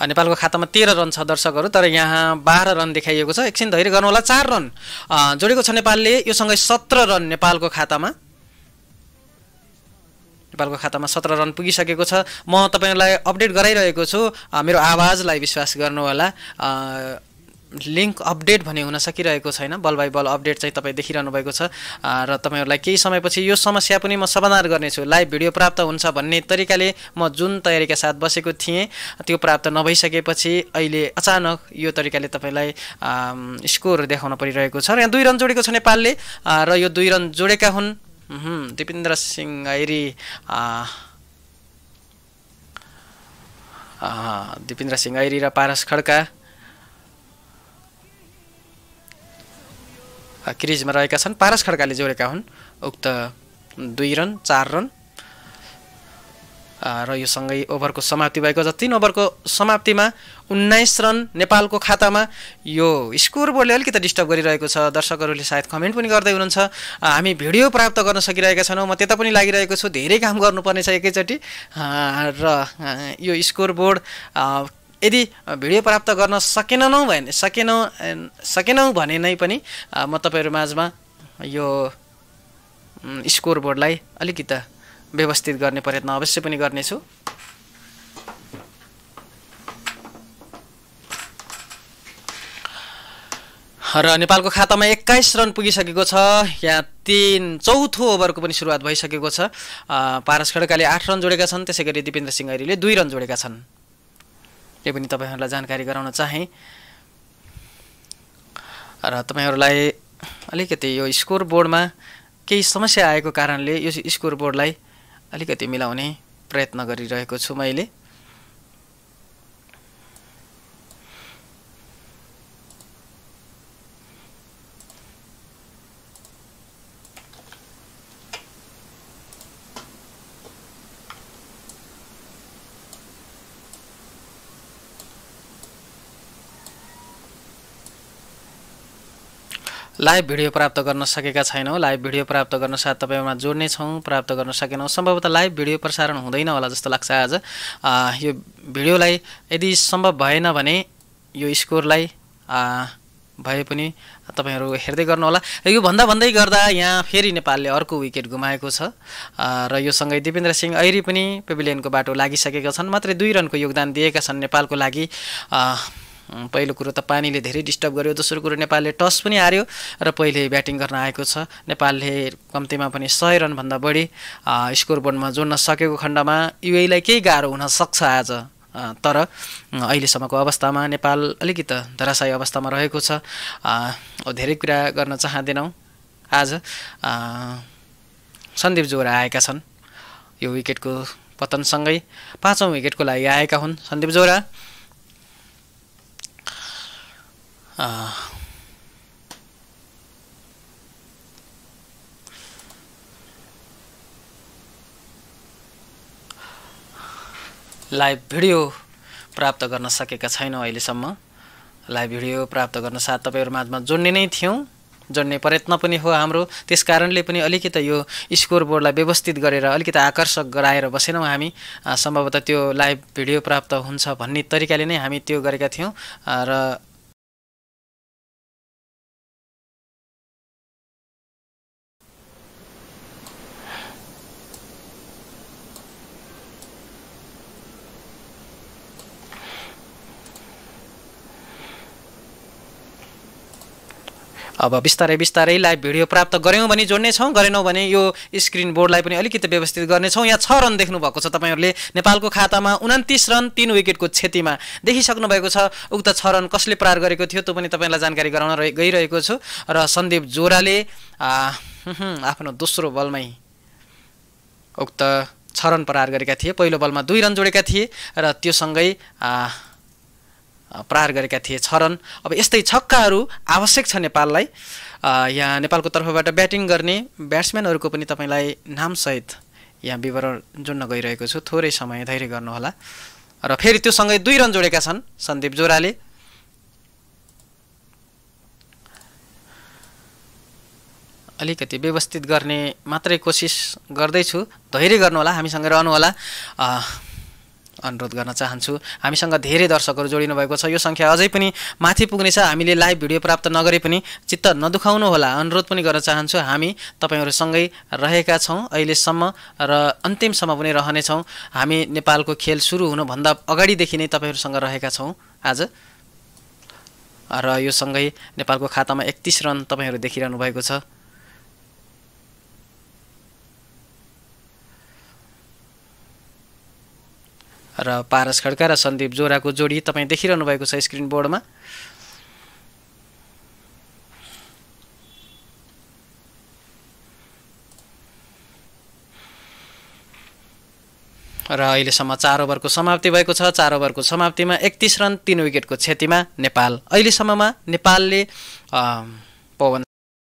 नेपालको खातामा 13 रन छ दर्शकहरू, तर यहाँ 12 रन देखाइएको छ। एकछिन धैर्य गर्नु होला। 4 रन जोडेको छ नेपालले। यो सँगै 17 रन नेपालको खातामा 17 रन पुगिसकेको छ। म तपाईहरुलाई अपडेट गराइरहेको छु। मेरो आवाजलाई विश्वास गर्नु होला। लिंक अपडेट भने हुन सकिरहेको छैन। बल बाई बल अपडेट चाहिँ तपाई देखिरहनु भएको छ र तपाईहरुलाई केही समयपछि यो समस्या पनि म समाधान गर्नेछु। लाइभ भिडियो प्राप्त हुन्छ भन्ने तरिकाले म जुन तयारीका साथ बसेको थिएँ त्यो प्राप्त नभइसकेपछि अहिले अचानक यो तरिकाले तपाईलाई स्कोर देखाउन परिरहेको छ। र यहाँ 2 रन जोडेको छ नेपालले र यो 2 रन जोडेका हुन् दिपेन्द्र सिंह ऐरी र पारस खड्का क्रिजमा रहेका छन्। पारस खड्काले जोडेका हुन् उक्त 2 रन 4 रन र यो सँगै ओभरको समाप्ति भएको छ। 3 ओभरको समाप्तिमा 19 रन नेपालको खातामा। यो स्कोर बोर्डले अलिकति डिस्टर्ब गरिरहेको छ। दर्शकहरूले सायद कमेन्ट पनि गर्दै हुनुहुन्छ। हामी भिडियो प्राप्त गर्न सकिरहेका छैनौँ। म त्यता पनि लागिरहेको छु। धेरै काम गर्नुपर्ने छ एकैचोटि र यो स्कोर बोर्ड यदि भिडियो प्राप्त गर्न सकेनौँ भने नै पनि म तपाईहरु माझमा यो स्कोर बोर्डलाई अलिकति व्यवस्थित गर्ने प्रयत्न अवश्य पनि गर्नेछु। र नेपालको खातामा 21 रन पुगिसकेको छ। यहाँ चौथो ओभरको पनि सुरुवात भइसकेको छ। पारस खड्काले 8 रन जोडेका छन्। त्यसैगरी दिपेन्द्र सिंह ऐरीले 2 रन जोडेका छन्। यो पनि तपाईहरुलाई जानकारी गराउन चाहे र तपाईहरुलाई अलिकति यो स्कोर बोर्डमा केही समस्या आएको कारणले यो स्कोर बोर्डलाई अलिकति मिलाउने प्रयत्न गरिरहेको छु मैले। लाइभ भिडियो प्राप्त गर्न सकेका छैनौँ। लाइभ भिडियो प्राप्त गर्न साथ तपाईहरुमा जोड्ने छौँ। प्राप्त गर्न सकेनौँ। सम्भवतः लाइभ भिडियो प्रसारण हुँदैन होला जस्तो लाग्छ आज। यो भिडियोलाई यदि सम्भव भएन भने यो स्कोरलाई भए पनि तपाईहरु हेर्दै गर्नु होला। यो भन्दै गर्दा यहाँ फेरि नेपालले अर्को विकेट गुमाएको छ र यो सँगै दिपेन्द्र सिंह ऐरी पनि पेभिलियनको बाटो लागिसकेका छन्। मात्रै 2 रनको योगदान दिएका छन् नेपालको लागि। पहिलो कुरो त पानीले धेरै डिस्टर्ब गर्यो। दोस्रो कुरो नेपालले टस पनि हार्यो र पहिले ब्याटिङ गर्न आएको छ। नेपालले कम्तीमा पनि 100 रन भन्दा बढी स्कोर बोर्डमा जोड्न सकेको खण्डमा UAE लाई केही गाह्रो हुन सक्छ आज। तर अहिलेसम्मको अवस्थामा नेपाल अलिकति धराशायी अवस्थामा रहेको छ। धेरै कुरा गर्न चाहँदैनौँ। आज सन्दीप जोरा आएका छन्। यो विकेटको पतनसँगै 5औं विकेटको लागि आएका हुन् सन्दीप जोरा। लाइभ भिडियो प्राप्त गर्न सकेका छैनौँ अहिलेसम्म। लाइभ भिडियो प्राप्त गर्न साथ तपाईहरु माझमा जोड्ने नै थियौँ। जोड्ने प्रयत्न पनि हो हाम्रो। त्यसकारणले पनि अलिकति यो स्कोर बोर्डलाई व्यवस्थित गरेर अलिकति आकर्षक गराएर बसेनौँ हामी। सम्भवतः त्यो लाइभ भिडियो प्राप्त हुन्छ भन्ने तरिकाले नै हामी त्यो गरेका थियौँ र अब बिस्तारै लाइभ भिडियो प्राप्त गर्यौं भने जोड्ने छौं। गरेनौं भने यो स्क्रिन बोर्डलाई पनि अलिकति व्यवस्थित गर्ने छौं। यहाँ 6 रन देख्नु भएको छ तपाईहरुले। नेपालको खातामा 29 रन 3 विकेटको क्षतिमा देखिसक्नु भएको छ। उक्त 6 रन कसले पार गरेको थियो त्यो पनि तपाईलाई जानकारी गराउन गइरहेको छु। र सन्दीप जोराले आफ्नो दोस्रो बलमै उक्त 6 रन प्रहार गरेका थिए। पहिलो बलमा 2 रन जोडेका थिए र त्यो सँगै प्रहार गरेका थिए 6 रन। अब यस्तै छक्काहरू आवश्यक छ नेपाललाई। यहाँ नेपालको तर्फबाट ब्याटिङ गर्ने ब्याट्सम्यानहरूको पनि तपाईलाई नामसहित यहाँ विवरण जोड्न गइरहेको छु, थोरै समय धैर्य गर्नुहोला। र फेरि त्यो सँगै 2 रन जोडेका छन् सन्दीप जोराले। अलिकति व्यवस्थित गर्ने मात्रै कोसिस गर्दैछु, धैर्य गर्नुहोला, हामीसँग रहनुहोला। अनुरोध गर्न चाहन्छु। हामीसँग धेरै दर्शकहरू जोडिनु भएको छ, यो सङ्ख्या अझै पनि माथि पुग्नेछ। हामीले लाइभ भिडियो प्राप्त नगरे पनि चित्त नदुखाउनु होला, अनुरोध पनि गर्न चाहन्छु। हामी तपाईहरुसँगै रहेका छौं अहिलेसम्म र अन्तिमसम्म पनि रहनेछौं। हामी नेपालको खेल सुरु हुनुभन्दा अगाडिदेखि नै तपाईहरुसँग रहेका छौं आज। र यो सँगै नेपालको खातामा 31 रन तपाईहरु देखिरहनु भएको छ। र पारस खड्का र सन्दीप जोराको जोडी तपाई देखिरहनु भएको छ स्क्रिन बोर्डमा। र अहिलेसम्म 4 ओभरको समाप्ति भएको छ। 4 ओभरको समाप्तिमा 31 रन 3 विकेटको क्षतिमा नेपाल। अहिलेसम्ममा नेपालले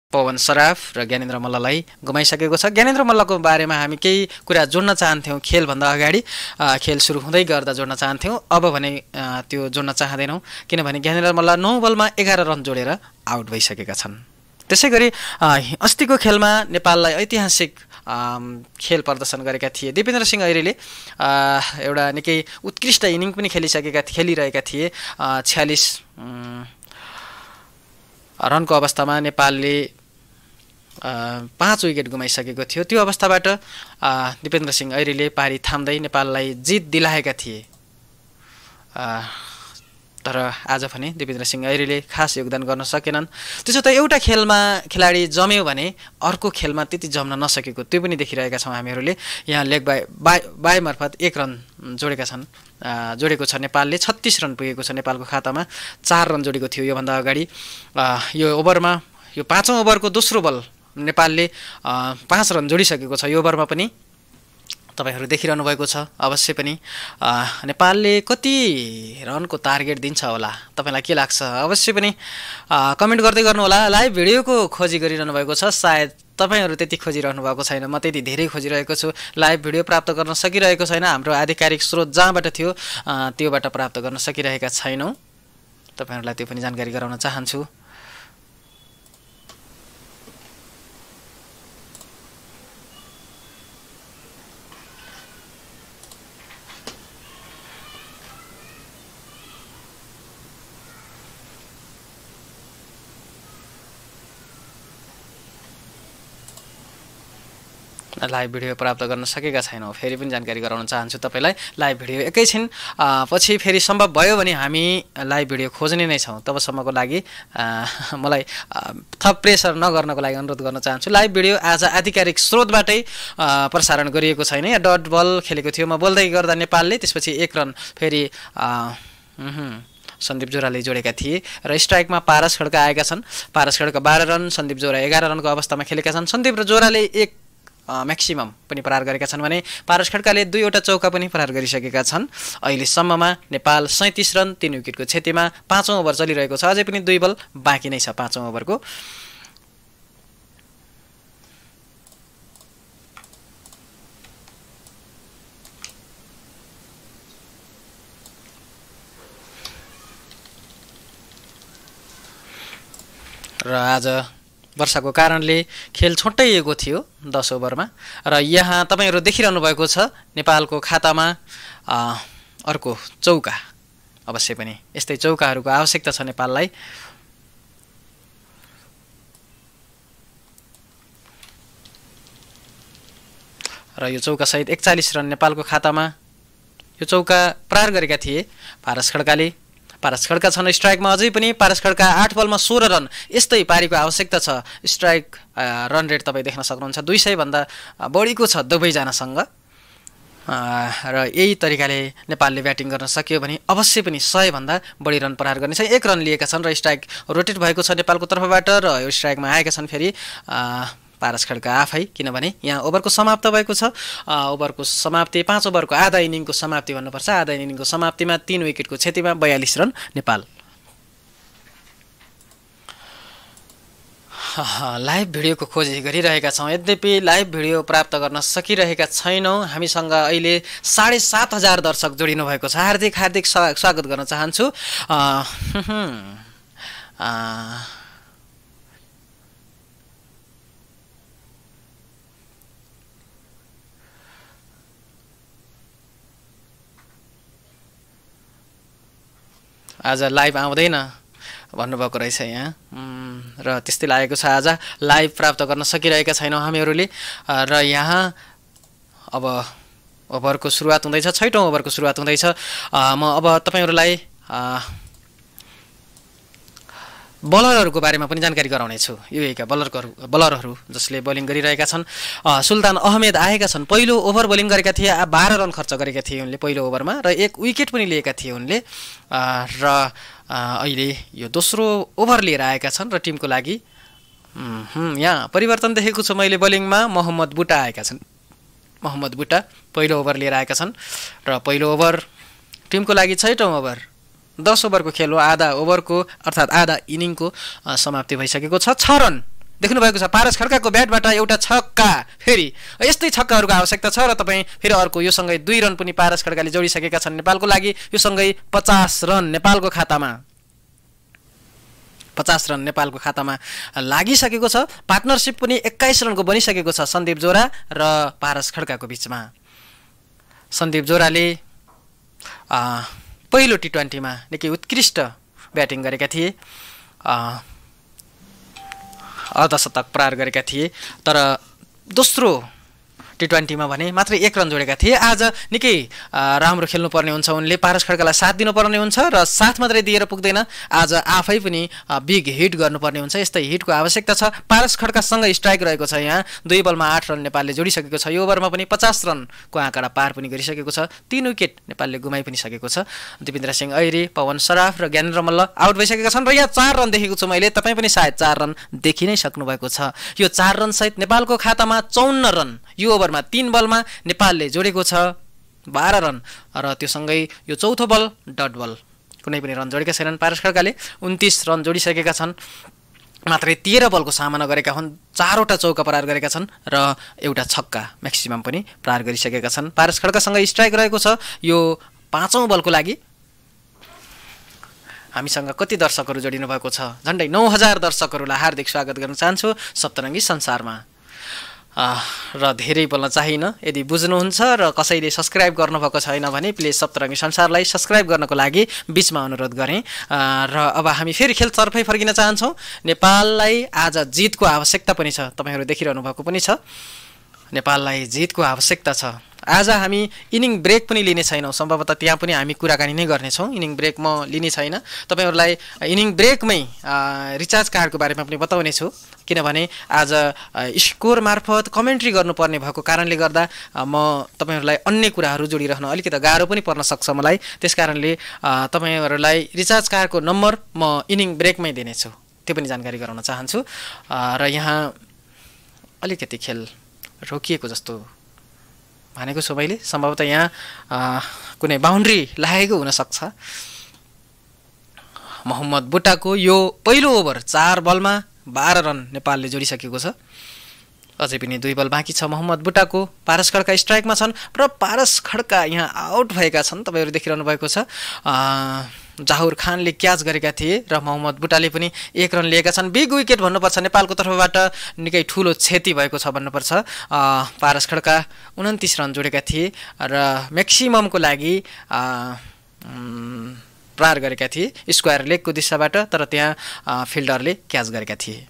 पवन सराफ र ज्ञानेन्द्र मल्ललाई गुमाइसकेको छ। ज्ञानेन्द्र मल्लको बारेमा हामी केही कुरा जोड्न चाहन्थ्यौं खेलभन्दा अगाडि, खेल सुरु हुँदै गर्दा जोड्न चाहन्थ्यौं। अब भने त्यो जोड्न चाहदैनौं, किनभने ज्ञानेन्द्र मल्ल 9 बलमा 11 रन जोडेर आउट भइसकेका छन्। त्यसैगरी अस्तिको खेलमा नेपाललाई ऐतिहासिक खेल प्रदर्शन गरेका थिए दिपेन्द्र सिंह ऐरेले। एउटा निकै उत्कृष्ट इनिङ पनि खेलिरहेका थिए। 46 रनको अवस्थामा नेपालले 5 विकेट गुमाइसकेको थियो। त्यो अवस्थाबाट दिपेन्द्र सिंह ऐरेले पारी थाम्दै नेपाललाई जित दिलाएका थिए। तर आज भने दिपेन्द्र सिंह ऐरेले खास योगदान गर्न सकेनन्। त्यसो त एउटा खेलमा खेलाडी जम्यो भने अर्को खेलमा त्यति जम्न नसकेको त्यो पनि देखिरहेका छौं हामीहरूले। यहाँ लेग बाई मार्फत 1 रन जोडेको छ नेपालले। 36 रन पुगेको छ नेपालको खातामा। 4 रन जोडेको थियो योभन्दा अगाडि। यो ओभरमा यो 5औं ओभरको दोस्रो बल नेपालले 5 रन जोडिसकेको छ। यो ओभरमा पनि तपाईहरु देखिरहनु भएको छ। अवश्य पनि नेपालले कति रनको टार्गेट दिन्छ होला, तपाईलाई के लाग्छ? अवश्य पनि कमेन्ट गर्दै गर्नु होला। लाइभ भिडियोको खोजी गरिरहनु भएको छ, सायद तपाईहरु त्यति खोजिरहनु भएको छैन, म त्यति धेरै खोजिरहेको छु। लाइभ भिडियो प्राप्त गर्न सकिरहेको छैन। हाम्रो आधिकारिक स्रोत जहाँबाट थियो त्योबाट प्राप्त गर्न सकिरहेका छैनौं। तपाईहरुलाई त्यो पनि जानकारी गराउन चाहन्छु। लाइभ भिडियो प्राप्त गर्न सकेका छैनौं, फेरि पनि जानकारी गराउन चाहन्छु तपाईलाई। लाइभ भिडियो एकैछिन पछि फेरि सम्भव भयो भने हामी लाइभ भिडियो खोज्ने नै छौं। तबसम्मको लागि मलाई थप प्रेसर नगर्नको लागि अनुरोध गर्न चाहन्छु। लाइभ भिडियो आज आधिकारिक स्रोतबाटै प्रसारण गरिएको छैन। यहाँ डट बल खेलेको थियो, म बोल्दै गर्दा नेपालले, त्यसपछि 1 रन फेरि सन्दीप जोराले जोडेका थिए। र स्ट्राइकमा पारस खड्का आएका छन्। पारस खड्का 12 रन, सन्दीप जोरा 11 रनको अवस्थामा खेलेका छन्। सन्दीप र जोराले 1 म्याक्सिमम पनि प्रहार गरेका छन् भने पारस खड्काले 2 वटा चौका पनि प्रहार गरिसकेका छन्। अहिलेसम्ममा नेपाल 37 रन 3 विकेटको क्षतिमा 5औं ओभर चलिरहेको छ। अझै पनि 2 बल बाँकी नै छ 5औं ओभरको। र आज वर्षाको कारणले खेल छोटाइएको थियो 10 ओभरमा। र यहाँ तपाईहरु देखिरहनु भएको छ नेपालको खातामा अर्को चौका। अवश्य पनि यस्तै चौकाहरूको आवश्यकता छ नेपाललाई। र यो चौका सहित 41 रन नेपालको खातामा। यो चौका प्रहार गरेका थिए पारस खड्काले। पारस खड्का छन् स्ट्राइकमा अझै पनि। पारस खड्का 8 बलमा 16 रन। यस्तै पारीको आवश्यकता छ। स्ट्राइक रन रेट तपाईँ देख्न सक्नुहुन्छ 200 भन्दा बढीको छ दुवैजनासँग। र यही तरिकाले नेपालले ब्याटिङ गर्न सक्यो भने अवश्य पनि 100 भन्दा बढी रन प्रहार गर्नेछ। 1 रन लिएका छन् र स्ट्राइक रोटेट भएको छ नेपालको तर्फबाट। र यो स्ट्राइकमा आएका छन् फेरि पारस खड्का आफै, किनभने यहाँ ओभरको समाप्त भएको छ। ओभरको समाप्ति 5 ओभरको आधा इनिङको समाप्ति भन्नुपर्छ। आधा इनिङको समाप्तिमा 3 विकेटको क्षतिमा 42 रन नेपाल। लाइभ भिडियोको खोजी गरिरहेका छौँ, यद्यपि लाइभ भिडियो प्राप्त गर्न सकिरहेका छैनौँ। हामीसँग अहिले 7,500 दर्शक जोडिनु भएको छ। हार्दिक हार्दिक स्वागत गर्न चाहन्छु। आज लाइभ आउँदैन भन्नुभएको रहेछ यहाँ, र त्यस्तै लागेको छ। आज लाइभ प्राप्त गर्न सकिरहेका छैनौँ हामीहरूले। र यहाँ अब ओभरको सुरुवात हुँदैछ, 6औं ओभरको सुरुवात हुँदैछ। म अब तपाईँहरूलाई बलरहरूको बारेमा पनि जानकारी गराउनेछु। युएका बलरहरू जसले बोलिङ गरिरहेका छन्। सुल्तान अहमेद आएका छन्। पहिलो ओभर बोलिङ गरेका थिए, 12 रन खर्च गरेका थिए उनले पहिलो ओभरमा, र 1 विकेट पनि लिएका थिए उनले। र अहिले यो दोस्रो ओभर लिएर आएका छन् र टिमको लागि यहाँ परिवर्तन देखेको छु मैले बोलिङमा। मोहम्मद बुटा आएका छन्। मोहम्मद बुटा पहिलो ओभर लिएर आएका छन् र पहिलो ओभर टिमको लागि 6औं ओभर 10 ओभरको खेल हो। आधा ओभरको अर्थात् आधा इनिङको समाप्ति भइसकेको छ। 6 रन देख्नुभएको छ पारस खड्काको ब्याटबाट, एउटा छक्का। फेरि यस्तै छक्काहरूको आवश्यकता छ र तपाईँ फेरि अर्को यो सँगै 2 रन पनि पारस खड्काले जोडिसकेका छन् नेपालको लागि। यो सँगै 50 रन नेपालको खातामा, 50 रन नेपालको खातामा लागिसकेको छ। पार्टनरसिप पनि 21 रनको बनिसकेको छ सन्दीप जोरा र पारस खड्काको बिचमा। सन्दीप जोराले पहिलो T20मा निकै उत्कृष्ट ब्याटिङ गरेका थिए, अर्धशतक प्रहार गरेका थिए। तर दोस्रो T20मा भने मात्र 1 रन जोडेका थिए। आज निकै राम्रो खेल्नुपर्ने हुन्छ उनले, पारस खड्कालाई साथ दिनुपर्ने हुन्छ र साथ मात्रै दिएर पुग्दैन, आज आफै पनि बिग हिट गर्नुपर्ने हुन्छ। यस्तै हिटको आवश्यकता छ। पारस खड्कासँग स्ट्राइक रहेको छ। यहाँ 2 बलमा 8 रन नेपालले जोडिसकेको छ। यो ओभरमा पनि 50 रनको आँकडा पार पनि गरिसकेको छ। 3 विकेट नेपालले गुमाइ पनि सकेको छ। दिपेन्द्र सिंह ऐरी, पवन सराफ र ज्ञानेन्द्र मल्ल आउट भइसकेका छन्। र यहाँ 4 रन देखेको छु मैले, तपाईँ पनि सायद 4 रन देखि नै सक्नुभएको छ। यो 4 रन सहित नेपालको खातामा 54 रन यो ओभरमा 3 बलमा नेपालले जोडेको छ 12 रन। र त्यो सँगै यो चौथो बल डट बल, कुनै पनि रन जोडेका छैनन् पारस खड्काले। 29 रन जोडिसकेका छन्। मात्रै 13 बलको सामना गरेका हुन्। 4वटा चौका प्रहार गरेका छन् र एउटा छक्का म्याक्सिमम पनि प्रहार गरिसकेका छन्। पारस खड्कासँग स्ट्राइक रहेको छ। यो 5औं बलको लागि हामीसँग कति दर्शकहरू जोडिनु भएको छ? झन्डै 9000 दर्शकहरूलाई हार्दिक स्वागत गर्न चाहन्छु सप्तरङ्गी संसारमा। र धेरै बोल्न चाहिन्न। यदि बुझ्नुहुन्छ र कसैले सब्सक्राइब गर्नुभएको छैन भने प्लिज सप्तरङ्गी संसारलाई सब्सक्राइब गर्नको लागि बिचमा अनुरोध गरेँ। र अब हामी फेरि खेलतर्फै फर्किन चाहन्छौँ। नेपाललाई आज जितको आवश्यकता पनि छ। तपाईँहरू देखिरहनु भएको पनि छ, नेपाललाई जितको आवश्यकता छ। आज हामी इनिङ ब्रेक पनि लिने छैनौँ। सम्भवतः त्यहाँ पनि हामी कुराकानी नै गर्नेछौँ। इनिङ ब्रेक म लिने छैन। तपाईँहरूलाई इनिङ ब्रेकमै रिचार्ज कार्डको बारेमा पनि बताउने छु, किनभने आज स्कोर मार्फत कमेन्ट्री गर्नुपर्ने भएको कारणले गर्दा म तपाईँहरूलाई अन्य कुराहरू जोडिरहन अलिकति गाह्रो पनि पर्न सक्छ मलाई। त्यसकारणले तपाईँहरूलाई रिचार्ज कार्डको नम्बर म इनिङ ब्रेकमै दिनेछु, त्यो पनि जानकारी गराउन चाहन्छु। र यहाँ अलिकति खेल रोकिएको जस्तो भनेको छु मैले। सम्भवतः यहाँ कुनै बााउन्ड्री लागेको हुनसक्छ। मोहम्मद बुटाको यो पहिलो ओभर 4 बलमा 12 रन नेपालले जोडिसकेको छ। अझै पनि 2 बल बाँकी छ मोहम्मद बुटाको। पारस खड्का स्ट्राइकमा छन् र पारस खड्का यहाँ आउट भएका छन्। तपाईँहरू देखिरहनु भएको छ। जाहुर खानले क्याच गरेका थिए र मोहम्मद बुटाले पनि 1 रन लिएका छन्। बिग विकेट भन्नुपर्छ नेपालको तर्फबाट, निकै ठुलो क्षति भएको छ भन्नुपर्छ। पारस खड्का 29 रन जोडेका थिए र म्याक्सिममको लागि प्रहार गरेका थिए स्क्वायर लेगको दिशाबाट, तर त्यहाँ फिल्डरले क्याच गरेका थिए।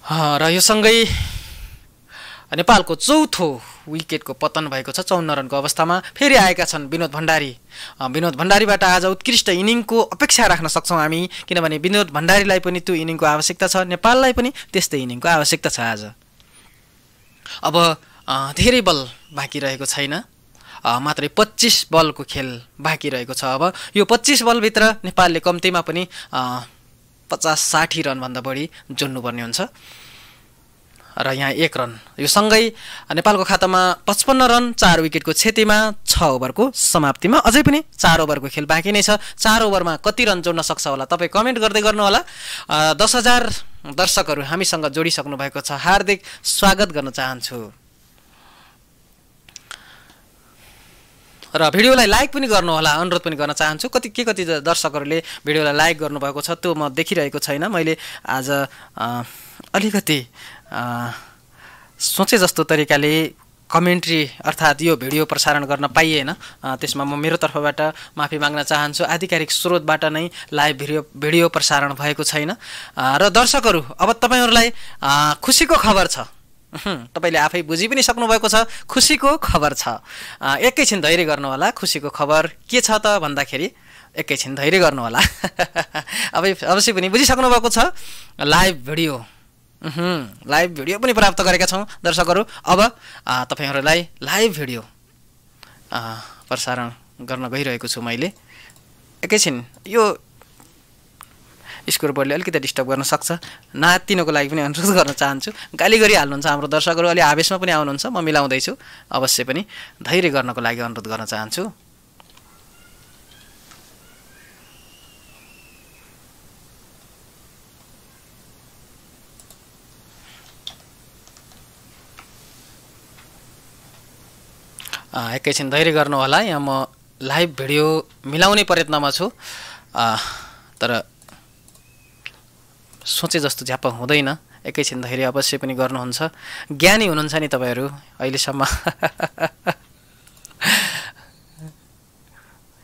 र यो सँगै नेपालको चौथो विकेटको पतन भएको छ 54 रनको अवस्थामा। फेरि आएका छन् विनोद भण्डारी। विनोद भण्डारीबाट आज उत्कृष्ट इनिङको अपेक्षा राख्न सक्छौँ हामी, किनभने विनोद भण्डारीलाई पनि त्यो इनिङको आवश्यकता छ, नेपाललाई पनि त्यस्तै इनिङको आवश्यकता छ आज। अब धेरै बल बाँकी रहेको छैन, मात्रै 25 बलको खेल बाँकी रहेको छ। अब यो 25 बलभित्र नेपालले कम्तीमा पनि 50-60 रनभन्दा बढी जोड्नुपर्ने हुन्छ। र यहाँ 1 रन। यो सँगै नेपालको खातामा 55 रन 4 विकेटको क्षतिमा 6 ओभरको समाप्तिमा। अझै पनि 4 ओभरको खेल बाँकी नै छ। 4 ओभरमा कति रन जोड्न सक्छ होला तपाईँ कमेन्ट गर्दै गर्नुहोला। 10,000 दर्शकहरू हामीसँग जोडिसक्नु भएको छ, हार्दिक स्वागत गर्न चाहन्छु। र भिडियोलाई लाइक पनि गर्नुहोला, अनुरोध पनि गर्न चाहन्छु। कति दर्शकहरूले भिडियोलाई लाइक गर्नुभएको छ त्यो म देखिरहेको छैन। मैले आज अलिकति सोचे जस्तो तरिकाले कमेन्ट्री अर्थात् यो भिडियो प्रसारण गर्न पाइएन, त्यसमा म मेरो तर्फबाट माफी माग्न चाहन्छु। आधिकारिक स्रोतबाट नै लाइभ भिडियो प्रसारण भएको छैन। र दर्शकहरू, अब तपाईँहरूलाई खुसीको खबर छ, तपाईँले आफै बुझि पनि सक्नुभएको छ, खुसीको खबर छ। एकैछिन धैर्य गर्नु होला। खुसीको खबर के छ त भन्दाखेरि एकैछिन धैर्य गर्नु होला। अब अवश्य पनि बुझिसक्नु भएको छ। लाइभ भिडियो पनि प्राप्त गरेका छौँ दर्शकहरू। अब तपाईँहरूलाई लाइभ भिडियो प्रसारण गर्न गइरहेको छु मैले। एकैछिन यो स्कोर बोर्डले अलिकति डिस्टर्ब गर्न सक्छ, नातिनको लागि पनि अनुरोध गर्न चाहन्छु। गाली गरिहाल्नुहुन्छ हाम्रो दर्शकहरू, अलि आवेशमा पनि आउनुहुन्छ, म मिलाउँदैछु। अवश्य पनि धैर्य गर्नको लागि अनुरोध गर्न चाहन्छु। एकैछिन धैर्य गर्नुहोला। यहाँ म लाइभ भिडियो मिलाउने प्रयत्नमा छु, तर सोचे जस्तो झ्याप्प हुँदैन। एकैछिन धैर्य अवश्य पनि गर्नुहुन्छ। ज्ञानी हुनुहुन्छ नि तपाईँहरू अहिलेसम्म।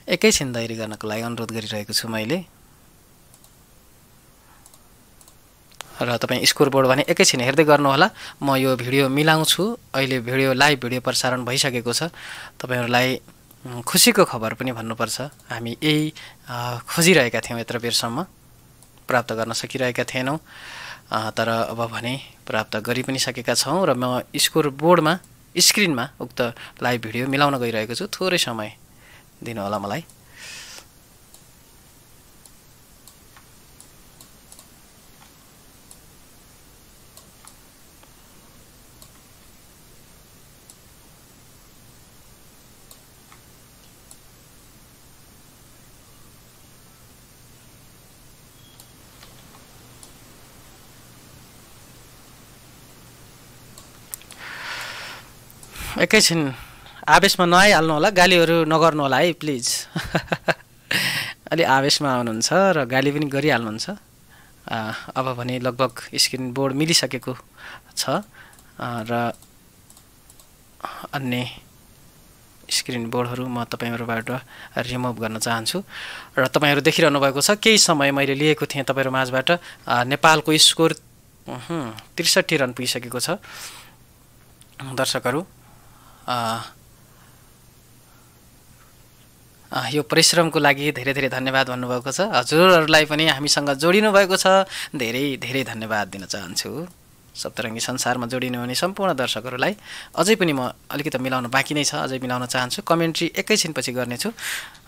एकैछिन धैर्य गर्नको लागि अनुरोध गरिरहेको छु मैले। र तपाईँ स्कोर बोर्ड भने एकैछिन हेर्दै गर्नुहोला। म यो भिडियो मिलाउँछु। अहिले लाइभ भिडियो प्रसारण भइसकेको छ। तपाईँहरूलाई खुसीको खबर पनि भन्नुपर्छ। हामी यही खोजिरहेका थियौँ, यत्र बेरसम्म प्राप्त गर्न सकिरहेका थिएनौँ, तर अब भने प्राप्त गरि पनि सकेका छौँ। र म स्कोर बोर्डमा स्क्रिनमा उक्त लाइभ भिडियो मिलाउन गइरहेको छु। थोरै समय दिनुहोला मलाई। एकैछिन आवेशमा नआइहाल्नु होला, गालीहरू नगर्नु होला है प्लिज। अलि आवेशमा आउनुहुन्छ र गाली पनि गरिहाल्नुहुन्छ। अब भने लगभग स्क्रिन बोर्ड मिलिसकेको छ र अन्य स्क्रिन बोर्डहरू म तपाईँहरूबाट रिमुभ गर्न चाहन्छु। र तपाईँहरू देखिरहनु भएको छ, केही समय मैले लिएको थिएँ तपाईँहरू माझबाट। नेपालको स्कोर 63 रन पुगिसकेको छ। दर्शकहरू, यो परिश्रमको लागि धेरै धेरै धन्यवाद भन्नुभएको छ। हजुरहरूलाई पनि हामीसँग जोडिनु भएको छ, धेरै धेरै धन्यवाद दिन चाहन्छु। सप्तरङ्गी संसारमा जोडिनु हुने सम्पूर्ण दर्शकहरूलाई अझै पनि म अलिकति मिलाउन बाँकी नै छ, अझै मिलाउन चाहन्छु। कमेन्ट्री एकैछिनपछि गर्नेछु।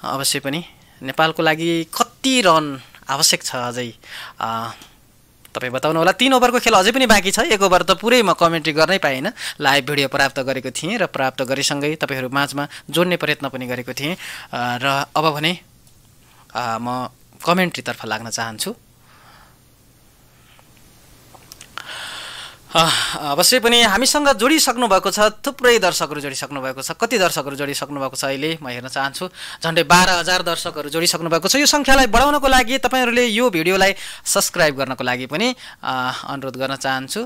अवश्य पनि नेपालको लागि कति रन आवश्यक छ अझै तपाईँ बताउनु होला। 3 ओभरको खेल अझै पनि बाँकी छ। 1 ओभर त पुरै म कमेन्ट्री गर्नै पाइनँ। लाइभ भिडियो प्राप्त गरेको थिएँ र प्राप्त गरेसँगै तपाईँहरू माझमा जोड्ने प्रयत्न पनि गरेको थिएँ। र अब भने म कमेन्ट्रीतर्फ लाग्न चाहन्छु। अवश्य पनि हामीसँग जोडिसक्नु भएको छ, थुप्रै दर्शकहरू जोडिसक्नु भएको छ। कति दर्शकहरू जोडिसक्नु भएको छ अहिले म हेर्न चाहन्छु। झन्डै 12,000 दर्शकहरू जोडिसक्नु भएको छ। यो सङ्ख्यालाई बढाउनको लागि तपाईँहरूले यो भिडियोलाई सब्सक्राइब गर्नको लागि पनि अनुरोध गर्न चाहन्छु।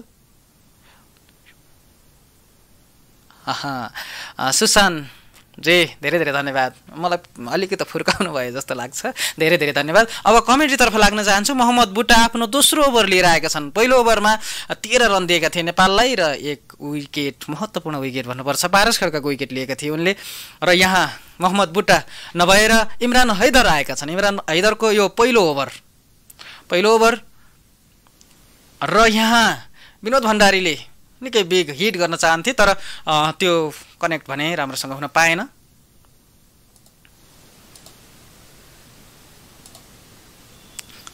सुशान जी धेरै धेरै धन्यवाद। मलाई अलिकति फुर्काउनु भयो जस्तो लाग्छ। धेरै धेरै धन्यवाद। अब कमेन्ट्रीतर्फ लाग्न चाहन्छु। मोहम्मद बुटा आफ्नो दोस्रो ओभर लिएर आएका छन्। पहिलो ओभरमा 13 रन दिएका थिए नेपाललाई र 1 विकेट, महत्त्वपूर्ण विकेट भन्नुपर्छ, पारस खड्काको विकेट लिएका थिए उनले। र यहाँ मोहम्मद बुटा नभएर इमरान हैदर आएका छन्। इमरान हैदरको यो पहिलो ओभर र यहाँ विनोद भण्डारीले निकै बिग हिट गर्न चाहन्थे, तर त्यो कनेक्ट भने राम्रोसँग हुन पाएन।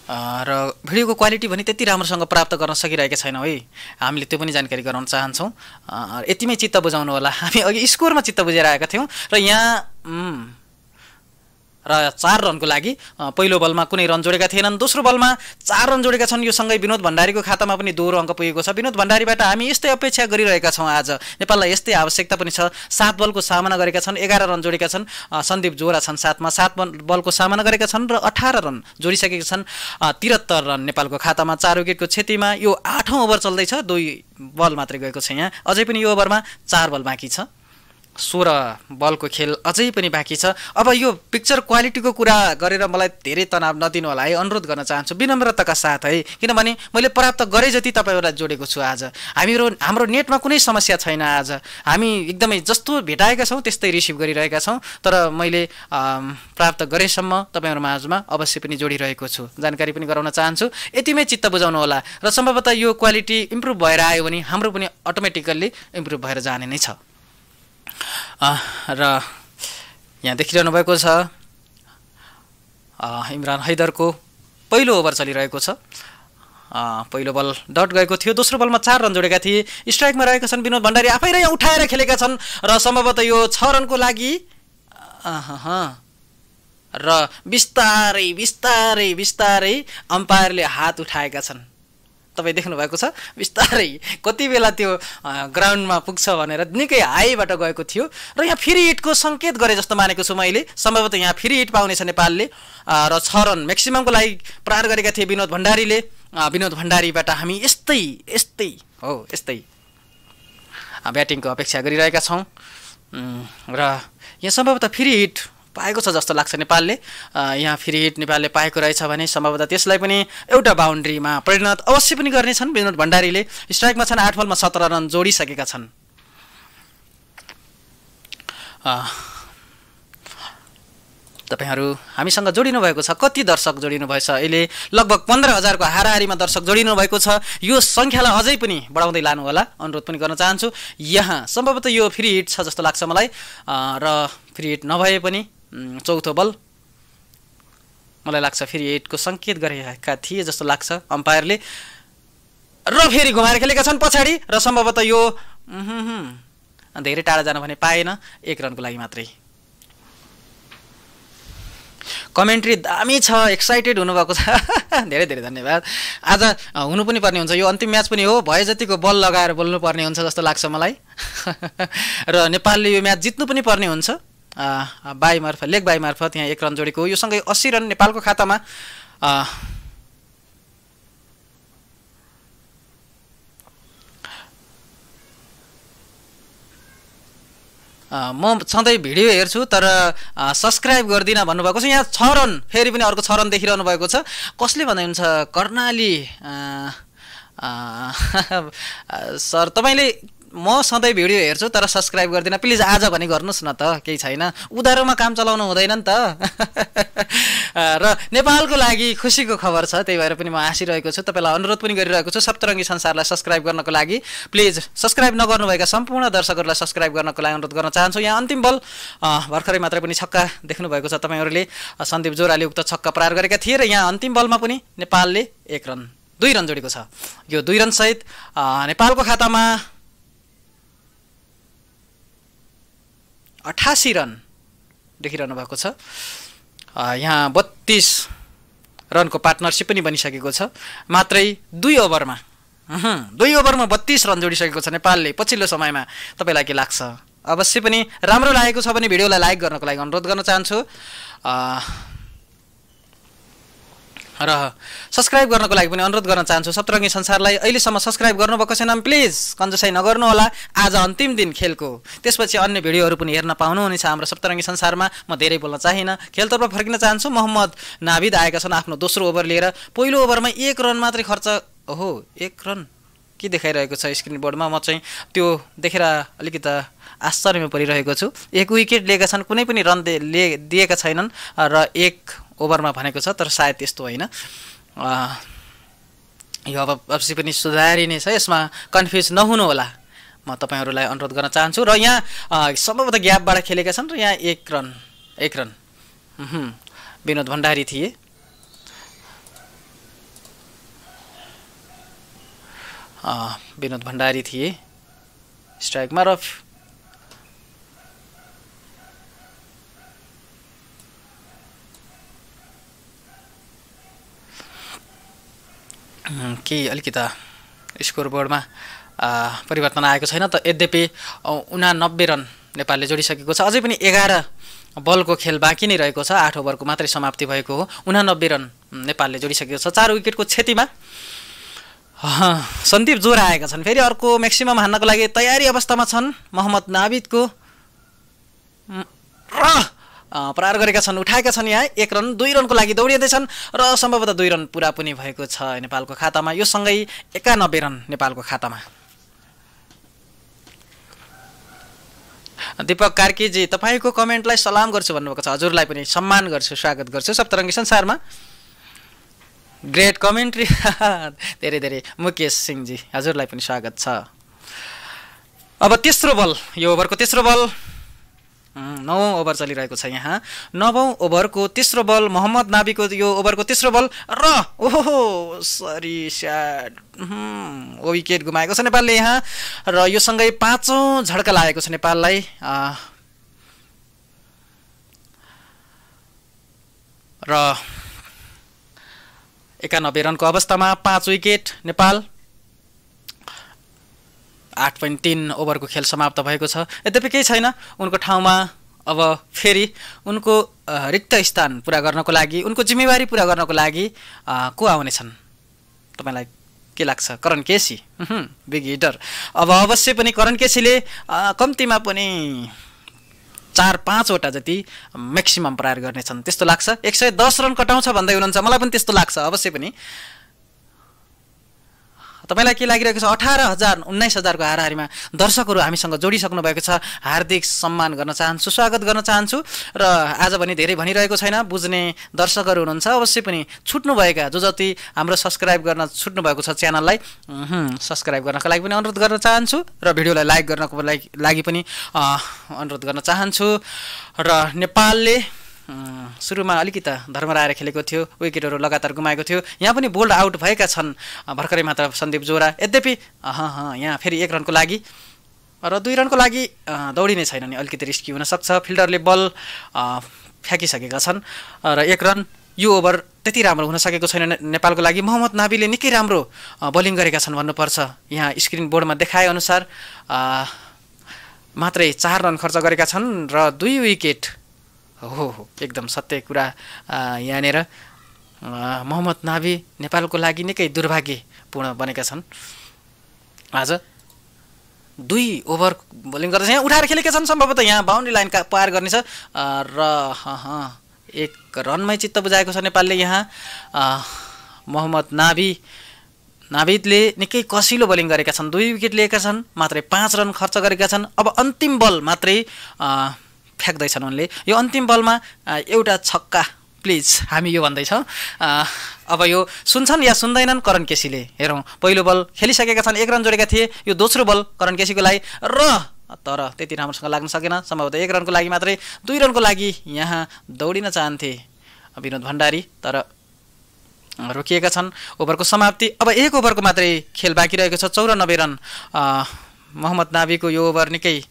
र भिडियोको क्वालिटी भने त्यति राम्रोसँग प्राप्त गर्न सकिरहेका छैनौँ है। हामीले त्यो पनि जानकारी गराउन चाहन्छौँ। यतिमै चित्त बुझाउनु होला। हामी अघि स्कोरमा चित्त बुझेर आएका थियौँ र यहाँ र 4 रनको लागि पहिलो बलमा कुनै रन जोडेका थिएनन्। दोस्रो बलमा 4 रन जोडेका छन्। यो सँगै विनोद भण्डारीको खातामा पनि दोहोरो अङ्क पुगेको छ। विनोद भण्डारीबाट हामी यस्तै अपेक्षा गरिरहेका छौँ। आज नेपाललाई यस्तै आवश्यकता पनि छ। 7 बलको सामना गरेका छन्, 11 रन जोडेका छन्। सन्दीप जोरा छन् 7मा, 7 बलको सामना गरेका छन् र 18 रन जोडिसकेका छन्। 73 रन नेपालको खातामा 4 विकेटको क्षतिमा। यो 8औं ओभर चल्दैछ, 2 बल मात्रै गएको छ यहाँ। अझै पनि यो ओभरमा 4 बल बाँकी छ। 16 बलको खेल अझै पनि बाँकी छ। अब यो पिक्चर क्वालिटीको कुरा गरेर मलाई धेरै तनाव नदिनु होला है, अनुरोध गर्न चाहन्छु विनम्रताका साथ है। किनभने मैले प्राप्त गरे जति तपाईँहरूलाई जोडेको छु। आज हाम्रो नेटमा कुनै समस्या छैन। आज हामी एकदमै जस्तो भेटाएका छौँ त्यस्तै रिसिभ गरिरहेका छौँ। तर मैले प्राप्त गरेसम्म तपाईँहरू माझमा अवश्य पनि जोडिरहेको छु। जानकारी पनि गराउन चाहन्छु। यतिमै चित्त बुझाउनु होला र सम्भवतः यो क्वालिटी इम्प्रुभ भएर आयो भने हाम्रो पनि अटोमेटिकल्ली इम्प्रुभ भएर जाने नै छ। र यहाँ देखिरहनु भएको छ इमरान हैदरको पहिलो ओभर चलिरहेको छ। पहिलो बल डट गएको थियो। दोस्रो बलमा 4 रन जोडेका थिए। स्ट्राइकमा रहेका छन् विनोद भण्डारी, आफै र उठाएर खेलेका छन् र सम्भवतः यो 6 रनको लागि र बिस्तारै बिस्तारै बिस्तारै अम्पायरले हात उठाएका छन्। तपाईँ देख्नु भएको छ बिस्तारै कति बेला त्यो ग्राउन्डमा पुग्छ भनेर निकै हाईबाट गएको थियो र यहाँ फ्री हिटको सङ्केत गरे जस्तो मानेको छु मैले। सम्भवतः यहाँ फ्री हिट पाउनेछ नेपालले र 6 रन म्याक्सिममको लागि प्रहार गरेका थिए विनोद भण्डारीले। विनोद भण्डारीबाट हामी यस्तै ब्याटिङको अपेक्षा गरिरहेका छौँ र यहाँ सम्भवतः फ्री हिट पाएको छ जस्तो लाग्छ नेपालले। यहाँ फ्री हिट नेपालले पाएको रहेछ भने सम्भवतः त्यसलाई पनि एउटा बााउन्ड्रीमा परिणत अवश्य पनि गर्नेछन् विनोद भण्डारीले। स्ट्राइकमा छन्, 8 बलमा 17 रन जोडिसकेका छन्। तपाईहरू हामीसँग जोडिनु भएको छ। कति दर्शक जोडिनु भएछ? अहिले लगभग 15,000 को हाराहारीमा दर्शक जोडिनु भएको छ। यो सङ्ख्यालाई अझै पनि बढाउँदै लानु होला, अनुरोध पनि गर्न चाहन्छु। यहाँ सम्भवतः यो फ्री हिट छ जस्तो लाग्छ मलाई र फ्री हिट नभए पनि चौथो बल मलाई लाग्छ फ्री हिटको सङ्केत गरेका थिए जस्तो लाग्छ अम्पायरले र फेरि घुमाएर खेलेका छन् पछाडि र सम्भवतः यो धेरै टाढा जान भने पाएन। 1 रनको लागि मात्रै। कमेन्ट्री दामी छ, एक्साइटेड हुनुभएको छ। धेरै धेरै धन्यवाद। आज हुनु पनि पर्ने हुन्छ, यो अन्तिम म्याच पनि हो। भए जतिको बल लगाएर बोल्नु पर्ने हुन्छ जस्तो लाग्छ मलाई र नेपालले यो म्याच जित्नु पनि पर्ने हुन्छ। लेग बाई मार्फत यहाँ 1 रन जोडेको हो। यो सँगै 80 रन नेपालको खातामा। म सधैँ भिडियो हेर्छु तर सब्सक्राइब गर्दिनँ भन्नुभएको छ। यहाँ 6 रन फेरि पनि अर्को 6 रन देखिरहनु भएको छ। कसले भन्नुहुन्छ? कर्णाली सर, तपाईँले म सधैँ भिडियो हेर्छु तर सब्सक्राइब गर्दिनँ, प्लिज आज भने गर्नुहोस् न त, केही छैन। उधारोमा काम चलाउनु हुँदैन नि त। र नेपालको लागि खुसीको खबर छ, त्यही भएर पनि म हाँसिरहेको छु। तपाईँलाई अनुरोध पनि गरिरहेको छु सप्तरङ्गी संसारलाई सब्सक्राइब गर्नको लागि। प्लिज सब्सक्राइब नगर्नुभएका सम्पूर्ण दर्शकहरूलाई सब्सक्राइब गर्नको लागि अनुरोध गर्न चाहन्छु। यहाँ अन्तिम बल भर्खरै मात्रै पनि छक्का देख्नुभएको छ तपाईँहरूले। सन्दीप जोराले उक्त छक्का प्रहार गरेका थिए र यहाँ अन्तिम बलमा पनि नेपालले 2 रन जोडेको छ। यो 2 रन सहित नेपालको खातामा 88 रन देखिरहनु भएको छ। यहाँ 32 रनको पार्टनरसिप पनि बनिसकेको छ। मात्रै 2 ओभरमा 32 रन जोडिसकेको छ नेपालले पछिल्लो समयमा। तपाईँलाई के लाग्छ? अवश्य पनि राम्रो लागेको छ भने भिडियोलाई लाइक गर्नको लागि अनुरोध गर्न चाहन्छु र सब्सक्राइब गर्नको लागि पनि अनुरोध गर्न चाहन्छु। सप्तरङ्गी संसारलाई अहिलेसम्म सब्सक्राइब गर्नुभएको छैन प्लिज कन्जुसाइ नगर्नु होला। आज अन्तिम दिन खेलको, त्यसपछि अन्य भिडियोहरू पनि हेर्न पाउनुहुनेछ हाम्रो सप्तरङ्गी संसारमा। म धेरै बोल्न चाहिनँ, खेलतर्फ फर्किन चाहन्छु। मोहम्मद नाभिद आएका छन् आफ्नो दोस्रो ओभर लिएर। पहिलो ओभरमा 1 रन मात्रै खर्च। 1 रन के देखाइरहेको छ स्क्रिन बोर्डमा? म चाहिँ त्यो देखेर अलिकति आश्चर्यमा परिरहेको छु। 1 विकेट लिएका छन्, कुनै पनि रन दिएका छैनन् र 1 ओभरमा भनेको छ, तर सायद त्यस्तो होइन। यो अब अवश्य पनि सुधारिने छ, यसमा कन्फ्युज नहुनु होला, म तपाईँहरूलाई अनुरोध गर्न चाहन्छु। र यहाँ सम्भवतः ग्यापबाट खेलेका छन् र यहाँ 1 रन विनोद भण्डारी थिए। विनोद भण्डारी थिए स्ट्राइकमा र केही अलिकति स्कोर बोर्डमा परिवर्तन आएको छैन त यद्यपि 89 रन नेपालले जोडिसकेको छ। अझै पनि 11 बलको खेल बाँकी नै रहेको छ। 8 ओभरको मात्रै समाप्ति भएको हो। 89 रन नेपालले जोडिसकेको छ। 4 विकेटको क्षतिमा सन्दीप जोरा आएका छन्। फेरि अर्को म्याक्सिमम हान्नको लागि तयारी अवस्थामा छन्। मोहम्मद नाबिदको प्रहार गरेका छन्, उठाएका छन्। यहाँ 1 रन 2 रनको लागि दौडिँदैछन् र सम्भवतः 2 रन पुरा पनि भएको छ नेपालको खातामा। यो सँगै 91 रन नेपालको खातामा। दीपक कार्कीजी तपाईँको कमेन्टलाई सलाम गर्छु भन्नुभएको छ। हजुरलाई पनि सम्मान गर्छु, स्वागत गर्छु सप्तरङ्गी संसारमा। ग्रेट कमेन्ट्री धेरै धेरै। मुकेश सिंहजी हजुरलाई पनि स्वागत छ। अब तेस्रो बल, यो ओभरको तेस्रो बल 9औं ओभर चलिरहेको छ। यहाँ 9औं ओभरको तेस्रो बल मोहम्मद नाबीको यो ओभरको तेस्रो बल र ओहो सरी स्याड विकेट गुमाएको छ नेपालले यहाँ र यो सँगै 5औं झड्का लागेको छ नेपाललाई। र 91 रनको अवस्थामा 5 विकेट नेपाल। 8.3 ओभरको खेल समाप्त भएको छ। यद्यपि केही छैन, उनको ठाउँमा अब फेरि उनको रिक्त स्थान पुरा गर्नको लागि, उनको जिम्मेवारी पुरा गर्नको लागि को आउनेछन् तपाईलाई के लाग्छ? Karan KC, big hitter. अब अवश्य पनि करण केसीले कम्तीमा पनि 4-5 वटा जति म्याक्सिमम प्रहार गर्नेछन् त्यस्तो लाग्छ। 110 रन कटाउँछ भन्दै हुनुहुन्छ, मलाई पनि त्यस्तो लाग्छ अवश्य पनि। तपाईलाई के लागिरहेको छ? 18,000 19,000 को हाराहारीमा दर्शकहरू हामीसँग जोडिसक्नु भएको छ। हार्दिक सम्मान गर्न चाहन्छु, स्वागत गर्न चाहन्छु। र आज पनि धेरै भनिरहेको छैन, बुझ्ने दर्शकहरू हुनुहुन्छ अवश्य पनि। छुट्नुभएका जो जति हाम्रो सब्स्क्राइब गर्न छुट्नु भएको छ च्यानललाई सब्स्क्राइब गर्नको लागि पनि अनुरोध गर्न चाहन्छु र भिडियोलाई लाइक गर्नको लागि पनि अनुरोध गर्न चाहन्छु। र नेपालले सुरुमा अलिकति धर्मराएर खेलेको थियो, विकेटहरू लगातार गुमाएको थियो। यहाँ पनि बोल्ड आउट भएका छन् भर्खरै मात्र सन्दीप जोरा। यद्यपि यहाँ फेरि 1 रनको लागि र 2 रनको लागि दौडिने छैन नि, अलिकति रिस्की हुनसक्छ। फिल्डरले बल फ्याँकिसकेका छन् र 1 रन। यो ओभर त्यति राम्रो हुन सकेको छैन नेपालको लागि। मोहम्मद नाबीले निकै राम्रो बलिङ गरेका छन् भन्नुपर्छ। यहाँ स्क्रिन बोर्डमा देखाए अनुसार मात्रै 4 रन खर्च गरेका छन् र 2 विकेट। हो एकदम सत्य कुरा। यहाँनिर मोहम्मद नाबी नेपालको लागि निकै दुर्भाग्यपूर्ण बनेका छन्। आज 2 ओभर बोलिङ गर्दा यहाँ उठाएर खेलेका छन्। सम्भवतः यहाँ बाउन्ड्री लाइन पार गर्नेछ र 1 रनमै चित्त बुझाएको छ नेपालले। यहाँ मोहम्मद नाबिदले निकै कसिलो बोलिङ गरेका छन्। 2 विकेट लिएका छन्, मात्रै 5 रन खर्च गरेका छन्। अब अन्तिम बल मात्रै फ्याँक्दैछन् उनले। यो अन्तिम बलमा एउटा छक्का प्लिज, हामी यो भन्दैछौँ। अब यो सुन्छन् या सुन्दैनन् करण केसीले? हेरौँ, पहिलो बल खेलिसकेका छन्, 1 रन जोडेका थिए। यो दोस्रो बल करण केसीको लागि तर त्यति राम्रोसँग लाग्न सकेन। सम्भवतः 1 रनको लागि मात्रै, 2 रनको लागि यहाँ दौडिन चाहन्थे विनोद भण्डारी, तर रोकिएका छन्। ओभरको समाप्ति अब 1 ओभरको मात्रै खेल बाँकी रहेको छ। 94 रन मोहम्मद नाबीको यो ओभर निकै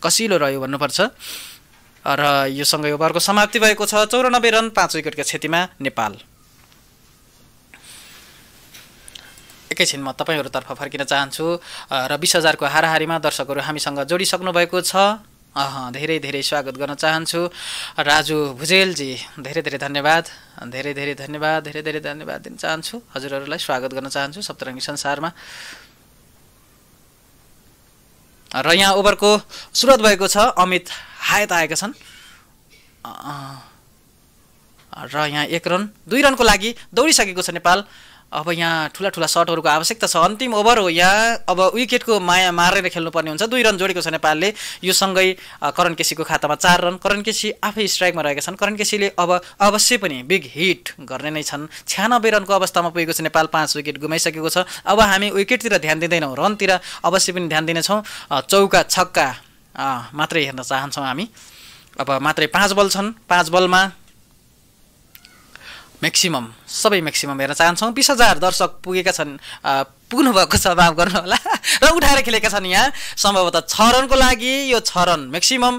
कसिलो रह्यो भन्नुपर्छ र यो सँगै ओभरको समाप्ति भएको छ। 94 रन 5 विकेटका क्षतिमा नेपाल। एकैछिन म तपाईहरुतर्फ फर्किन चाहन्छु र 20,000 को हाराहारीमा दर्शकहरू हामीसँग जोडिसक्नु भएको छ। धेरै धेरै स्वागत गर्न चाहन्छु। राजु भुजेलजी धेरै धेरै धन्यवाद, धेरै धेरै धन्यवाद, धेरै धेरै धन्यवाद दिन चाहन्छु। हजुरहरूलाई स्वागत गर्न चाहन्छु सप्तरङ्गी संसारमा। र यहाँ ओभरको सुरुवात भएको छ। अमित हायत आएका छन् र यहाँ 1 रन 2 रनको लागि दौडिसकेको छ नेपाल। अब यहाँ ठुला ठुला शटहरूको आवश्यकता छ। अन्तिम ओभर हो यहाँ। अब विकेटको माया मारेर खेल्नुपर्ने हुन्छ। 2 रन जोडेको छ नेपालले। यो सँगै करण केसीको खातामा 4 रन। करण केसी आफै स्ट्राइकमा रहेका छन्। करण केसीले अब अवश्य पनि बिग हिट गर्ने नै छन्। 96 रनको अवस्थामा पुगेको छ नेपाल। 5 विकेट गुमाइसकेको छ। अब हामी विकेटतिर ध्यान दिँदैनौँ, रनतिर अवश्य पनि ध्यान दिनेछौँ। चौका छक्का मात्रै हेर्न चाहन्छौँ हामी। अब मात्रै 5 बल छन्। 5 बलमा म्याक्सिमम सबै म्याक्सिमम हेर्न चाहन्छौँ। 20,000 दर्शक पुगेका छन्, पुग्नु भएको छ, माफ गर्नु होला, र उठाएर खेलेका छन् यहाँ। सम्भवतः 6 रनको लागि यो 6 रन म्याक्सिमम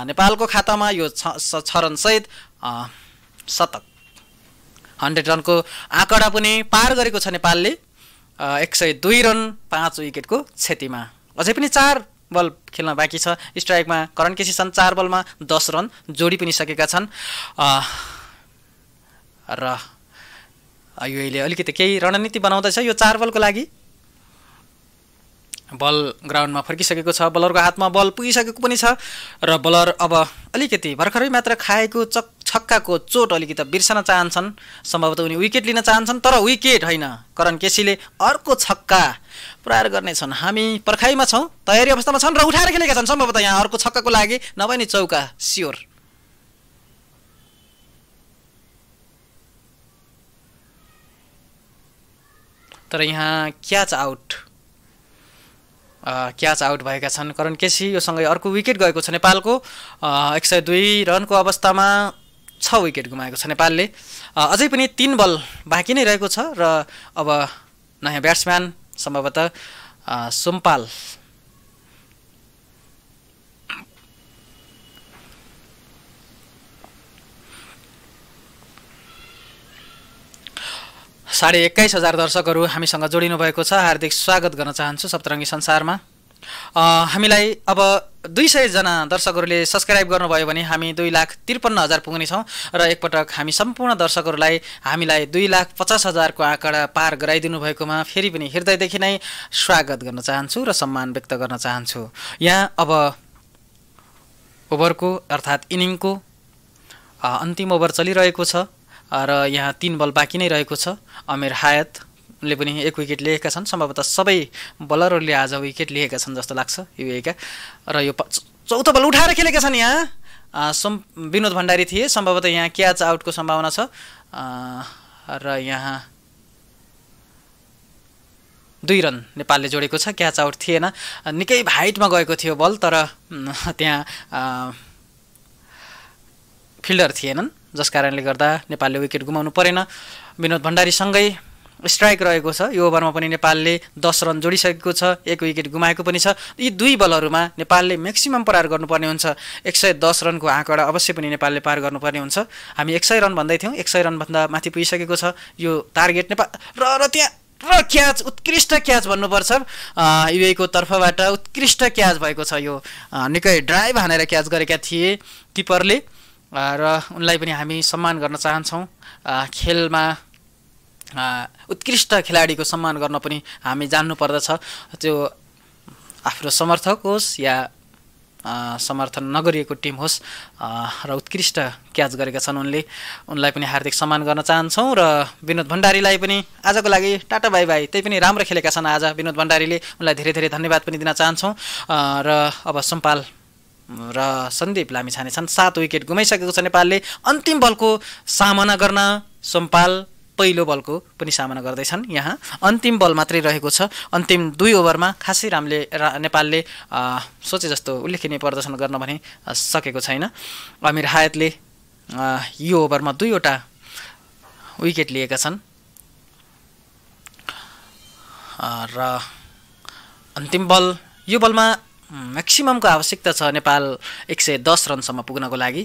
नेपालको खातामा यो 6 रनसहित शतक 100 रनको आँकडा पनि पार गरेको छ नेपालले। 102 रन 5 विकेटको क्षतिमा। अझै पनि 4 बल खेल्न बाँकी छ। स्ट्राइकमा करण केसी छन्, 4 बलमा 10 रन जोडी पनि सकेका छन्। र युएले अलिकति केही रणनीति बनाउँदैछ यो 4 बलको लागि। बल ग्राउन्डमा फर्किसकेको छ, बलरको हातमा बल पुगिसकेको पनि छ र बलर अब अलिकति भर्खरै मात्र खाएको छक्काको चोट अलिकति बिर्सन चाहन्छन्। सम्भवतः उनी विकेट लिन चाहन्छन्, तर विकेट होइन, करण केसीले अर्को छक्का प्रहार गर्नेछन्। हामी पर्खाइमा छौँ, तयारी अवस्थामा छन् र उठाएर खेलेका छन्। सम्भवतः यहाँ अर्को छक्काको लागि नभए नि चौका स्योर। तर यहाँ क्याच आउट भएका छन् करण केसी। यो सँगै अर्को विकेट गएको छ नेपालको। 102 रनको अवस्थामा 6 विकेट गुमाएको छ नेपालले। अझै पनि 3 बल बाँकी नै रहेको छ र अब नयाँ ब्याट्सम्यान सम्भवतः सोमपाल साढे 21,000 दर्शकहरू हामीसँग जोडिनु भएको छ। हार्दिक स्वागत गर्न चाहन्छु सप्तरङ्गी संसारमा। हामीलाई अब 200 जना दर्शकहरूले सब्स्क्राइब गर्नुभयो भने हामी 2,53,000 पुग्नेछौँ र एकपटक हामी सम्पूर्ण दर्शकहरूलाई हामीलाई 2,50,000 को आँकडा पार गराइदिनु भएकोमा फेरि पनि हृदयदेखि नै स्वागत गर्न चाहन्छु र सम्मान व्यक्त गर्न चाहन्छु। यहाँ अब ओभरको अर्थात् इनिङको अन्तिम ओभर चलिरहेको छ र यहाँ 3 बल बाँकी नै रहेको छ। अमीर हयातले पनि 1 विकेट लिएका छन्। सम्भवतः सबै बलरहरूले आज विकेट लिएका छन् जस्तो लाग्छ युएका। र यो चौथो बल उठाएर खेलेका छन्। यहाँ विनोद भण्डारी थिए। सम्भवतः यहाँ क्याच आउटको सम्भावना छ र यहाँ 2 रन नेपालले जोडेको छ। क्याच आउट थिएन, निकै हाइटमा गएको थियो बल, तर त्यहाँ फिल्डर थिएनन्, जस कारणले गर्दा नेपालले विकेट गुमाउनु परेन। विनोद भण्डारीसँगै स्ट्राइक रहेको छ। यो ओभरमा पनि नेपालले 10 रन जोडिसकेको छ, 1 विकेट गुमाएको पनि छ। यी 2 बलहरूमा नेपालले म्याक्सिमम प्रहार गर्नुपर्ने हुन्छ। 110 रनको आँकडा अवश्य पनि नेपालले पार गर्नुपर्ने हुन्छ। हामी 100 रन भन्दै थियौँ, 100 रनभन्दा माथि पुगिसकेको छ यो टार्गेट नेपाल। र त्यहाँ र क्याच, उत्कृष्ट क्याच भन्नुपर्छ युएको तर्फबाट। उत्कृष्ट क्याच भएको छ यो। निकै ड्राइभ हानेर क्याच गरेका थिए किपरले र उनलाई पनि हामी सम्मान गर्न चाहन्छौँ। खेलमा उत्कृष्ट खेलाडीको सम्मान गर्न पनि हामी जान्नु पर्दछ। त्यो आफ्नो समर्थक होस् या समर्थन नगरिएको टिम होस् र उत्कृष्ट क्याच गरेका छन् उनले। उनलाई पनि हार्दिक सम्मान गर्न चाहन्छौँ र विनोद भण्डारीलाई पनि आजको लागि टाटा बाई बाई। त्यही पनि राम्रो खेलेका छन् आज विनोद भण्डारीले। उनलाई धेरै धेरै धन्यवाद पनि दिन चाहन्छौँ। र अब सोमपाल र सन्दीप लामिछाने छन्। 7 विकेट गुमाइसकेको छ नेपालले। अन्तिम बलको सामना गर्न सोमपाल पहिलो बलको पनि सामना गर्दैछन्। यहाँ अन्तिम बल मात्रै रहेको छ। अन्तिम 2 ओभरमा खासै नेपालले सोचे जस्तो उल्लेखनीय प्रदर्शन गर्न भने सकेको छैन। अमीर हयातले यो ओभरमा 2वटा विकेट लिएका छन् र अन्तिम बल, यो बलमा म्याक्सिममको आवश्यकता छ नेपाल 110 रनसम्म पुग्नको लागि।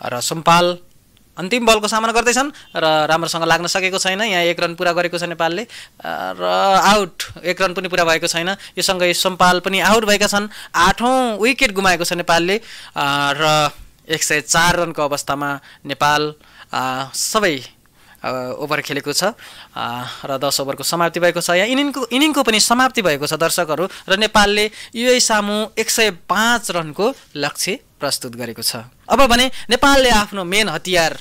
र सोमपाल अन्तिम बलको सामना गर्दैछन् र राम्रोसँग लाग्न सकेको छैन। यहाँ 1 रन पुरा गरेको छ नेपालले र आउट 1 रन पनि पुरा भएको छैन। यो सँगै सोमपाल पनि आउट भएका छन्। 8औं विकेट गुमाएको छ नेपालले र 104 रनको अवस्थामा नेपाल सबै ओभर खेलेको छ र 10 ओभरको समाप्ति भएको छ। यहाँ इनिङको पनि समाप्ति भएको छ दर्शकहरू र नेपालले युए सामु 105 रनको लक्ष्य प्रस्तुत गरेको छ। अब भने नेपालले आफ्नो मेन हतियार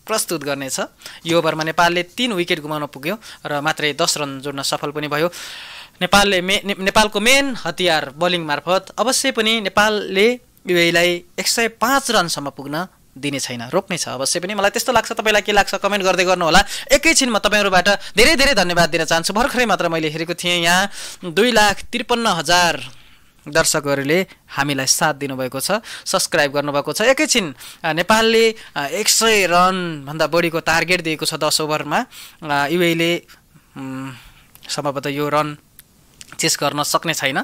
प्रस्तुत गर्नेछ। यो ओभरमा नेपालले 3 विकेट गुमाउन पुग्यो र मात्रै 10 रन जोड्न सफल पनि भयो। नेपालको मेन हतियार बोलिङ मार्फत अवश्य पनि नेपालले युएलाई 105 रनसम्म पुग्न दिने छैन, रोक्ने छ अवश्य पनि। मलाई त्यस्तो लाग्छ। तपाईँलाई के लाग्छ कमेन्ट गर्दै गर्नु होला। एकैछिन म तपाईँहरूबाट धेरै धेरै धन्यवाद दिन चाहन्छु। भर्खरै मात्र मैले हेरेको थिएँ यहाँ 2,53,000 दर्शकहरूले हामीलाई साथ दिनुभएको छ, सब्सक्राइब गर्नुभएको छ। एकैछिन नेपालले 100 रनभन्दा बढीको टार्गेट दिएको छ 10 ओभरमा। युएईले सम्भवतः यो रन चेस गर्न सक्ने छैन।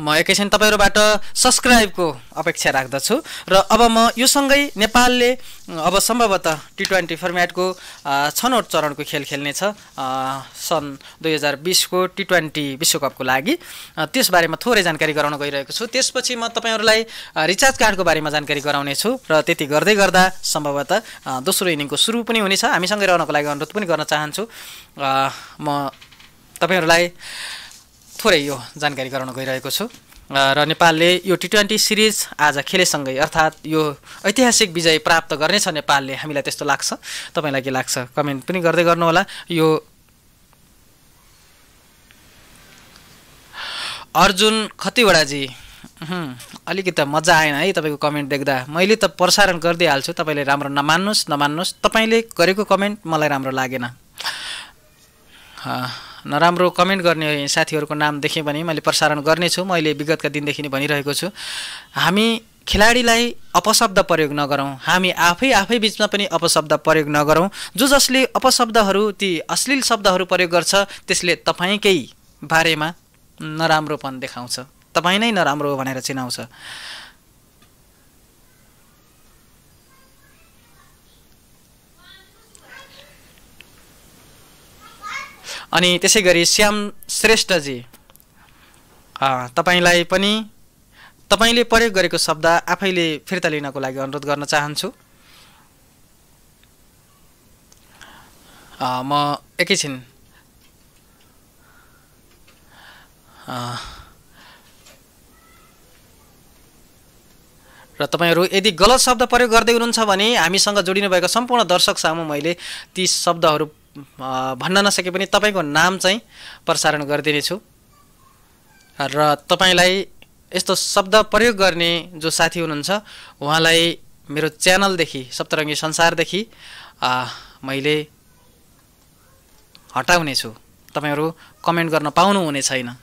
म एकैछिन तपाईँहरूबाट सब्सक्राइबको अपेक्षा राख्दछु। र अब म यो सँगै नेपालले अब सम्भवतः T20 फर्मेटको छनौट चरणको खेल खेल्नेछ सन् 2020 को T20 विश्वकपको लागि। त्यसबारेमा थोरै जानकारी गराउन गइरहेको छु। त्यसपछि म तपाईँहरूलाई रिचार्ज कार्डको बारेमा जानकारी गराउने छु। र त्यति गर्दै गर्दा सम्भवतः दोस्रो इनिङको सुरु पनि हुनेछ। हामीसँगै रहनको लागि अनुरोध पनि गर्न चाहन्छु। म तपाईँहरूलाई थोरै यो जानकारी गराउन गइरहेको छु। र नेपालले यो T20 सिरिज आज खेलेसँगै अर्थात् यो ऐतिहासिक विजय प्राप्त गर्नेछ नेपालले, हामीलाई त्यस्तो लाग्छ। तपाईँलाई के लाग्छ कमेन्ट पनि गर्दै गर्नुहोला। यो अर्जुन खतिवडाजी अलिकति मजा आएन है तपाईँको कमेन्ट देख्दा। मैले त प्रसारण गरिदिइहाल्छु, तपाईँले राम्रो नमान्नुहोस्। तपाईँले गरेको कमेन्ट मलाई राम्रो लागेन। नराम्रो कमेन्ट गर्ने साथीहरूको नाम देखेँ भने मैले प्रसारण गर्नेछु। मैले विगतका दिनदेखि नै भनिरहेको छु, हामी खेलाडीलाई अपशब्द प्रयोग नगरौँ, हामी आफै बिचमा पनि अपशब्द प्रयोग नगरौँ। जसले अपशब्दहरू ती अश्लील शब्दहरू प्रयोग गर्छ त्यसले तपाईँकै बारेमा नराम्रोपन देखाउँछ, तपाईँ नै नराम्रो भनेर चिनाउँछ। अनि त्यसै गरी श्याम श्रेष्ठजी, तपाईँलाई पनि तपाईँले प्रयोग गरेको शब्द आफैले फिर्ता लिनको लागि अनुरोध गर्न चाहन्छु। म एकैछिन र तपाईँहरू यदि गलत शब्द प्रयोग गर्दै हुनुहुन्छ भने हामीसँग जोडिनुभएका सम्पूर्ण दर्शक सामु मैले ती शब्दहरू भन्न नसके पनि तपाईँको नाम चाहिँ प्रसारण गरिदिनेछु। र तपाईँलाई यस्तो शब्द प्रयोग गर्ने जो साथी हुनुहुन्छ उहाँलाई मेरो च्यानलदेखि सप्तरङ्गी संसारदेखि मैले हटाउने छु। तपाईँहरू कमेन्ट गर्न पाउनुहुने छैन।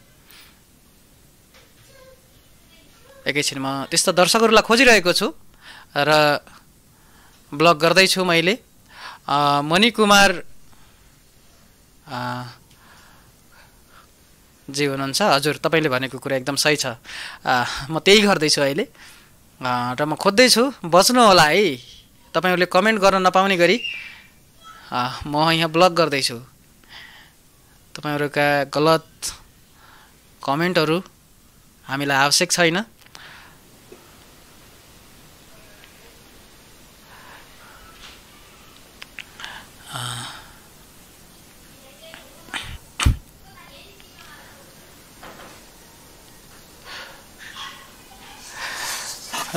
एकैछिन म त्यस्तो दर्शकहरूलाई खोजिरहेको छु र ब्लग गर्दैछु मैले। मणि कुमार जे हुनुहुन्छ, हजुर तपाईँले भनेको कुरा एकदम सही छ। म त्यही गर्दैछु अहिले र म खोज्दैछु। बच्नु होला है, तपाईँहरूले कमेन्ट गर्न नपाउने गरी म यहाँ ब्लग गर्दैछु। तपाईँहरूका गलत कमेन्टहरू हामीलाई आवश्यक छैन।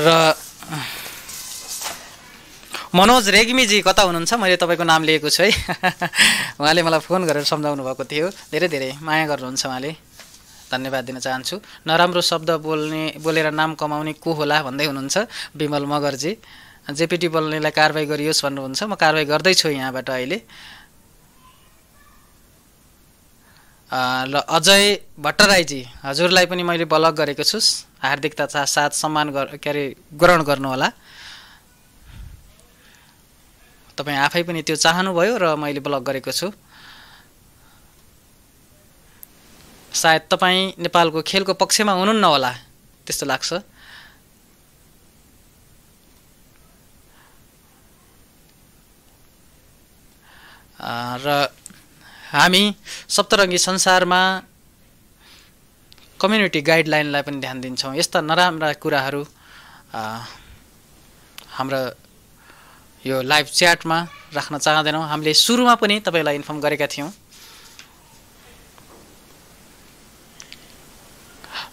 र मनोज रेग्मीजी कता हुनुहुन्छ? मैले तपाईँको नाम लिएको छु है। उहाँले मलाई फोन गरेर सम्झाउनु भएको थियो। धेरै धेरै माया गर्नुहुन्छ उहाँले, धन्यवाद दिन चाहन्छु। नराम्रो शब्द बोलेर नाम कमाउने को होला भन्दै हुनुहुन्छ विमल मगरजी। जेपीटी बोल्नेलाई कारवाही गरियोस् भन्नुहुन्छ। म कारवाही गर्दैछु यहाँबाट अहिले। र अजय भट्टराईजी, हजुरलाई पनि मैले ब्लग गरेको छु। हार्दिकता साथ सम्मान ग्रहण गर्नुहोला। तपाईँ आफै पनि त्यो चाहनुभयो र मैले ब्लग गरेको छु। सायद तपाईँ नेपालको खेलको पक्षमा हुनुहुन्न होला त्यस्तो लाग्छ। र हामी सप्तरङ्गी संसारमा कम्युनिटी गाइडलाइनलाई पनि ध्यान दिन्छौँ। यस्ता नराम्रा कुराहरू हाम्रो यो लाइभ च्याटमा राख्न चाहँदैनौँ। हामीले सुरुमा पनि तपाईँलाई इन्फर्म गरेका थियौँ।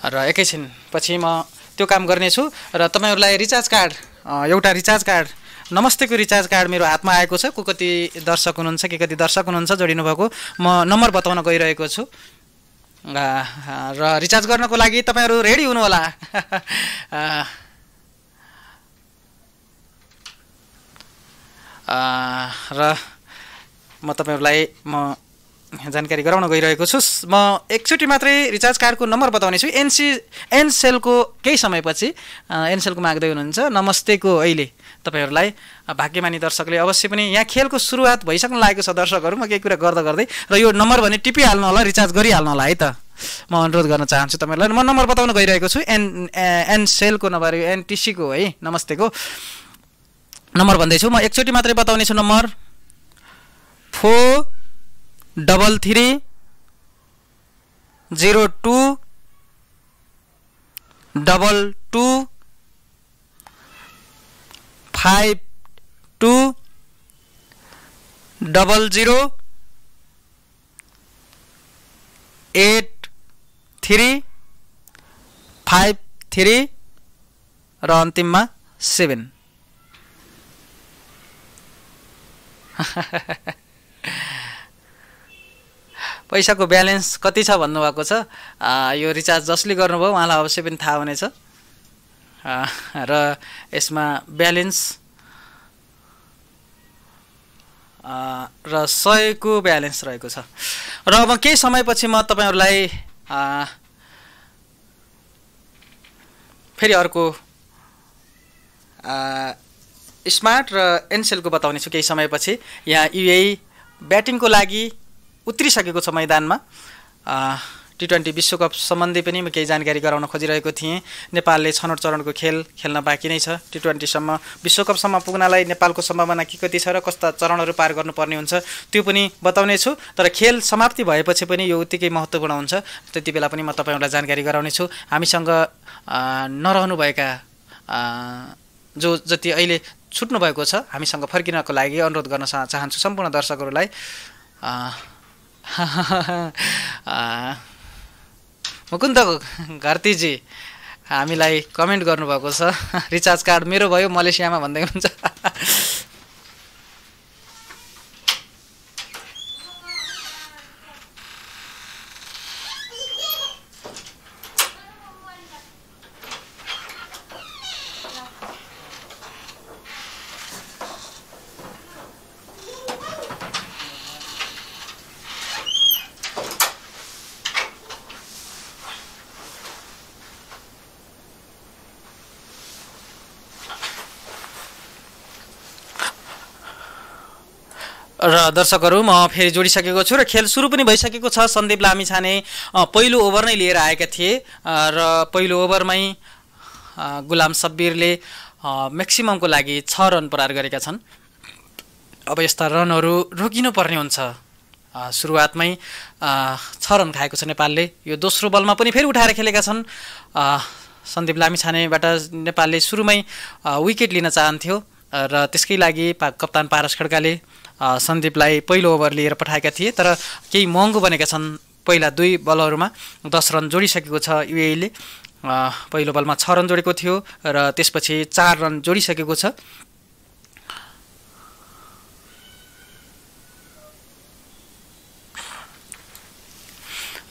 र एकैछिन पछि म त्यो काम गर्नेछु। र तपाईँहरूलाई रिचार्ज कार्ड, एउटा रिचार्ज कार्ड, नमस्तेको रिचार्ज कार्ड मेरो हातमा आएको छ। को कति दर्शक हुनुहुन्छ, के कति दर्शक हुनुहुन्छ जोडिनु भएको, म नम्बर बताउन गइरहेको छु। र रिचार्ज गर्नको लागि तपाईँहरू रेडी हुनुहोला। र म तपाईहरुलाई म जानकारी गराउन गइरहेको छु। म एकचोटि मात्रै रिचार्ज कार्डको नम्बर बताउने छु। एनसेलको केही समयपछि एनसेलको माग्दै हुनुहुन्छ नमस्तेको अहिले तपाईहरुलाई भाग्यमानी दर्शकले अवश्य पनि यहाँ खेलको सुरुवात भइसक्न लागेको छ दर्शकहरु। म केही कुरा गर्दै र यो नम्बर भने टिपिहाल्नु होला, रिचार्ज गरिहाल्नु होला है त। म अनुरोध गर्न चाहन्छु तपाईहरुलाई। म नम्बर बताउन गइरहेको छु। एनसेलको नम्बर एनटिसीको है नमस्तेको नम्बर भन्दैछु। म एकचोटि मात्रै बताउने छु। नम्बर 433 02 22 52 00 83 53 र अन्तिममा 7। पैसाको ब्यालेन्स कति छ भन्नुभएको छ। यो रिचार्ज जसले गर्नुभयो उहाँलाई अवश्य पनि थाहा हुनेछ र यसमा ब्यालेन्स र 100 को ब्यालेन्स रहेको छ। र अब केही समयपछि म तपाईहरुलाई फेरि अर्को स्मार्ट र एनसेलको बताउने छु केही समयपछि। यहाँ युएई ब्याटिङको लागि उत्रिसकेको छ मैदानमा। T20 विश्वकप सम्बन्धी पनि म केही जानकारी गराउन खोजिरहेको थिएँ। नेपालले छनौट चरणको खेल खेल्न बाँकी नै छ। T20 सम्म विश्वकपसम्म पुग्नलाई नेपालको सम्भावना के कति छ र कस्ता चरणहरू पार गर्नुपर्ने हुन्छ त्यो पनि बताउने छु। तर खेल समाप्ति भएपछि पनि यो उत्तिकै महत्त्वपूर्ण हुन्छ। त्यति बेला पनि म तपाईहरुलाई जानकारी गराउने छु। हामीसँग नरहनुभएका जो जति अहिले छुट्नु भएको छ हामीसँग फर्किनको लागि अनुरोध गर्न चाहन्छु सम्पूर्ण दर्शकहरूलाई। मुकुन्द घरतीजी हामीलाई कमेन्ट गर्नुभएको छ रिचार्ज कार्ड मेरो भयो मलेसियामा भन्दै हुनुहुन्छ। र दर्शकहरु म फेरि जोडिसकेको छु र खेल सुरु पनि भइसकेको छ। सन्दीप लामिछाने पहिलो ओभर नै लिएर आएका थिए र पहिलो ओभरमै गुलाम शब्बीरले म्याक्सिममको लागि 6 रन प्रहार गरेका छन्। अब यस्ता रनहरू रोकिनु पर्ने हुन्छ। सुरुवातमै 6 रन खाएको छ नेपालले। यो दोस्रो बलमा पनि फेरि उठाएर खेलेका छन्। सन्दीप लामिछानेबाट नेपालले सुरुमै विकेट लिन चाहन्थ्यो र त्यसकै लागि कप्तान पारस खड्काले सन्दीपलाई पहिलो ओभर लिएर पठाएका थिए। तर केही महँगो बनेका छन्। पहिला 2 बलहरूमा 10 रन जोडिसकेको छ युएईले। पहिलो बलमा 6 रन जोडेको थियो र त्यसपछि 4 रन जोडिसकेको छ।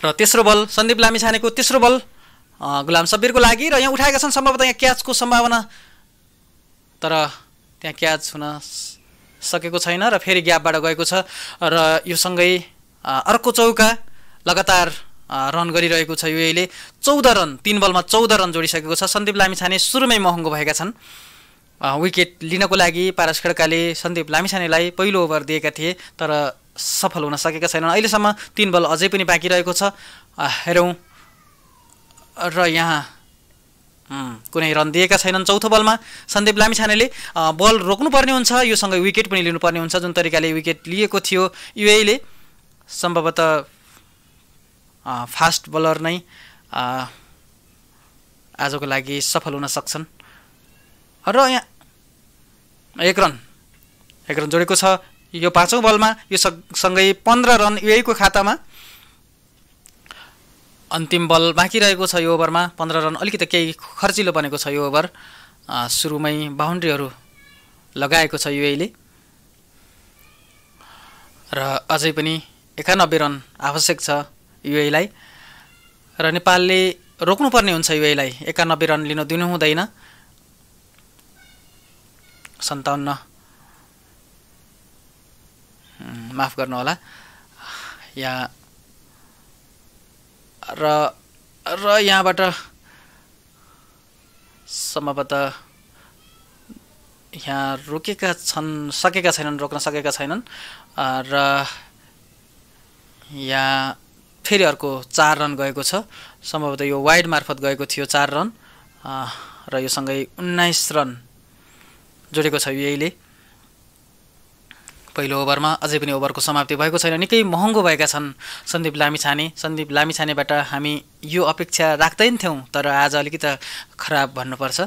र तेस्रो बल सन्दीप लामिछानेको तेस्रो बल गुलाम शब्बीरको लागि र यहाँ उठाएका छन्। सम्भवतः यहाँ क्याचको सम्भावना तर त्यहाँ क्याच हुन सकेको छैन र फेरि ग्यापबाट गएको छ र यो सँगै अर्को चौका लगातार रन गरिरहेको छ युएईले। 14 रन 3 बलमा 14 रन जोडिसकेको छ। सन्दीप लामिछाने सुरुमै महँगो भएका छन्। विकेट लिनको लागि पारस खड्काले सन्दीप लामिछानेलाई पहिलो ओभर दिएका थिए तर सफल हुन सकेका छैनन्। अहिलेसम्म 3 बल अझै पनि बाँकी रहेको छ। हेरौँ र यहाँ कुनै रन दिएका छैनन्। चौथो बलमा सन्दीप लामिछानेले बल रोक्नुपर्ने हुन्छ। यो सँगै विकेट पनि लिनुपर्ने हुन्छ। जुन तरिकाले विकेट लिएको थियो युएईले सम्भवतः फास्ट बलर नै आजको लागि सफल हुन सक्छन्। र यहाँ 1 रन जोडेको छ। यो 5औं बलमा यो सँगै 15 रन युएईको खातामा। अन्तिम बल बाँकी रहेको छ यो ओभरमा। 15 रन अलिकति केही खर्चिलो बनेको छ यो ओभर। सुरुमै बाउन्ड्रीहरू लगाएको छ युएईले र अझै पनि 91 रन आवश्यक छ युएईलाई र नेपालले रोक्नुपर्ने हुन्छ युएईलाई। 91 रन लिनु हुँदैन। 57 माफ गर्नुहोला यहाँ र यहाँबाट सम्भवतः यहाँ रोकेका छन् सकेका छैनन् रोक्न सकेका छैनन् र यहाँ फेरि अर्को 4 रन गएको छ सम्भवतः यो वाइड मार्फत गएको थियो 4 रन र यो सँगै 19 रन जोडेको छ युएईले पहिलो ओभरमा अझै पनि ओभरको समाप्ति भएको छैन निकै महँगो भएका छन् सन्दीप लामिछानेबाट हामी यो अपेक्षा राख्दैन थियौं तर आज अलिकति खराब भन्नुपर्छ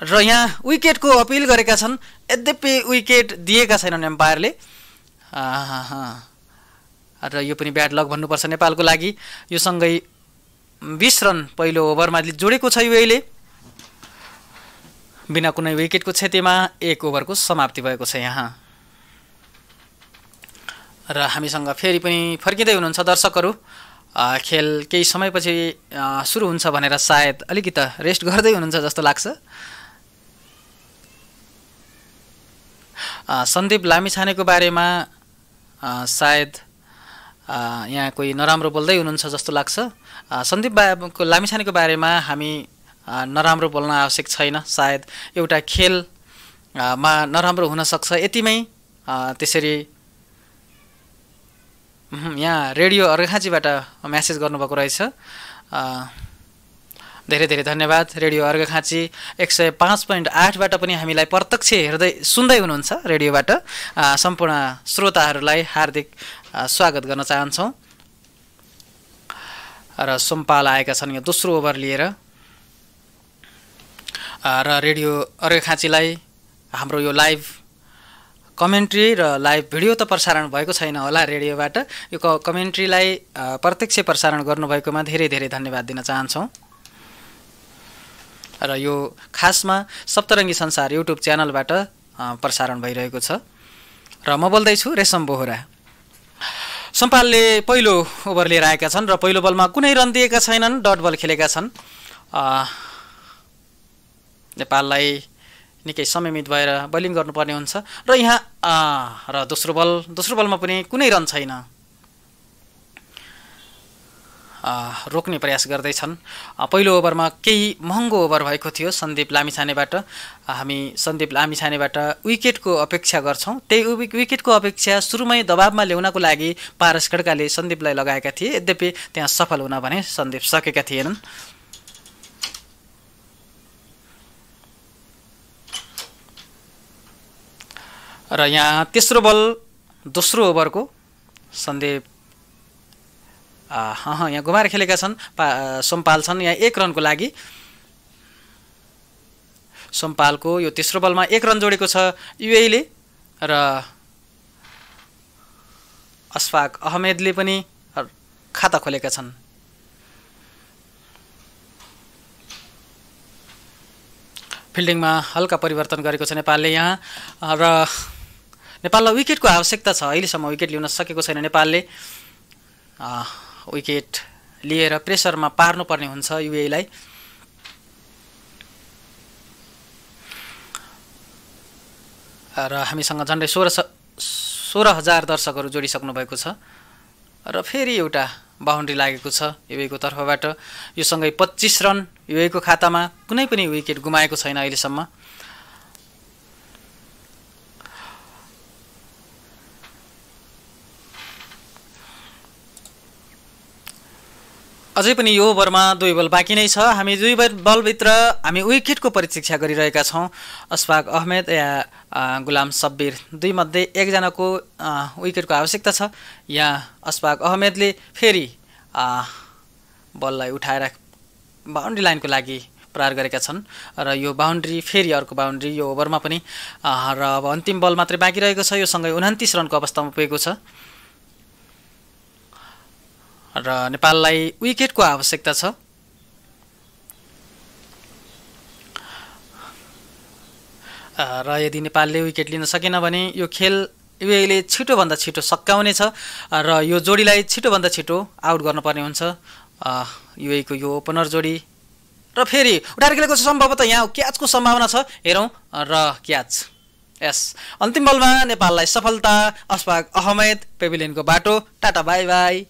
र यहाँ विकेटको अपिल गरेका छन् यद्यपि विकेट दिएका छैनन् एम्पायरले र यो पनि ब्याड लक भन्नुपर्छ नेपालको लागि यो सँगै 20 रन पहिलो ओभरमा जोडेको छ युएईले बिना कुनै विकेटको क्षतिमा 1 ओभरको समाप्ति भएको छ यहाँ र हामीसँग फेरि पनि फर्किँदै हुनुहुन्छ दर्शकहरू खेल केही समयपछि सुरु हुन्छ भनेर सायद अलिकति रेस्ट गर्दै हुनुहुन्छ जस्तो लाग्छ सन्दीप लामिछानेको बारेमा सायद यहाँ कोही नराम्रो बोल्दै हुनुहुन्छ जस्तो लाग्छ सन्दीप लामिछानेको बारेमा हामी नराम्रो बोल्न आवश्यक छैन सायद एउटा खेलमा नराम्रो हुन सक्छ यतिमै त्यसरी यहाँ रेडियो अर्घाखाँचीबाट मेसेज गर्नुभएको रहेछ धेरै धेरै धन्यवाद रेडियो अर्घाखाँची 105.8 बाट पनि हामीलाई प्रत्यक्ष हेर्दै सुन्दै हुनुहुन्छ रेडियोबाट सम्पूर्ण श्रोताहरूलाई हार्दिक स्वागत गर्न चाहन्छौँ र सोमपाल आएका छन् यो दोस्रो ओभर लिएर र रेडियो अर्घाखाँचीलाई हाम्रो यो लाइभ कमेन्ट्री र लाइभ भिडियो त प्रसारण भएको छैन होला रेडियोबाट यो कमेन्ट्रीलाई प्रत्यक्ष प्रसारण गर्नुभएकोमा धेरै धेरै धन्यवाद दिन चाहन्छौँ र यो खासमा सप्तरङ्गी संसार युट्युब च्यानलबाट प्रसारण भइरहेको छ र म बोल्दैछु रेशम बोहरा सम्पालले पहिलो ओभर लिएर आएका छन् र पहिलो बलमा कुनै रन दिएका छैनन् डट बल खेलेका छन् नेपाललाई निकै समयमित भएर बलिङ गर्नुपर्ने हुन्छ र यहाँ र दोस्रो बलमा पनि कुनै रन छैन रोक्ने प्रयास गर्दैछन् पहिलो ओभरमा केही महँगो ओभर भएको थियो सन्दीप लामिछानेबाट हामी सन्दीप लामिछानेबाट विकेटको अपेक्षा गर्छौं त्यही विकेटको अपेक्षा सुरुमै दबावमा ल्याउनको लागि पारस खड्काले सन्दीपलाई लगाएका थिए यद्यपि त्यहाँ सफल हुन भने सन्दीप सकेका थिएनन् र यहाँ तेस्रो बल दोस्रो ओभरको सन्दीप यहाँ घुमाएर खेलेका छन् सोमपाल छन् यहाँ 1 रनको लागि सोमपालको यो तेस्रो बलमा 1 रन जोडेको छ युएईले र अशफाक अहमेदले पनि खाता खोलेका छन् फिल्डिङमा हल्का परिवर्तन गरेको छ नेपालले यहाँ र नेपाललाई विकेटको आवश्यकता छ अहिलेसम्म विकेट लिन सकेको छैन नेपालले विकेट लिएर प्रेसरमा पार्नुपर्ने हुन्छ युएईलाई र हामीसँग झन्डै 16,000 दर्शकहरू जोडिसक्नु भएको छ र फेरि एउटा बाउन्ड्री लागेको छ युएईको तर्फबाट यो सँगै 25 रन युएईको खातामा कुनै पनि विकेट गुमाएको छैन अहिलेसम्म अझै पनि यो ओभरमा 2 बल बाँकी नै छ हामी 2 बलभित्र हामी विकेटको प्रतीक्षा गरिरहेका छौं अशफाक अहमेद या गुलाम शब्बीर दुई मध्ये एकजनाको विकेटको आवश्यकता छ यहाँ अशफाक अहमेदले फेरि बललाई उठाएर बाउन्ड्री लाइनको लागि प्रहार गरेका छन् र यो बाउन्ड्री फेरि अर्को बाउन्ड्री यो ओभरमा पनि र अब अन्तिम बल मात्रै बाँकी रहेको छ यो सँगै 29 रनको अवस्थामा पुगेको छ र नेपाललाई विकेटको आवश्यकता छ र यदि नेपालले विकेट लिन सकेन भने यो खेल युएईले छिटोभन्दा छिटो सकाउने छ र यो जोडीलाई छिटोभन्दा छिटो आउट गर्नुपर्ने हुन्छ युएईको यो ओपनर जोडी र फेरि उठाएर खेलेको छ सम्भवतः यहाँ क्याचको सम्भावना छ हेरौं र क्याच यस अन्तिम बलमा नेपाललाई सफलता अशफाक अहमेद पेभिलियनको बाटो टाटा बाई बाई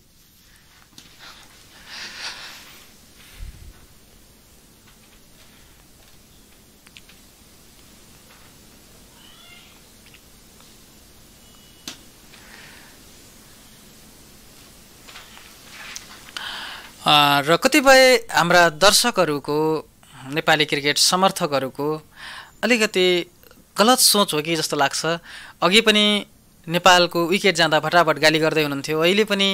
र कतिपय हाम्रा दर्शकहरूको नेपाली क्रिकेट समर्थकहरूको अलिकति गलत सोच हो कि जस्तो लाग्छ अघि पनि नेपालको विकेट जाँदा फटाफट गाली गर्दै हुनुहुन्थ्यो अहिले पनि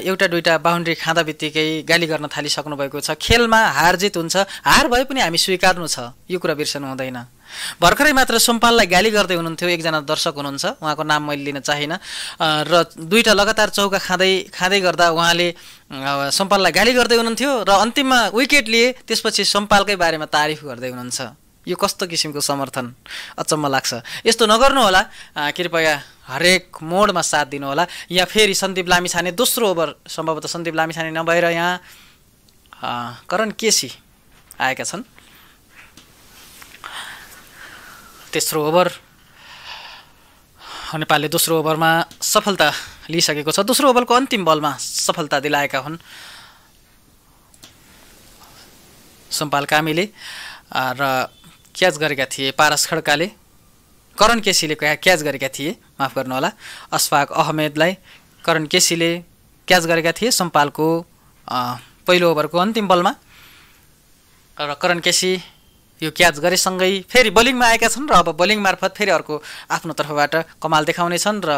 एउटा दुईटा बाउन्ड्री खाँदा बित्तिकै गाली गर्न थालिसक्नु भएको छ खेलमा हार जित हुन्छ हार भए पनि हामी स्वीकार्नु छ यो कुरा बिर्सनु हुँदैन भर्खरै मात्र सोमपाललाई गाली गर्दै हुनुहुन्थ्यो एकजना दर्शक हुनुहुन्छ उहाँको नाम मैले लिन चाहिन र दुईटा लगातार चौका खाँदै गर्दा उहाँले सोमपाललाई गाली गर्दै हुनुहुन्थ्यो र अन्तिममा विकेट लिए त्यसपछि सोमपालकै बारेमा तारिफ गर्दै हुनुहुन्छ यो कस्तो किसिमको समर्थन अचम्म लाग्छ यस्तो नगर्नु होला कृपया हरेक मोडमा साथ दिनु होला यहाँ फेरि सन्दीप लामिछाने दोस्रो ओभर सम्भवतः सन्दीप लामिछाने नभएर यहाँ करण केसी आएका छन् तेस्रो ओभर नेपालले दोस्रो ओभरमा सफलता लिइसकेको छ दोस्रो ओभरको अन्तिम बलमा सफलता दिलाएका हुन् सोमपाल कामीले र क्याच गरेका थिए पारस खड्काले करण केसीले क्याच गरेका थिए माफ गर्नुहोला अशफाक अहमेदलाई करण केसीले क्याच गरेका थिए सोमपालको पहिलो ओभरको अन्तिम बलमा र करण केसी यो क्याच गरेसँगै फेरि बोलिङमा आएका छन् र अब बोलिङ मार्फत फेरि अर्को आफ्नो तर्फबाट कमाल देखाउनेछन् र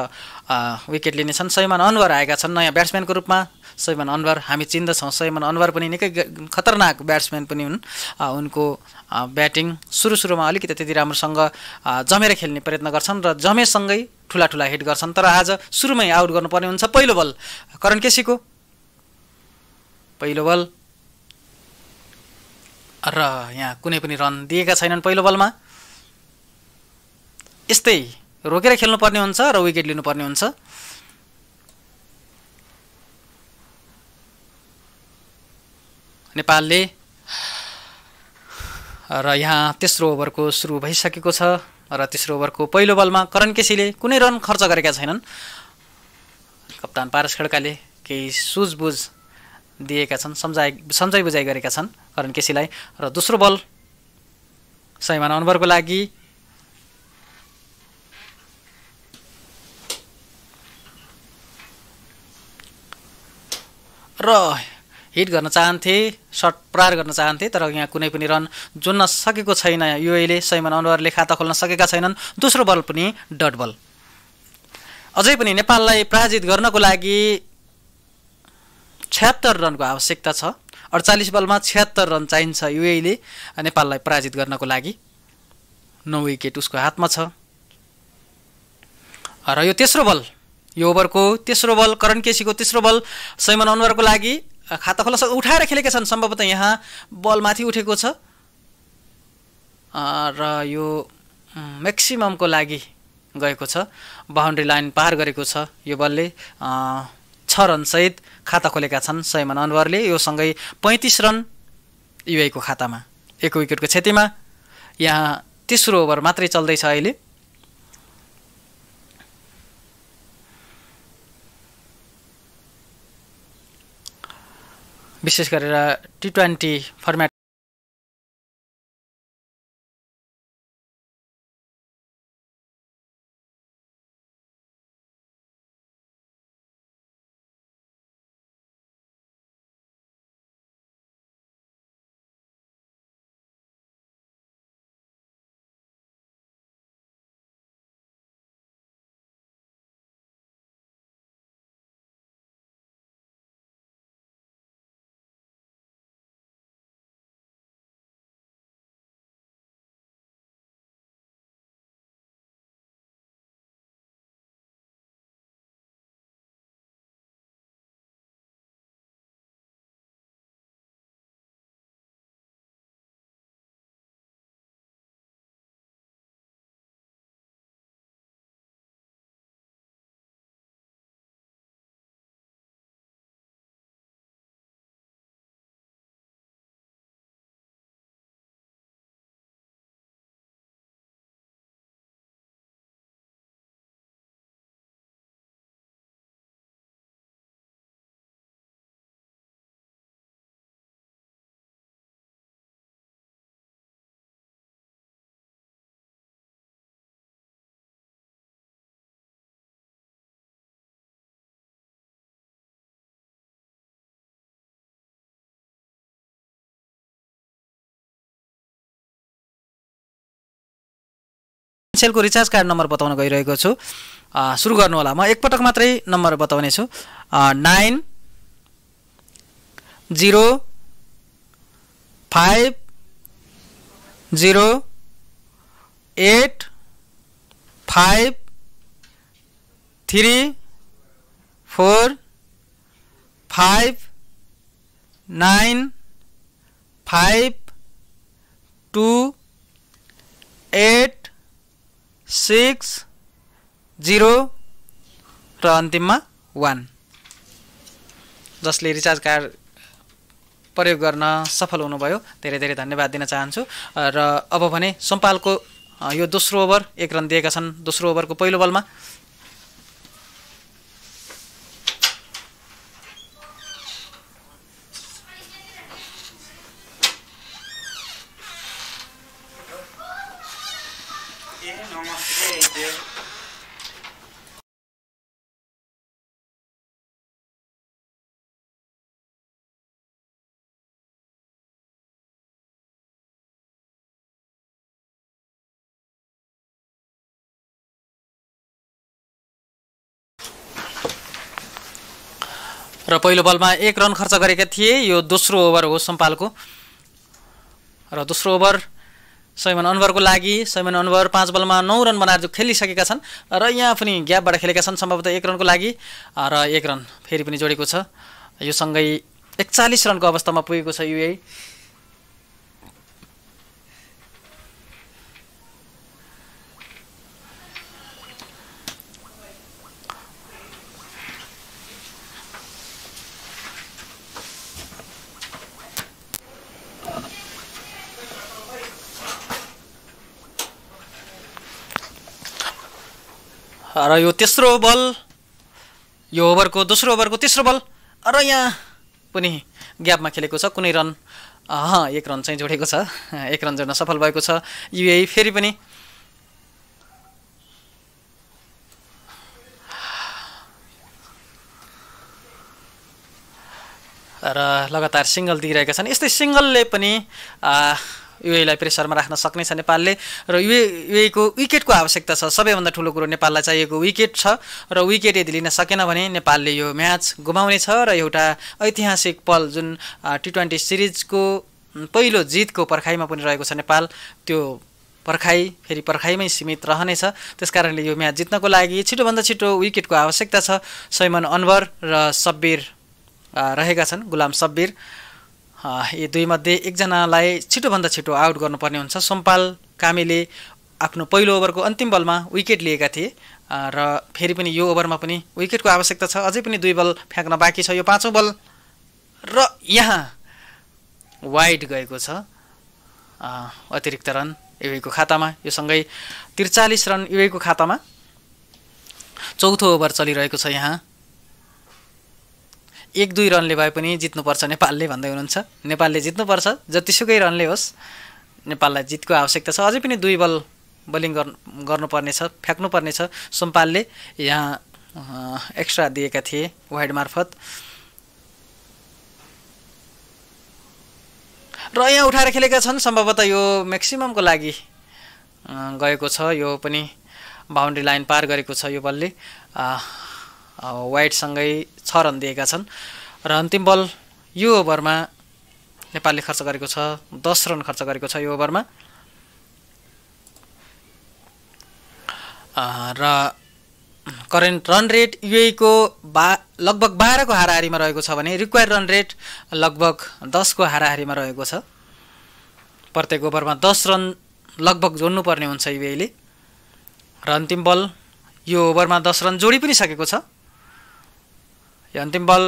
विकेट लिनेछन् शैमान अनवर आएका छन् नयाँ ब्याट्सम्यानको रूपमा शैमान अनवर हामी चिन्दछौँ शैमान अनवर पनि निकै खतरनाक ब्याट्सम्यान पनि हुन् उनको ब्याटिङ सुरुमा अलिकति त्यति राम्रोसँग जमेर खेल्ने प्रयत्न गर्छन् र जमेसँगै ठुला हिट गर्छन् तर आज सुरुमै आउट गर्नुपर्ने हुन्छ पहिलो बल करण केसीको पहिलो बल र यहाँ कुनै पनि रन दिएका छैनन् पहिलो बलमा यस्तै रोकेर खेल्नुपर्ने हुन्छ र विकेट लिनुपर्ने हुन्छ नेपालले र यहाँ तेस्रो ओभरको सुरु भइसकेको छ र तेस्रो ओभरको पहिलो बलमा करण केसीले कुनै रन खर्च गरेका छैनन् कप्तान पारस खड्काले केही सुझबुझ दिएका छन् सम्झाइ बुझाइ गरेका छन् करण केसीलाई र दोस्रो बल शैमान अनवरको लागि र हिट गर्न चाहन्थे शट प्रहार गर्न चाहन्थे तर यहाँ कुनै पनि रन जोड्न सकेको छैन युएले शैमान अनवरले खाता खोल्न सकेका छैनन् दोस्रो बल पनि डट बल अझै पनि नेपाललाई पराजित गर्नको लागि 76 रनको आवश्यकता छ 48 बलमा 76 रन चाहिन्छ युएले नेपाललाई पराजित गर्नको लागि 9 विकेट उसको हातमा छ र यो तेस्रो बल यो ओभरको तेस्रो बल करण केसीको तेस्रो बल शैमान अनवरको लागि खाता खोल्न उठाएर खेलेका छन् सम्भवतः यहाँ बल माथि उठेको छ र यो म्याक्सिममको लागि गएको छ बाउन्ड्री लाइन पार गरेको छ यो बलले 6 रन सहित खाता खोलेका छन् शैमान अनवरले यो सँगै 35 रन युएको खातामा एक विकेटको क्षतिमा यहाँ तेस्रो ओभर मात्रै चल्दैछ अहिले विशेष गरेर T20 फर्मेट एनएसएलको रिचार्ज कार्ड नम्बर बताउन गइरहेको छु। सुरु गर्नु होला। म एकपटक मात्रै नम्बर बताउने छु। 90 र अन्तिममा 1 जसले रिचार्ज कार्ड प्रयोग गर्न सफल हुनुभयो धेरै धेरै धन्यवाद दिन चाहन्छु। र अब भने सोमपालको यो दोस्रो ओभर 1 रन दिएका छन्। दोस्रो ओभरको पहिलो बलमा र पहिलो बलमा 1 रन खर्च गरेका थिए। यो दोस्रो ओभर हो सोमपालको र दोस्रो ओभर शैमान अनवरको लागि। शैमान अनवर 5 बलमा 9 रन बनाएर जो खेलिसकेका छन् र यहाँ पनि ग्यापबाट खेलेका छन् सम्भवतः 1 रनको लागि र 1 रन फेरि पनि जोडेको छ। यो सँगै 41 रनको अवस्थामा पुगेको छ युएई। र यो तेस्रो बल यो ओभरको दोस्रो ओभरको तेस्रो बल र यहाँ पनि ग्यापमा खेलेको छ। कुनै रन 1 रन चाहिँ जोडेको छ। 1 रन जोड्न सफल भएको छ युएई। फेरि पनि र लगातार सिङ्गल दिइरहेका छन्। यस्तै सिङ्गलले पनि युएईलाई प्रेसरमा राख्न सक्ने छ नेपालले र युएईको विकेटको आवश्यकता छ। सबैभन्दा ठुलो कुरो नेपाललाई चाहिएको विकेट छ र विकेट यदि लिन सकेन भने नेपालले यो म्याच गुमाउने छ र एउटा ऐतिहासिक पल जुन T20 सिरिजको पहिलो जितको पर्खाइमा पनि रहेको छ नेपाल, त्यो पर्खाइ फेरि पर्खाइमै सीमित रहनेछ। त्यसकारणले यो म्याच जित्नको लागि छिटोभन्दा छिटो विकेटको आवश्यकता छ। शैमान अनवर र सब्बिर रहेका छन्, गुलाम सब्बिर। यी दुई मध्ये एकजनालाई छिटोभन्दा छिटो आउट गर्नुपर्ने हुन्छ। सोमपाल कामीले आफ्नो पहिलो ओभरको अन्तिम बलमा विकेट लिएका थिए र फेरि पनि यो ओभरमा पनि विकेटको आवश्यकता छ। अझै पनि 2 बल फ्याँक्न बाँकी छ। यो 5औं बल र यहाँ वाइड गएको छ। अतिरिक्त रन युएईको खातामा। यो सँगै 43 रन युएईको खातामा। चौथो ओभर चलिरहेको छ। यहाँ 1-2 रनले भए पनि जित्नुपर्छ नेपालले भन्दै हुनुहुन्छ। नेपालले जित्नुपर्छ, जतिसुकै रनले होस् नेपाललाई जितको आवश्यकता छ। अझै पनि 2 बल बोलिङ गर्नुपर्नेछ, फ्याँक्नुपर्नेछ। सोमपालले यहाँ एक्स्ट्रा दिएका थिए वाइड मार्फत र यहाँ उठाएर खेलेका छन्। सम्भवतः यो म्याक्सिममको लागि गएको छ। यो पनि बाउन्ड्री लाइन पार गरेको छ यो बलले। वाइडसँगै 6 रन दिएका छन् र अन्तिम बल यो ओभरमा नेपालले खर्च गरेको छ 10 रन खर्च गरेको छ यो ओभरमा। र करेन्ट रन रेट युएई को लगभग 12 को हाराहारीमा रहेको छ भने रिक्वायर्ड रन रेट लगभग 10 को हाराहारीमा रहेको छ। प्रत्येक ओभरमा 10 रन लगभग जोड्नुपर्ने हुन्छ युएईले र अन्तिम बल यो ओभरमा 10 रन जोडी पनि सकेको छ। यो अन्तिम बल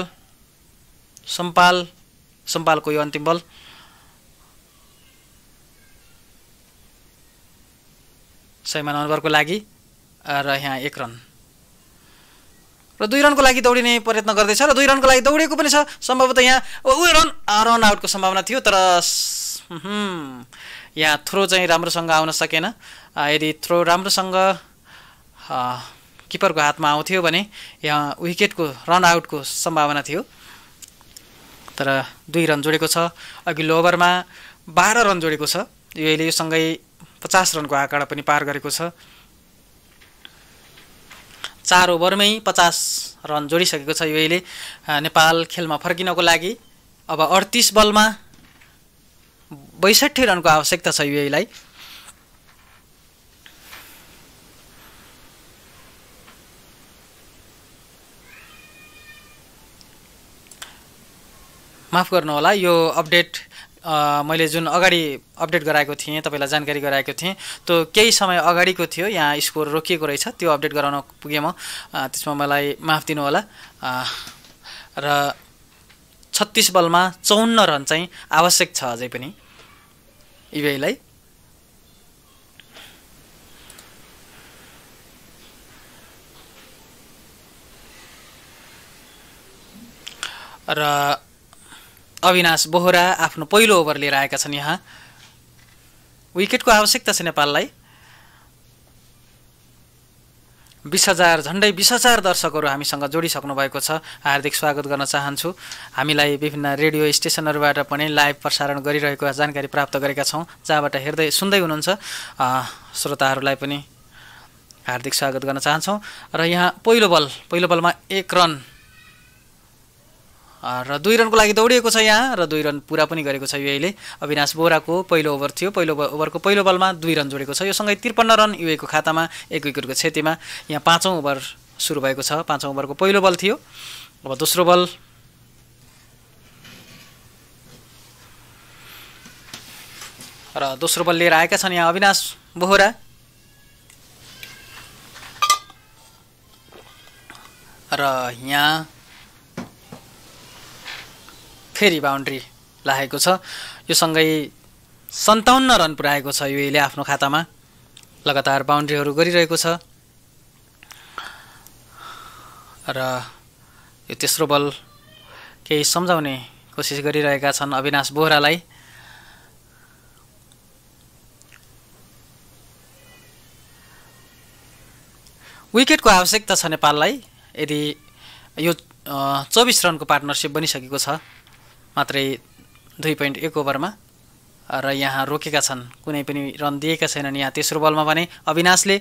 सोमपालको यो अन्तिम बल शैमान अनवरको लागि र यहाँ 1 रन र 2 रनको लागि दौडिने प्रयत्न गर्दैछ र 2 रनको लागि दौडेको पनि छ। सम्भवतः यहाँ रन आउटको सम्भावना थियो तर यहाँ थ्रो चाहिँ राम्रोसँग आउन सकेन। यदि थ्रो राम्रोसँग किपरको हातमा आउँथ्यो भने यहाँ विकेटको रन आउटको सम्भावना थियो तर 2 रन जोडेको छ। अघिल्लो ओभरमा 12 रन जोडेको छ युएईले। यो सँगै 50 रनको आँकडा पनि पार गरेको छ। 4 ओभरमै 50 रन जोडिसकेको छ युएईले। नेपाल खेलमा फर्किनको लागि अब 38 बलमा 62 रनको आवश्यकता छ युएईलाई। माफ गर्नुहोला, यो अपडेट मैले जुन अगाडि अपडेट गराएको थिएँ, तपाईलाई जानकारी गराएको थिएँ, त्यो केही समय अगाडिको थियो। यहाँ स्कोर रोकिएको रहेछ, त्यो अपडेट गराउन पुगेँ म, त्यसमा मलाई माफ दिनुहोला। र 36 बलमा 54 रन चाहिँ आवश्यक छ अझै पनि युएईलाई। र अविनाश बोहरा आफ्नो पहिलो ओभर लिएर आएका छन्। यहाँ विकेटको आवश्यकता छ नेपाललाई। 20,000 झन्डै 20,000 दर्शकहरू हामीसँग जोडिसक्नु भएको छ। हार्दिक स्वागत गर्न चाहन्छु। हामीलाई विभिन्न रेडियो स्टेसनहरूबाट पनि लाइभ प्रसारण गरिरहेको जानकारी प्राप्त गरेका छौँ, जहाँबाट हेर्दै सुन्दै हुनुहुन्छ श्रोताहरूलाई पनि हार्दिक स्वागत गर्न चाहन्छौँ। र यहाँ पहिलो बलमा 1 रन र 2 रनको लागि दौडिएको छ यहाँ, र 2 रन पुरा पनि गरेको छ युएईले। अविनाश बोहराको पहिलो ओभर थियो, पहिलो ओभरको पहिलो बलमा 2 रन जोडेको छ। यो सँगै 53 रन युएईको खातामा 1 विकेटको क्षतिमा। यहाँ 5औं ओभर सुरु भएको छ। 5औं ओभरको पहिलो बल थियो। अब दोस्रो बल र दोस्रो बल लिएर आएका छन् यहाँ अविनाश बोहरा। र यहाँ फेरि बाउन्ड्री लागेको छ। यो सँगै 57 रन पुर्याएको छ युएईले आफ्नो खातामा। लगातार बाउन्ड्रीहरू गरिरहेको छ। र यो तेस्रो बल केही सम्झाउने कोसिस गरिरहेका छन् अविनाश बोहरालाई। विकेटको आवश्यकता छ नेपाललाई। यदि यो 24 रनको पार्टनरसिप बनिसकेको छ मात्रै 2.1 ओभरमा, र यहाँ रोकेका छन्, कुनै पनि रन दिएका छैनन्। यहाँ तेस्रो बलमा भने अविनाशले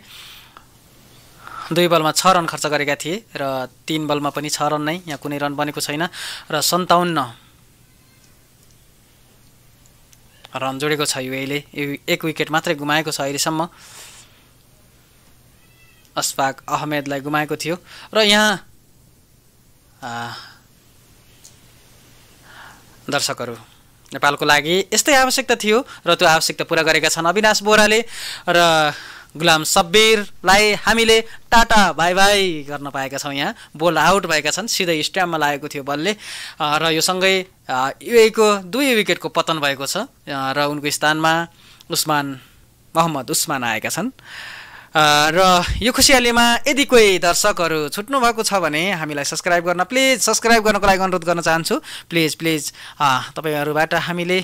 2 बलमा 6 रन खर्च गरेका थिए र 3 बलमा पनि 6 रन नै, यहाँ कुनै रन बनेको छैन। र 57 रन जोडेको छ युएईले। 1 विकेट मात्रै गुमाएको छ अहिलेसम्म। अशफाक अहमेदलाई गुमाएको थियो। र यहाँ दर्शकहरू नेपालको लागि यस्तै आवश्यकता थियो र त्यो आवश्यकता पुरा गरेका छन् अविनाश बोहराले। र गुलाम सब्बिरलाई हामीले टाटा बाई बाई गर्न पाएका छौँ। यहाँ बोल आउट भएका छन्, सिधै स्ट्याम्पमा लागेको थियो बलले। र यो सँगै युएईको 2 विकेटको पतन भएको छ र उनको स्थानमा मोहम्मद उस्मान आएका छन्। र यो खुसियालीमा यदि कोही दर्शकहरू छुट्नु भएको छ भने हामीलाई सब्सक्राइब गर्न, प्लिज सब्सक्राइब गर्नको लागि अनुरोध गर्न चाहन्छु। प्लिज तपाईँहरूबाट हामीले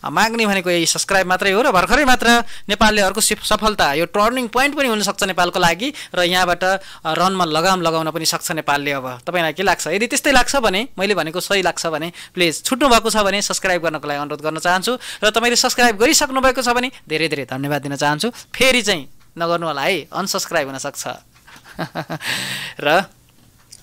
माग्ने भनेको यही सब्सक्राइब मात्रै हो। र भर्खरै मात्र नेपालले अर्को सफलता, यो टर्निङ पोइन्ट पनि हुनसक्छ नेपालको लागि, र यहाँबाट रनमा लगाम लगाउन पनि सक्छ नेपालले। अब तपाईँलाई के लाग्छ? यदि त्यस्तै लाग्छ भने, मैले भनेको सही लाग्छ भने प्लिज छुट्नु भएको छ भने सब्सक्राइब गर्नको लागि अनुरोध गर्न चाहन्छु। र तपाईँले सब्सक्राइब गरिसक्नु भएको छ भने धेरै धेरै धन्यवाद दिन चाहन्छु। फेरि चाहिँ नगर्नु होला है, अनसब्सक्राइब हुनसक्छ। र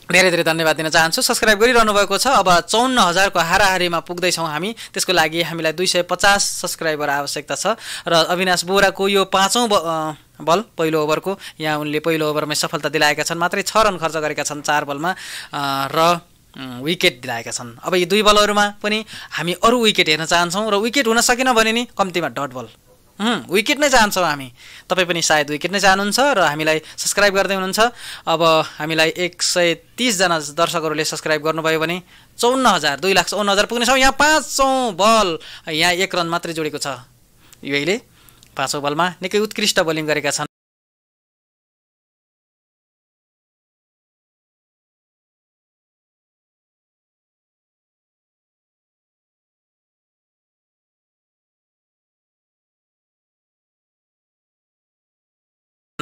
धेरै धेरै धन्यवाद दिन चाहन्छु। सब्सक्राइब गरिरहनु भएको छ। अब 54,000 को हाराहारीमा पुग्दैछौँ हामी। त्यसको लागि हामीलाई 250 सब्सक्राइबर आवश्यकता छ। र अविनाश बोहराको यो 5औं बल पहिलो ओभरको, यहाँ उनले पहिलो ओभरमै सफलता दिलाएका छन्। मात्रै 6 रन खर्च गरेका छन् 4 बलमा र विकेट दिलाएका छन्। अब यी 2 बलहरूमा पनि हामी अरू विकेट हेर्न चाहन्छौँ, र विकेट हुन सकेन भने नि कम्तीमा डट बल विकेट नै चाहन्छौँ हामी। तपाईँ पनि सायद विकेट नै चाहनुहुन्छ र हामीलाई सब्सक्राइब गर्दै हुनुहुन्छ। अब हामीलाई 130 जना दर्शकहरूले सब्सक्राइब गर्नुभयो भने 54,000 2,54,000 पुग्नेछौँ। यहाँ 5औं बल, यहाँ 1 रन मात्रै जोडेको छ युएईले। 5औं बलमा निकै उत्कृष्ट बोलिङ गरेका छन्।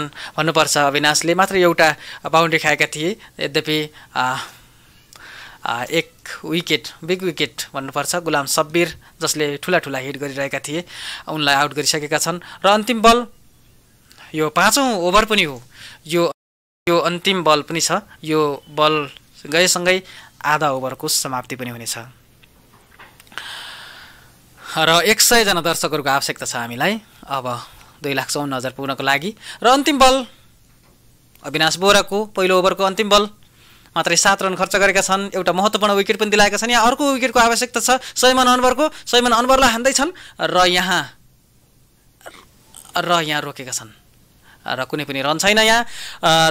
भन्नुपर्छ अविनाशले मात्र एउटा बाउन्ड्री खाएका थिए। यद्यपि 1 विकेट, बिग विकेट भन्नुपर्छ, गुलाम सब्बिर जसले ठुला हिट गरिरहेका थिए उनलाई आउट गरिसकेका छन्। र अन्तिम बल यो 5औं ओभर पनि हो। यो यो अन्तिम बल पनि छ। यो बल गएसँगै आधा ओभरको समाप्ति पनि हुनेछ र 100 जना दर्शकहरूको आवश्यकता छ हामीलाई अब 2,54,000 पुग्नको लागि। र अन्तिम बल अविनाश बोहराको पहिलो ओभरको अन्तिम बल मात्रै 7 रन खर्च गरेका छन्। एउटा महत्त्वपूर्ण विकेट पनि दिलाएका छन्। यहाँ अर्को विकेटको आवश्यकता छ शैमान अनवरको। शैमान अनवरलाई हान्दैछन् र यहाँ रोकेका छन् र कुनै पनि रन छैन यहाँ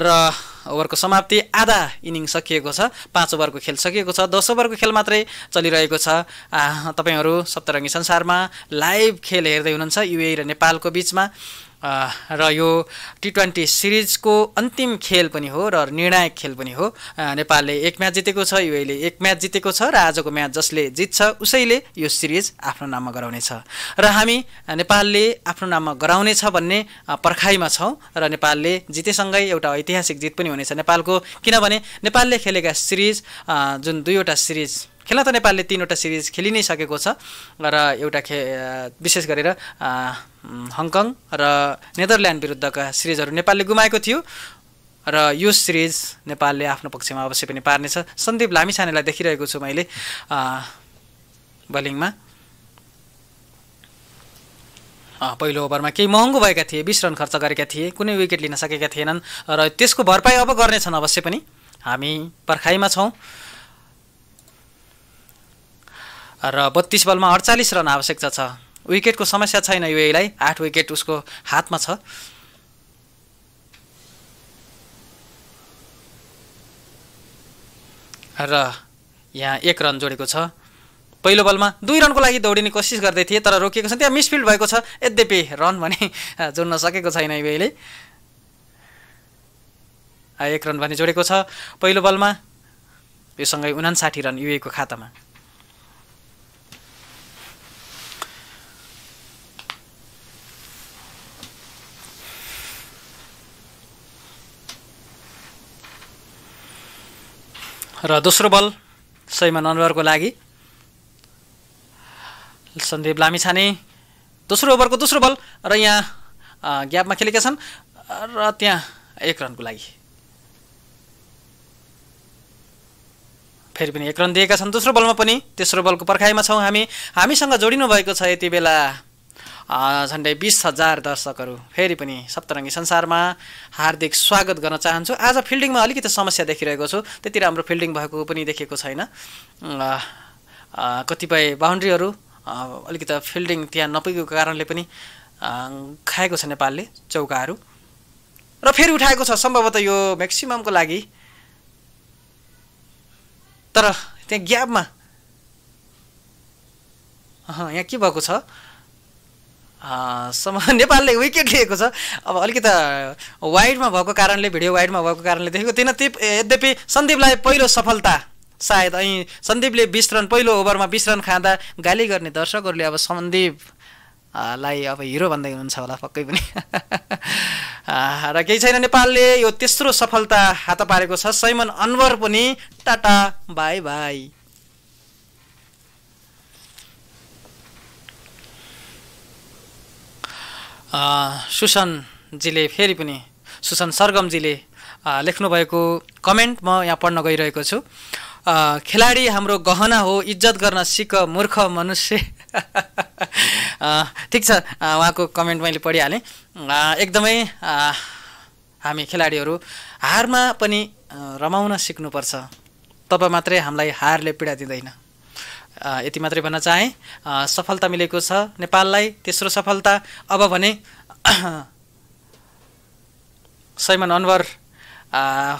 र ओभरको समाप्ति आधा इनिङ सकिएको छ। 5 ओभरको खेल सकिएको छ। 10 ओभरको खेल मात्रै चलिरहेको छ। तपाईहरू सप्तरङ्गी संसारमा लाइभ खेल हेर्दै हुनुहुन्छ युएई र नेपालको बीचमा र यो T20 सिरिजको अन्तिम खेल पनि हो र निर्णायक खेल पनि हो। नेपालले 1 म्याच जितेको छ, युएईले 1 म्याच जितेको छ र आजको म्याच जसले जित्छ उसैले यो सिरिज आफ्नो नाममा गराउनेछ र हामी नेपालले आफ्नो नाममा गराउनेछ भन्ने पर्खाइमा छौँ र नेपालले जितेसँगै एउटा ऐतिहासिक जित पनि हुनेछ नेपालको। किनभने नेपालले खेलेका सिरिज जुन 2वटा सिरिज खेल्न त नेपालले 3वटा सिरिज खेलि नै सकेको छ र एउटा विशेष गरेर हङकङ र नेदरल्यान्ड विरुद्धका सिरिजहरू नेपालले गुमाएको थियो र यो सिरिज नेपालले आफ्नो पक्षमा अवश्य पनि पार्नेछ। सन्दीप लामिछानेलाई देखिरहेको छु मैले बलिङमा। पहिलो ओभरमा केही महँगो भएका थिए, 20 रन खर्च गरेका थिए, कुनै विकेट लिन सकेका थिएनन् र त्यसको भरपाई अब गर्नेछन् अवश्य पनि। हामी पर्खाइमा छौँ र 32 बलमा 48 रन आवश्यकता छ। विकेटको समस्या छैन युएईलाई, 8 विकेट उसको हातमा छ। र यहाँ 1 रन जोडेको छ। पहिलो बलमा 2 रनको लागि दौडिने कोसिस गर्दै थिए तर रोकिएको छ। त्यहाँ मिसफिल्ड भएको छ। यद्यपि रन भने जोड्न सकेको छैन युएईले। 1 रन भने जोडेको छ पहिलो बलमा। यो सँगै 59 रन युएईको खातामा। र दोस्रो बल शैमान अनवरको लागि सन्दीप लामिछाने। दोस्रो ओभरको दोस्रो बल र यहाँ ग्यापमा खेलेका छन् र त्यहाँ 1 रनको लागि फेरि पनि 1 रन दिएका छन् दोस्रो बलमा पनि। तेस्रो बलको पर्खाइमा छौँ हामी। हामीसँग जोडिनु भएको छ यति बेला झन्डै 20,000 दर्शकहरू। फेरि पनि सप्तरङ्गी संसारमा हार्दिक स्वागत गर्न चाहन्छु। आज फिल्डिङमा अलिकति समस्या देखिरहेको छु। त्यति राम्रो फिल्डिङ भएको पनि देखेको छैन। कतिपय बााउन्ड्रीहरू अलिकति फिल्डिङ त्यहाँ नपुगेको कारणले पनि खाएको छ नेपालले चौकाहरू र फेरि उठाएको छ सम्भवतः यो म्याक्सिममको लागि। तर त्यहाँ ग्यापमा यहाँ के भएको छ नेपालले विकेट लिएको छ। अब अलिकति वाइडमा भएको कारणले भिडियो वाइडमा भएको कारणले देखेको थिएन। यद्यपि सन्दीपलाई पहिलो सफलता सायद અહીં सन्दीपले 20 रन पहिलो ओभरमा 20 रन खाँदा गाली गर्ने दर्शकहरूले अब सन्दीपलाई अब हिरो भन्दै हुनुहुन्छ होला पक्कै पनि। र केही छैन नेपालले यो तेस्रो सफलता हात पारेको छ। शैमान अनवर पनि टाटा बाई बाई। सुशनजीले फेरि पनि सुशन सरगमजीले लेख्नुभएको कमेन्ट म यहाँ पढ्न गइरहेको छु। खेलाडी हाम्रो गहना हो, इज्जत गर्न सिक मूर्ख मनुष्य। ठिक छ, उहाँको कमेन्ट मैले पढिहालेँ। एकदमै हामी खेलाडीहरू हारमा पनि रमाउन सिक्नुपर्छ, तब मात्रै हामीलाई हारले पीडा दिँदैन। यति मात्रै भन्न चाहे। सफलता मिलेको छ नेपाललाई, तेस्रो सफलता। अब भने शैमान अनवर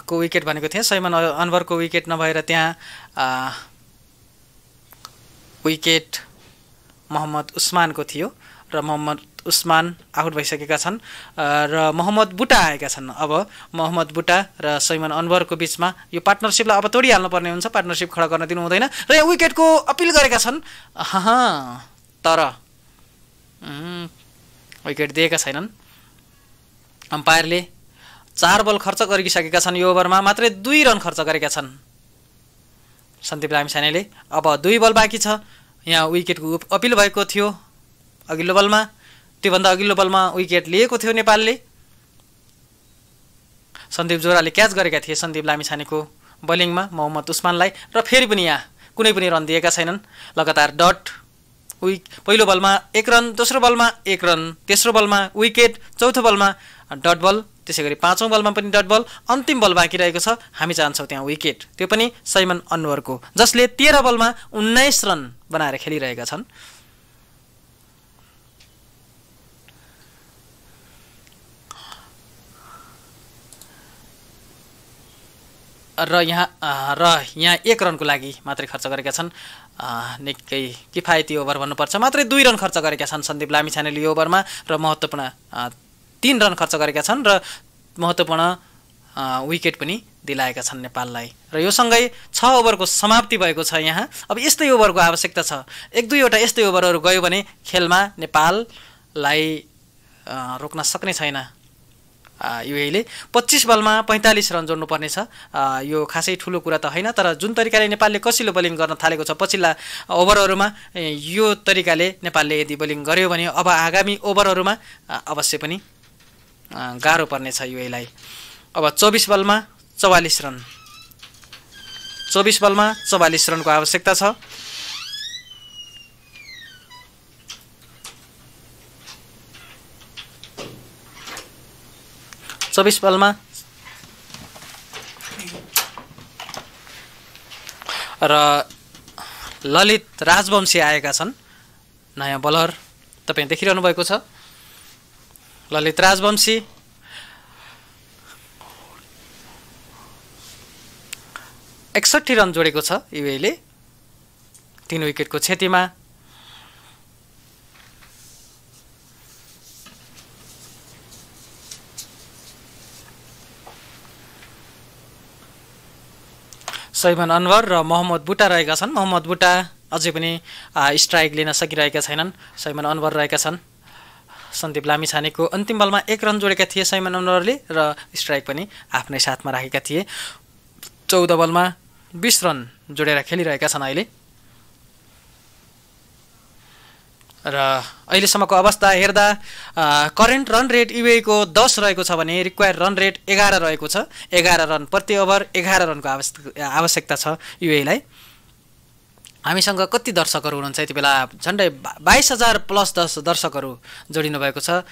को विकेट भनेको थिएँ। शैमान अनवरको विकेट नभएर त्यहाँ विकेट मोहम्मद उस्मानको थियो र मोहम्मद उस्मान आउट भइसकेका छन् र मोहम्मद बुटा आएका छन्। अब मोहम्मद बुटा र शैमान अनवरको बिचमा यो पार्टनरसिपलाई अब तोडिहाल्नु पर्ने हुन्छ। पार्टनरसिप खडा गर्न दिनु हुँदैन र यहाँ विकेटको अपिल गरेका छन्। तर विकेट दिएका छैनन्। अम्पायरले 4 बल खर्च गरिसकेका छन्। यो ओभरमा मात्रै 2 रन खर्च गरेका छन् सन्दीप लामिछानेले। अब 2 बल बाँकी छ। यहाँ विकेटको अपिल भएको थियो अघिल्लो बलमा, त्योभन्दा अघिल्लो बलमा विकेट लिएको थियो नेपालले। सन्दीप जोराले क्याच गरेका थिए सन्दीप लामिछानेको बलिङमा मोहम्मद उस्मानलाई र फेरि पनि यहाँ कुनै पनि रन दिएका छैनन्। लगातार डट, पहिलो बलमा 1 रन, दोस्रो बलमा 1 रन, तेस्रो बलमा विकेट, चौथो बलमा डट बल, त्यसै गरी पाँचौं बलमा पनि डट बल, अन्तिम बल बाँकी रहेको छ। हामी चाहन्छौँ त्यहाँ विकेट, त्यो पनि सैमन अनवरको, जसले 13 बलमा 19 रन बनाएर खेलिरहेका छन्। र यहाँ 1 रनको लागि मात्रै खर्च गरेका छन्। निकै किफायती ओभर भन्नुपर्छ, मात्रै 2 रन खर्च गरेका छन् सन्दीप लामिछानेले यो ओभरमा र महत्त्वपूर्ण 3 रन खर्च गरेका छन् र महत्त्वपूर्ण विकेट पनि दिलाएका छन् नेपाललाई। र यो सँगै 6 ओभरको समाप्ति भएको छ यहाँ। अब यस्तै ओभरको आवश्यकता छ, 1-2 यस्तै ओभरहरू गयो भने खेलमा नेपाललाई रोक्न सक्ने छैन। युएईले 25 बलमा 45 रन जोड्नुपर्नेछ। यो खासै ठुलो कुरा त होइन, तर जुन तरिकाले नेपालले कसिलो बोलिङ गर्न थालेको छ पछिल्ला ओभरहरूमा, यो तरिकाले नेपालले यदि बोलिङ गर्यो भने अब आगामी ओभरहरूमा अवश्य पनि गाह्रो पर्नेछ युएईलाई। अब 24 बलमा 44 रन, 24 बलमा 44 रनको आवश्यकता छ। बलमा र ललित राजवंशी आएका छन्, नयाँ बलर तपाईँ देखिरहनु भएको छ। ललित राजवंशी 61 रन जोडेको छ युएईले 3 विकेटको क्षतिमा। शैमान अनवर र मोहम्मद बुटा रहेका छन्। मोहम्मद बुटा अझै पनि स्ट्राइक लिन सकिरहेका छैनन्। शैमान अनवर रहेका छन्। सन्दीप लामिछानेको अन्तिम बलमा 1 रन जोडेका थिए शैमान अनवरले र स्ट्राइक पनि आफ्नै साथमा राखेका थिए। 14 बलमा 20 रन जोडेर खेलिरहेका छन् अहिले। र अहिलेसम्मको अवस्था हेर्दा करेन्ट रन रेट युएईको 10 रहेको छ भने रिक्वायर्ड रन रेट 11 रहेको छ। 11 रन प्रति ओभर, 11 रनको आवश्यकता छ युएईलाई। हामीसँग कति दर्शकहरू हुनुहुन्छ यति बेला? झन्डै 22,000 प्लस दर्शकहरू जोडिनु भएको छ।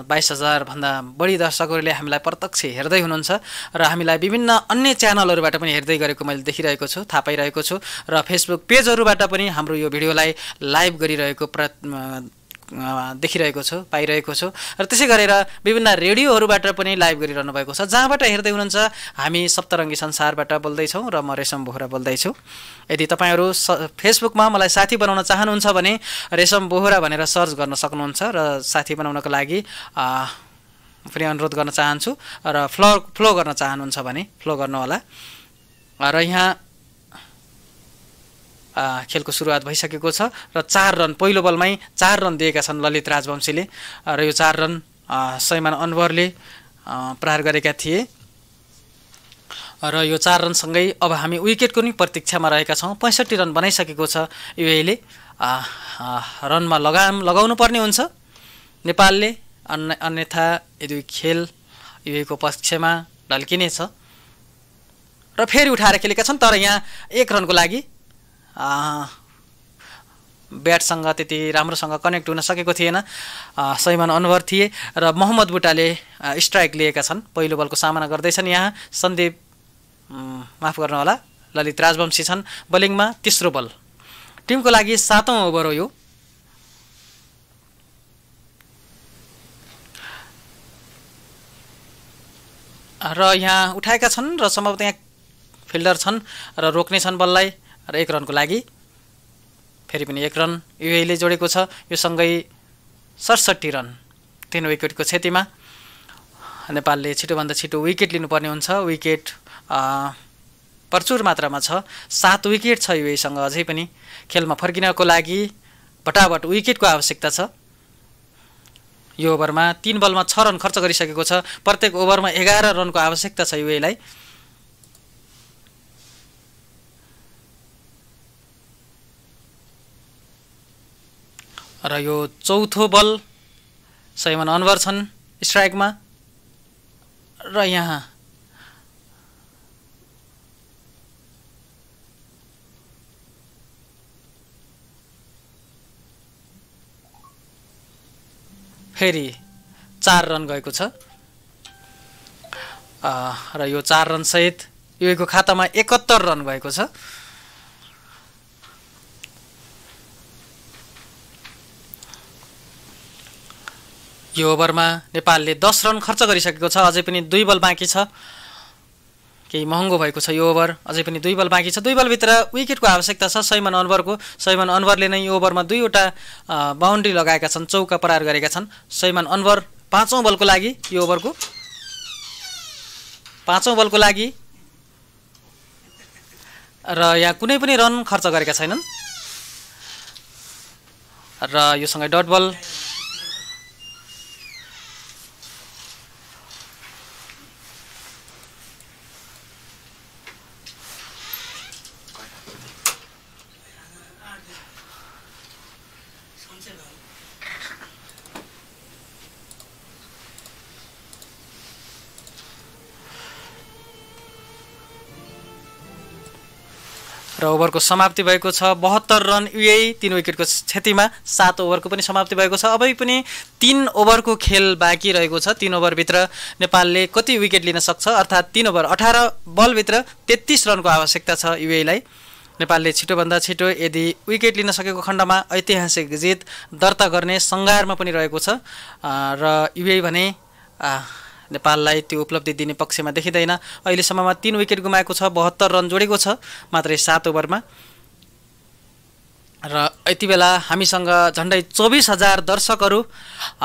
22,000 भन्दा बढी दर्शकहरूले हामीलाई प्रत्यक्ष हेर्दै हुनुहुन्छ र हामीलाई विभिन्न अन्य च्यानलहरूबाट पनि हेर्दै गरेको मैले देखिरहेको छु, थाहा पाइरहेको छु र फेसबुक पेजहरूबाट पनि हाम्रो यो भिडियोलाई लाइभ गरिरहेको देखिरहेको छु, पाइरहेको छु र त्यसै गरेर विभिन्न रेडियोहरूबाट पनि लाइभ गरिरहनु भएको छ। जहाँबाट हेर्दै हुनुहुन्छ हामी सप्तरङ्गी संसारबाट बोल्दैछौँ र म रेशम बोहरा बोल्दैछु। यदि तपाईँहरू फेसबुकमा मलाई साथी बनाउन चाहनुहुन्छ भने रेशम बोहरा भनेर सर्च गर्न सक्नुहुन्छ र साथी बनाउनको लागि पनि अनुरोध गर्न चाहन्छु र फ्लो गर्न चाहनुहुन्छ भने फ्लो गर्नुहोला। र यहाँ खेलको सुरुवात भइसकेको छ र 4 रन पहिलो बलमै 4 रन दिएका छन् ललित राजवंशीले र यो 4 रन शैमान अनवरले प्रहार गरेका थिए र यो 4 रनसँगै अब हामी विकेटको नि प्रतीक्षामा रहेका छौँ। 65 रन बनाइसकेको छ युएईले। रनमा लगाउनु पर्ने हुन्छ नेपालले, अन्यथा यदि खेल युएईको पक्षमा ढल्किनेछ। र फेरि उठाएर खेलेका छन्, तर यहाँ 1 रनको लागि ब्याटसँग त्यति राम्रोसँग कनेक्ट हुन सकेको थिएन। शैमान अनवर थिए र मोहम्मद बुटाले स्ट्राइक लिएका छन्। पहिलो बलको सामना गर्दैछन् यहाँ सन्दीप, माफ गर्नुहोला, ललित राजवंशी छन् बोलिङमा। तेस्रो बल टिमको लागि 7औं ओभर हो यो। र यहाँ उठाएका छन् र सम्भवतः यहाँ फिल्डर छन् र रोक्ने छन् बललाई र 1 रनको लागि फेरि पनि 1 रन युएईले जोडेको छ। यो सँगै 67 रन 3 विकेटको क्षतिमा नेपालले छिटोभन्दा छिटो विकेट लिनुपर्ने हुन्छ। विकेट प्रचुर मात्रामा छ, 7 विकेट छ युएईसँग अझै पनि। खेलमा फर्किनको लागि भटाभट विकेटको आवश्यकता छ। यो ओभरमा 3 बलमा 6 रन खर्च गरिसकेको छ। प्रत्येक ओभरमा 11 रनको आवश्यकता छ युएईलाई। र यो चौथो बल शैमान अनवर छन् स्ट्राइकमा र यहाँ फेरि 4 रन गएको छ र यो 4 रन सहित UAE को खातामा 71 रन गएको छ। यो ओभरमा नेपालले 10 रन खर्च गरिसकेको छ। अझै पनि 2 बल बाँकी छ। केही महँगो भएको छ यो ओभर। अझै पनि 2 बल बाँकी छ। 2 बलभित्र विकेटको आवश्यकता छ शैमान अनवरको। शैमान अनवरले नै यो ओभरमा 2 वटा बाउन्ड्री लगाएका छन्, चौका पार गरेका छन्। शैमान अनवर 5औं बलको लागि यो ओभरको 5औं बलको लागि र यहाँ कुनै पनि रन खर्च गरेका छैनन् र यो सँगै डट बल। र ओभरको समाप्ति भएको छ। 72 रन UAE 3 विकेटको क्षतिमा। 7 ओभरको पनि समाप्ति भएको छ। अबै पनि 3 ओभरको खेल बाँकी रहेको छ। 3 ओभरभित्र नेपालले कति विकेट लिन सक्छ, अर्थात् 3 ओभर 18 बलभित्र 33 रनको आवश्यकता छ UAE लाई। नेपालले छिटोभन्दा छिटो यदि विकेट लिन सकेको खण्डमा ऐतिहासिक जित दर्ता गर्ने सङ्घारमा पनि रहेको छ र UAE भने नेपाललाई त्यो उपलब्धि दिने पक्षमा देखिँदैन। अहिलेसम्ममा 3 विकेट गुमाएको छ, 72 रन जोडेको छ मात्रै 7 ओभरमा र यति बेला हामीसँग झन्डै 24,000 दर्शकहरू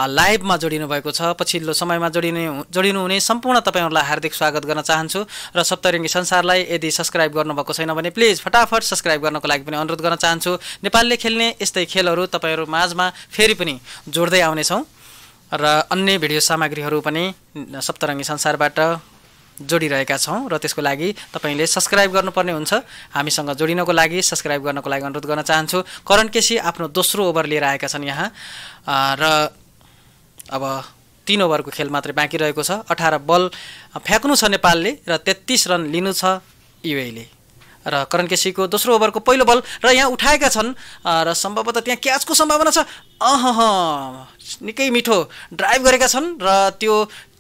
लाइभमा जोडिनु भएको छ। पछिल्लो समयमा जोडिनु हुने सम्पूर्ण तपाईहरुलाई हार्दिक स्वागत गर्न चाहन्छु र सप्तरङ्गी संसारलाई यदि सब्स्क्राइब गर्नुभएको छैन भने प्लिज फटाफट सब्स्क्राइब गर्नको लागि पनि अनुरोध गर्न चाहन्छु। नेपालले खेल्ने यस्तै खेलहरू तपाईहरु माझमा फेरि पनि जोड्दै आउने छौं र अन्य भिडियो सामग्रीहरू पनि सप्तरङ्गी संसारबाट जोडिरहेका छौं र त्यसको लागि तपाईले सब्स्क्राइब गर्नुपर्ने हुन्छ। हामीसँग जोडिनको लागि सब्स्क्राइब गर्नको लागि अनुरोध गर्न चाहन्छु। करण केसी आफ्नो दोस्रो ओभर लिएर आएका छन् यहाँ र अब 3 ओभरको खेल मात्रै बाँकी रहेको छ। 18 बल फ्याक्नु छ नेपालले र 33 रन लिनु छ UAE ले र करण केसीको दोस्रो ओभरको पहिलो बल र यहाँ उठाएका छन् र सम्भवतः त्यहाँ क्याचको सम्भावना छ। निकै मिठो ड्राइभ गरेका छन् र त्यो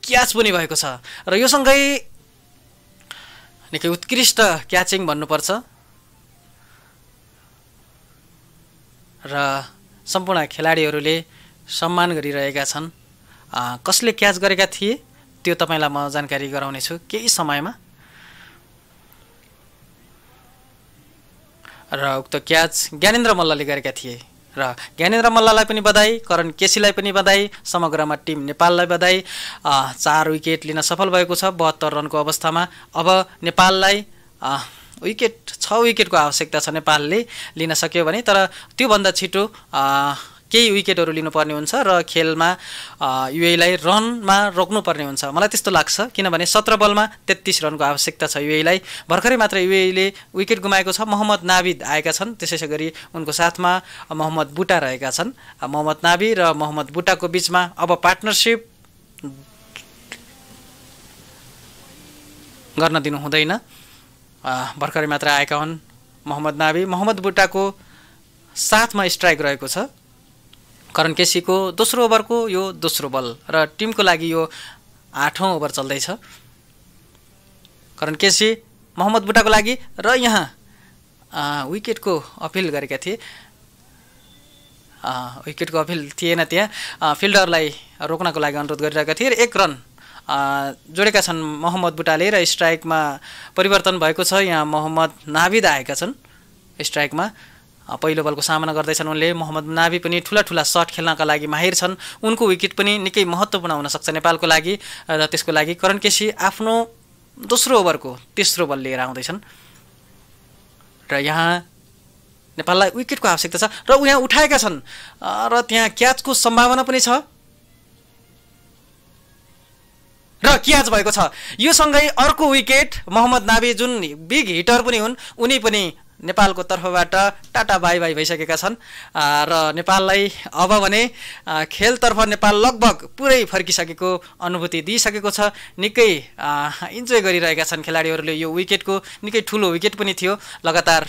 क्याच पनि भएको छ र यो सँगै निकै उत्कृष्ट क्याचिङ भन्नुपर्छ र सम्पूर्ण खेलाडीहरूले सम्मान गरिरहेका छन्। कसले क्याच गरेका थिए त्यो तपाईलाई म जानकारी गराउने छु केही समयमा र उक्त क्याच ज्ञानेन्द्र मल्लले गरेका थिए र ज्ञानेन्द्र मल्ललाई पनि बधाई, करण केसीलाई पनि बधाई, समग्रमा टिम नेपाललाई बधाई। 4 विकेट लिन सफल भएको छ 72 रनको अवस्थामा। अब नेपाललाई 6 विकेटको आवश्यकता छ नेपालले लिन सक्यो भने, तर त्यो भन्दा छिटो केही विकेटहरू लिनुपर्ने हुन्छ र खेलमा UAE लाई रनमा रोक्नुपर्ने हुन्छ। मलाई त्यस्तो लाग्छ किनभने 17 बलमा 33 रनको आवश्यकता छ UAE लाई। भर्खरै मात्र UAE ले विकेट गुमाएको छ। मोहम्मद नाबिद आएका छन्, त्यसैगरी उनको साथमा मोहम्मद बुटा रहेका छन्। मोहम्मद नाबी र मोहम्मद बुटाको बीचमा अब पार्टनरशिप गर्न दिनु हुँदैन। भर्खरै मात्र आएका हुन् मोहम्मद नाबी। मोहम्मद बुटाको साथमा स्ट्राइक रहेको छ। करण केसीको दोस्रो ओभरको यो दोस्रो बल र टिमको लागि यो 8औं ओभर चल्दैछ। करण केसी मोहम्मद बुटाको लागि र यहाँ विकेटको अपिल गरेका थिए। विकेटको अपिल थिएन, त्यहाँ फिल्डरलाई रोक्नको लागि अनुरोध गरिरहेका थिए। 1 रन जोडेका छन् मोहम्मद बुटाले र स्ट्राइकमा परिवर्तन भएको छ। यहाँ मोहम्मद नाबिद आएका छन् स्ट्राइकमा। पहिलो बलको सामना गर्दैछन् उनले। मोहम्मद नाबी पनि ठूला शट खेल्नका लागि माहिर छन्। उनको विकेट पनि निकै महत्त्वपूर्ण हुन सक्छ नेपालको लागि र त्यसको लागि करण केसी आफ्नो दोस्रो ओभरको तेस्रो बल लिएर आउँदैछन् र यहाँ नेपाललाई विकेटको आवश्यकता छ र यहाँ उठाएका छन् र त्यहाँ क्याचको सम्भावना पनि छ र क्याच भएको छ। यो सँगै अर्को विकेट मोहम्मद नाबी जुन बिग हिटर पनि हुन्, उनी पनि नेपालको तर्फबाट टाटा बाई बाई भइसकेका छन् र नेपाललाई अब भने खेलतर्फ नेपाल लगभग पुरै फर्किसकेको अनुभूति दिइसकेको छ। निकै इन्जोय गरिरहेका छन् खेलाडीहरूले। यो विकेटको निकै ठुलो विकेट पनि थियो, लगातार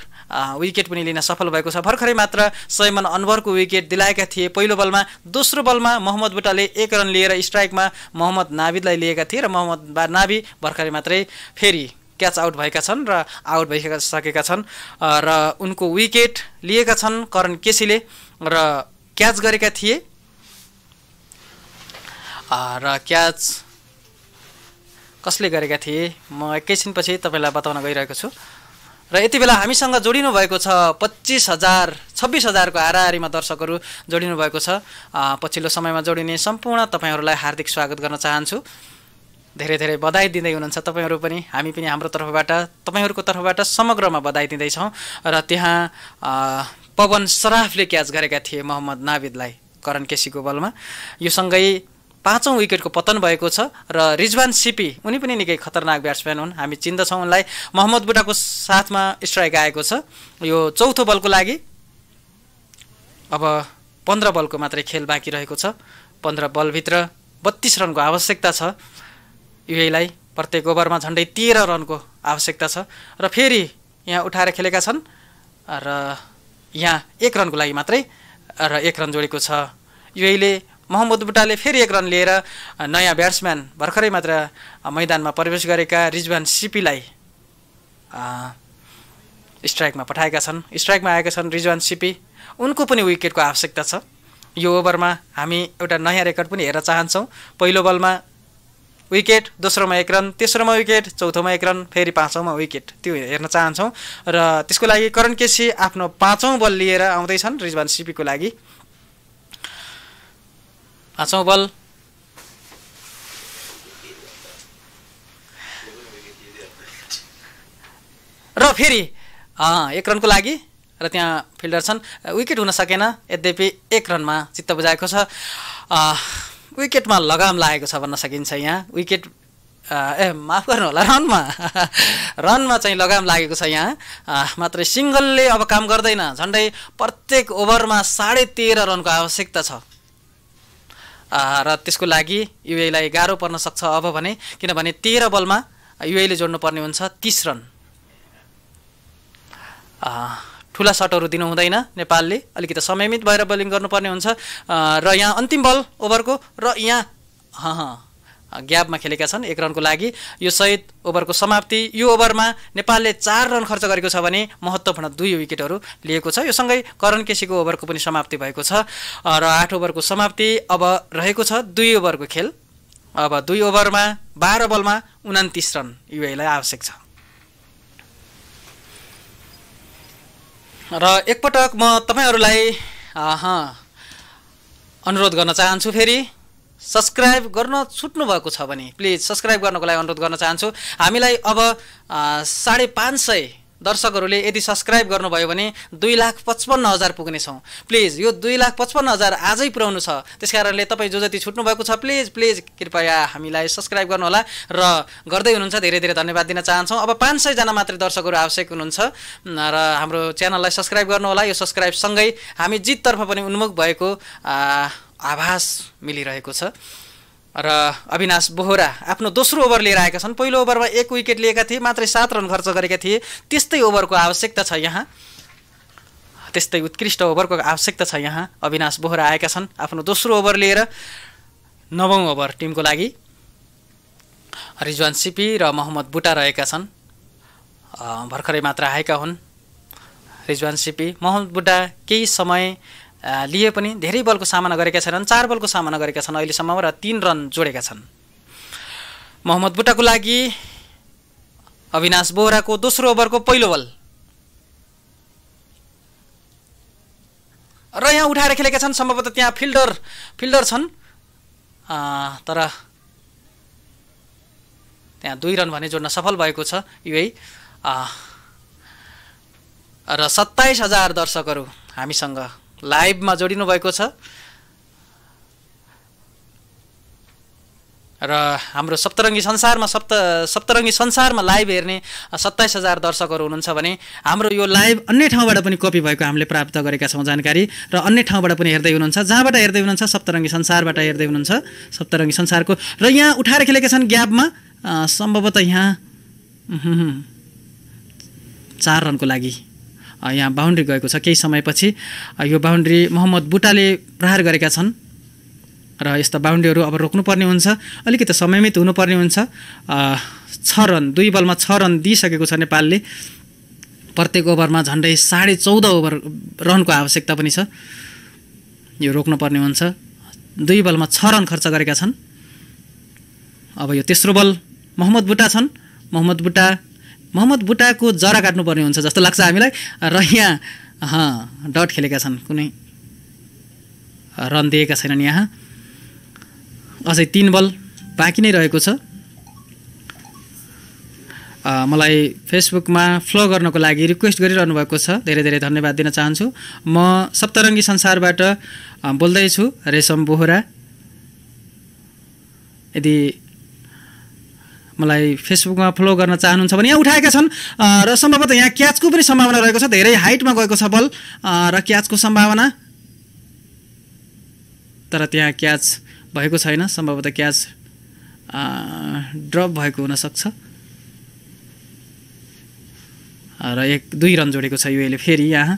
विकेट पनि लिन सफल भएको छ। भर्खरै मात्र शैमान अनवरको विकेट दिलाएका थिए पहिलो बलमा। दोस्रो बलमा मोहम्मद बुटाले 1 रन लिएर स्ट्राइकमा मोहम्मद नाभिदलाई लिएका थिए र मोहम्मद नाभि भर्खरै मात्रै फेरि क्याच आउट भएका छन् र आउट भइसकेका छन् र उनको विकेट लिएका छन् करण केसीले र क्याच गरेका थिए र क्याच कसले गरेका थिए म एकैछिनपछि तपाईँलाई बताउन गइरहेको छु। र यति बेला हामीसँग जोडिनु भएको छ 26,000 को हाराहारीमा दर्शकहरू जोडिनु भएको छ। पछिल्लो समयमा जोडिने सम्पूर्ण तपाईँहरूलाई हार्दिक स्वागत गर्न चाहन्छु। धेरै धेरै बधाई दिँदै हुनुहुन्छ तपाईँहरू पनि, हामी पनि हाम्रो तर्फबाट तपाईँहरूको तर्फबाट समग्रमा बधाई दिँदैछौँ। र त्यहाँ पवन सराफले क्याच गरेका थिए मोहम्मद नाभिदलाई करण केसीको बलमा। यो सँगै 5औं विकेटको पतन भएको छ र रिजवान सिपी उनी पनि निकै खतरनाक ब्याट्सम्यान हुन्, हामी चिन्दछौँ उनलाई। मोहम्मद बुटाको साथमा स्ट्राइक आएको छ। यो चौथो बलको लागि अब 15 बलको मात्रै खेल बाँकी रहेको छ। 15 बलभित्र 32 रनको आवश्यकता छ युएलाई। प्रत्येक ओभरमा झन्डै 13 रनको आवश्यकता छ र फेरि यहाँ उठाएर खेलेका छन् र यहाँ 1 रनको लागि मात्रै र 1 रन जोडेको छ युएले। मोहम्मद बुटाले फेरि 1 रन लिएर नयाँ ब्याट्सम्यान भर्खरै मात्र मैदानमा प्रवेश गरेका रिजवान सिपीलाई स्ट्राइकमा पठाएका छन्। स्ट्राइकमा आएका छन् रिजवान सिपी, उनको पनि विकेटको आवश्यकता छ। यो ओभरमा हामी एउटा नयाँ रेकर्ड पनि हेर्न चाहन्छौँ। पहिलो बलमा विकेट, दोस्रोमा 1 रन, तेस्रोमा विकेट, चौथोमा 1 रन, फेरि 5औँमा विकेट, त्यो हेर्न चाहन्छौँ। र त्यसको लागि करण केसी आफ्नो 5औँ बल लिएर आउँदैछन् रिजवान सिपीको लागि। 5औँ बल र फेरि 1 रनको लागि र त्यहाँ फिल्डर छन्। विकेट हुन सकेन, यद्यपि 1 रनमा चित्त बुझाएको छ। विकेटमा लगाम लागेको छ भन्न सकिन्छ। यहाँ विकेट माफ गर्नु होला, रनमा चाहिँ लगाम लागेको छ। यहाँ मात्रै सिङ्गलले अब काम गर्दैन। झन्डै प्रत्येक ओभरमा 13.5 रनको आवश्यकता छ र त्यसको लागि युएलाई गाह्रो पर्न सक्छ अब भने, किनभने 13 बलमा युएले जोड्नुपर्ने हुन्छ 30 रन। ठुला सटहरू दिनु हुँदैन नेपालले, अलिकति समयमित भएर बोलिङ गर्नुपर्ने हुन्छ। र यहाँ अन्तिम बल ओभरको र यहाँ ग्यापमा खेलेका छन् 1 रनको लागि। यो सहित ओभरको समाप्ति। यो ओभरमा नेपालले 4 रन खर्च गरेको छ भने महत्त्वपूर्ण 2 विकेटहरू लिएको छ। यो सँगै करण केसीको ओभरको पनि समाप्ति भएको छ र 8 ओभरको समाप्ति अब रहेको छ 2 ओभरको खेल। अब 2 ओभरमा 12 बलमा 29 रन युएलाई आवश्यक छ। र एकपटक म तपाईँहरूलाई अनुरोध गर्न चाहन्छु, फेरि सब्सक्राइब गर्न छुट्नु भएको छ भने प्लिज सब्सक्राइब गर्नको लागि अनुरोध गर्न चाहन्छु। हामीलाई अब 550 दर्शकहरूले यदि सब्सक्राइब गर्नुभयो भने 2,55,000 पुग्नेछौँ। प्लिज यो 2,55,000 आजै पुर्याउनु छ। त्यसकारणले तपाईँ जो जति छुट्नु भएको छ प्लिज कृपया हामीलाई सब्सक्राइब गर्नुहोला र गर्दै हुनुहुन्छ। धेरै धेरै धन्यवाद दिन चाहन्छौँ। अब 500 जना मात्रै दर्शकहरू आवश्यक हुनुहुन्छ र हाम्रो च्यानललाई सब्सक्राइब गर्नुहोला। यो सब्सक्राइब सँगै हामी जिततर्फ पनि उन्मुख भएको आभास मिलिरहेको छ। र अविनाश बोहरा आफ्नो दोस्रो ओभर लिएर आएका छन्। पहिलो ओभरमा 1 विकेट लिएका थिए, मात्रै 7 रन खर्च गरेका थिए। त्यस्तै ओभरको आवश्यकता छ यहाँ, त्यस्तै उत्कृष्ट ओभरको आवश्यकता छ यहाँ। अविनाश बोहरा आएका छन् आफ्नो दोस्रो ओभर लिएर। 9औं ओभर टिमको लागि रिजवान सिपी र मोहम्मद बुटा रहेका छन्। भर्खरै मात्र आएका हुन् रिजवान सिपी। मोहम्मद बुटा केही समय लिए पनि धेरै बलको सामना गरेका छैनन्। 4 बलको सामना गरेका छन् अहिलेसम्म र 3 रन जोडेका छन्। मोहम्मद बुटाको लागि अविनाश बोहराको दोस्रो ओभरको पहिलो बल र यहाँ उठाएर खेलेका छन्। सम्भवतः त्यहाँ फिल्डर छन्, तर त्यहाँ 2 रन भने जोड्न सफल भएको छ युए। र 27,000 दर्शकहरू हामीसँग लाइभमा जोडिनु भएको छ र हाम्रो सप्तरङ्गी संसारमा लाइभ हेर्ने 27,000 दर्शकहरू हुनुहुन्छ भने हाम्रो यो लाइभ अन्य ठाउँबाट पनि कपी भएको हामीले प्राप्त गरेका छौँ जानकारी र अन्य ठाउँबाट पनि हेर्दै हुनुहुन्छ जहाँबाट हेर्दै हुनुहुन्छ सप्तरङ्गी संसारबाट हेर्दै हुनुहुन्छ सप्तरङ्गी संसारको र यहाँ उठाएर खेलेका छन् ग्यापमा सम्भवतः यहाँ 4 रनको लागि यहाँ बाउन्ड्री गएको छ केही समयपछि यो बाउन्ड्री मोहम्मद बुटाले प्रहार गरेका छन् र यस्ता बाउन्ड्रीहरू अब रोक्नुपर्ने हुन्छ अलिकति समयमित हुनुपर्ने हुन्छ 6 रन 2 बलमा 6 रन दिइसकेको छ नेपालले प्रत्येक ओभरमा झन्डै 14.5 रनको आवश्यकता पनि छ यो रोक्नुपर्ने हुन्छ 2 बलमा 6 रन खर्च गरेका छन् अब यो तेस्रो बल मोहम्मद बुटा छन् मोहम्मद बुटाको जरा काट्नुपर्ने हुन्छ जस्तो लाग्छ हामीलाई र यहाँ डट खेलेका छन् कुनै रन दिएका छैनन् यहाँ अझै 3 बल बाँकी नै रहेको छ मलाई फेसबुकमा फ्लो गर्नको लागि रिक्वेस्ट गरिरहनु भएको छ धेरै धेरै धन्यवाद दिन चाहन्छु म सप्तरङ्गी संसारबाट बोल्दैछु रेशम बोहरा यदि मलाई फेसबुकमा फ्लो गर्न चाहनुहुन्छ भने यहाँ उठाएका छन् र सम्भवतः यहाँ क्याचको पनि सम्भावना रहेको छ धेरै हाइटमा गएको छ बल र क्याचको सम्भावना तर त्यहाँ क्याच भएको छैन सम्भवतः क्याच ड्रप भएको हुन सक्छ र 1-2 रन जोडेको छ युएले फेरि यहाँ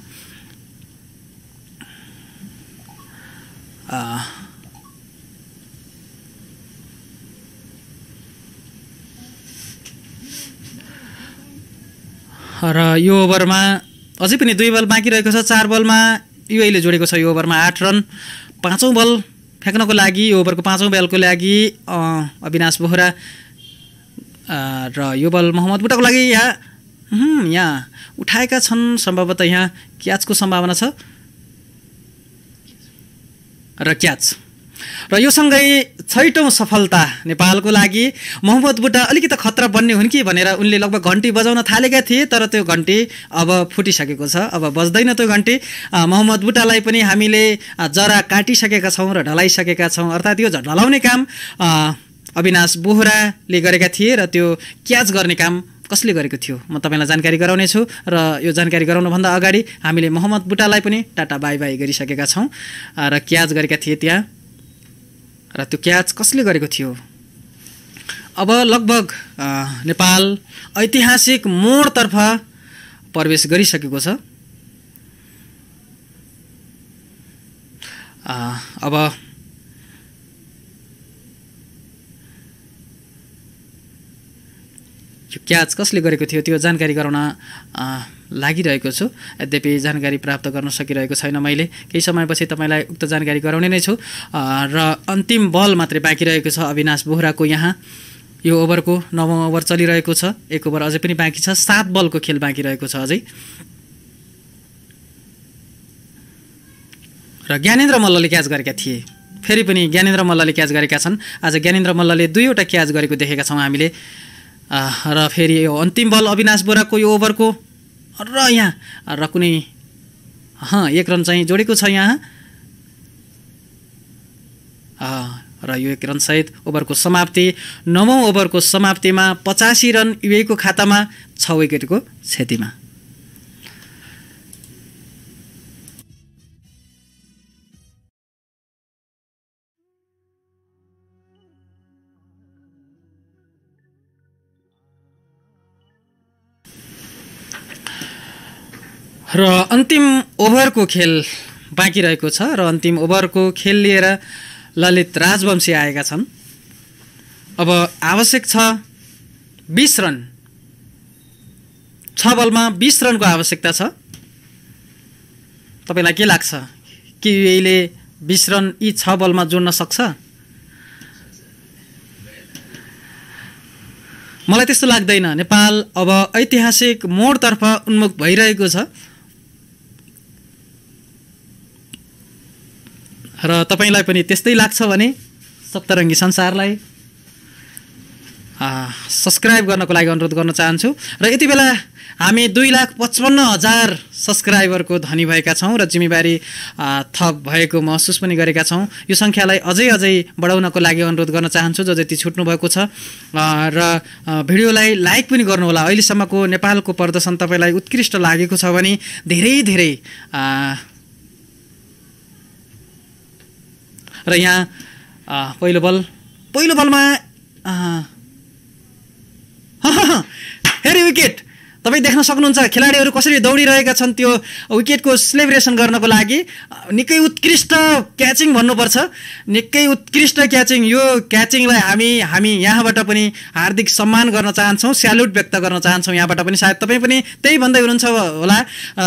र यो ओभरमा अझै पनि 2 बल बाँकी रहेको छ 4 बलमा युएले जोडेको छ यो ओभरमा 8 रन 5औं बल फ्याँक्नको लागि यो ओभरको 5औं बलको लागि अविनाश बोहरा र यो बल मोहम्मद बुटाको लागि यहाँ उठाएका छन् सम्भवतः यहाँ क्याचको सम्भावना छ र क्याच र यो सँगै 6औं सफलता नेपालको लागि मोहम्मद बुटा अलिकति खतरा बन्ने हुन् कि भनेर उनले लगभग घन्टी बजाउन थालेका थिए तर त्यो घन्टी अब फुटिसकेको छ अब बज्दैन त्यो घन्टी मोहम्मद बुटालाई पनि हामीले जरा काटिसकेका छौँ र ढलाइसकेका छौँ अर्थात् यो ढलाउने काम अविनाश बोहराले गरेका थिए र त्यो क्याच गर्ने काम कसले गरेको थियो म तपाईलाई जानकारी गराउनेछु र यो जानकारी गराउनुभन्दा अगाडि हामीले मोहम्मद बुटालाई पनि टाटा बाई बाई गरिसकेका छौँ र क्याच गरेका थिए त्यहाँ र त्यो क्याच कसले गरेको थियो अब लगभग नेपाल ऐतिहासिक मोडतर्फ प्रवेश गरिसकेको छ अब यो क्याच कसले गरेको थियो त्यो जानकारी गराउन लागिरहेको छु यद्यपि जानकारी प्राप्त गर्न सकिरहेको छैन मैले केही समयपछि तपाईलाई उक्त जानकारी गराउने नै छु र अन्तिम बल मात्रै बाँकी रहेको छ अविनाश बोहराको यहाँ यो ओभरको 9औं ओभर चलिरहेको छ 1 ओभर अझै पनि बाँकी छ 7 बलको खेल बाँकी रहेको छ अझै र ज्ञानेन्द्र मल्लले क्याच गरेका थिए फेरि पनि ज्ञानेन्द्र मल्लले क्याच गरेका छन् आज ज्ञानेन्द्र मल्लले 2वटा क्याच गरेको देखेका छौँ हामीले र फेरि यो अन्तिम बल अविनाश बोहराको यो ओभरको र यहाँ र कुनै 1 रन चाहिँ जोडेको छ यहाँ र यो 1 रन सहित ओभरको समाप्ति 9औं ओभरको समाप्तिमा 85 रन युएको खातामा 6 विकेटको क्षतिमा र अन्तिम ओभरको खेल बाँकी रहेको छ र अन्तिम ओभरको खेल लिएर ललित राजवंशी आएका छन् अब आवश्यक छ 20 रन 6 बलमा 20 रनको आवश्यकता छ तपाईलाई के लाग्छ कि युएले 20 रन यी 6 बलमा जोड्न सक्छ मलाई त्यस्तो लाग्दैन नेपाल अब ऐतिहासिक मोडतर्फ उन्मुख भइरहेको छ र तपाईलाई पनि त्यस्तै लाग्छ भने सप्तरङ्गी संसारलाई सब्सक्राइब गर्नको लागि अनुरोध गर्न चाहन्छु र यति बेला हामी 2,55,000 सब्सक्राइबरको धनी भएका छौँ र जिम्मेवारी थप भएको महसुस पनि गरेका छौँ। यो सङ्ख्यालाई अझै बढाउनको लागि अनुरोध गर्न चाहन्छु जो जति छुट्नु भएको छ र भिडियोलाई लाइक पनि गर्नुहोला। अहिलेसम्मको नेपालको प्रदर्शन तपाईँलाई उत्कृष्ट लागेको छ भने धेरै र यहाँ पहिलो बलमा हेरी विकेट तपाईँ देख्न सक्नुहुन्छ खेलाडीहरू कसरी दौडिरहेका छन् त्यो विकेटको सेलिब्रेसन गर्नको लागि। निकै उत्कृष्ट क्याचिङ भन्नुपर्छ, निकै उत्कृष्ट क्याचिङ। यो क्याचिङलाई हामी यहाँबाट पनि हार्दिक सम्मान गर्न चाहन्छौँ, स्याल्युट व्यक्त गर्न चाहन्छौँ यहाँबाट पनि। सायद तपाईँ पनि त्यही भन्दै हुनुहुन्छ होला।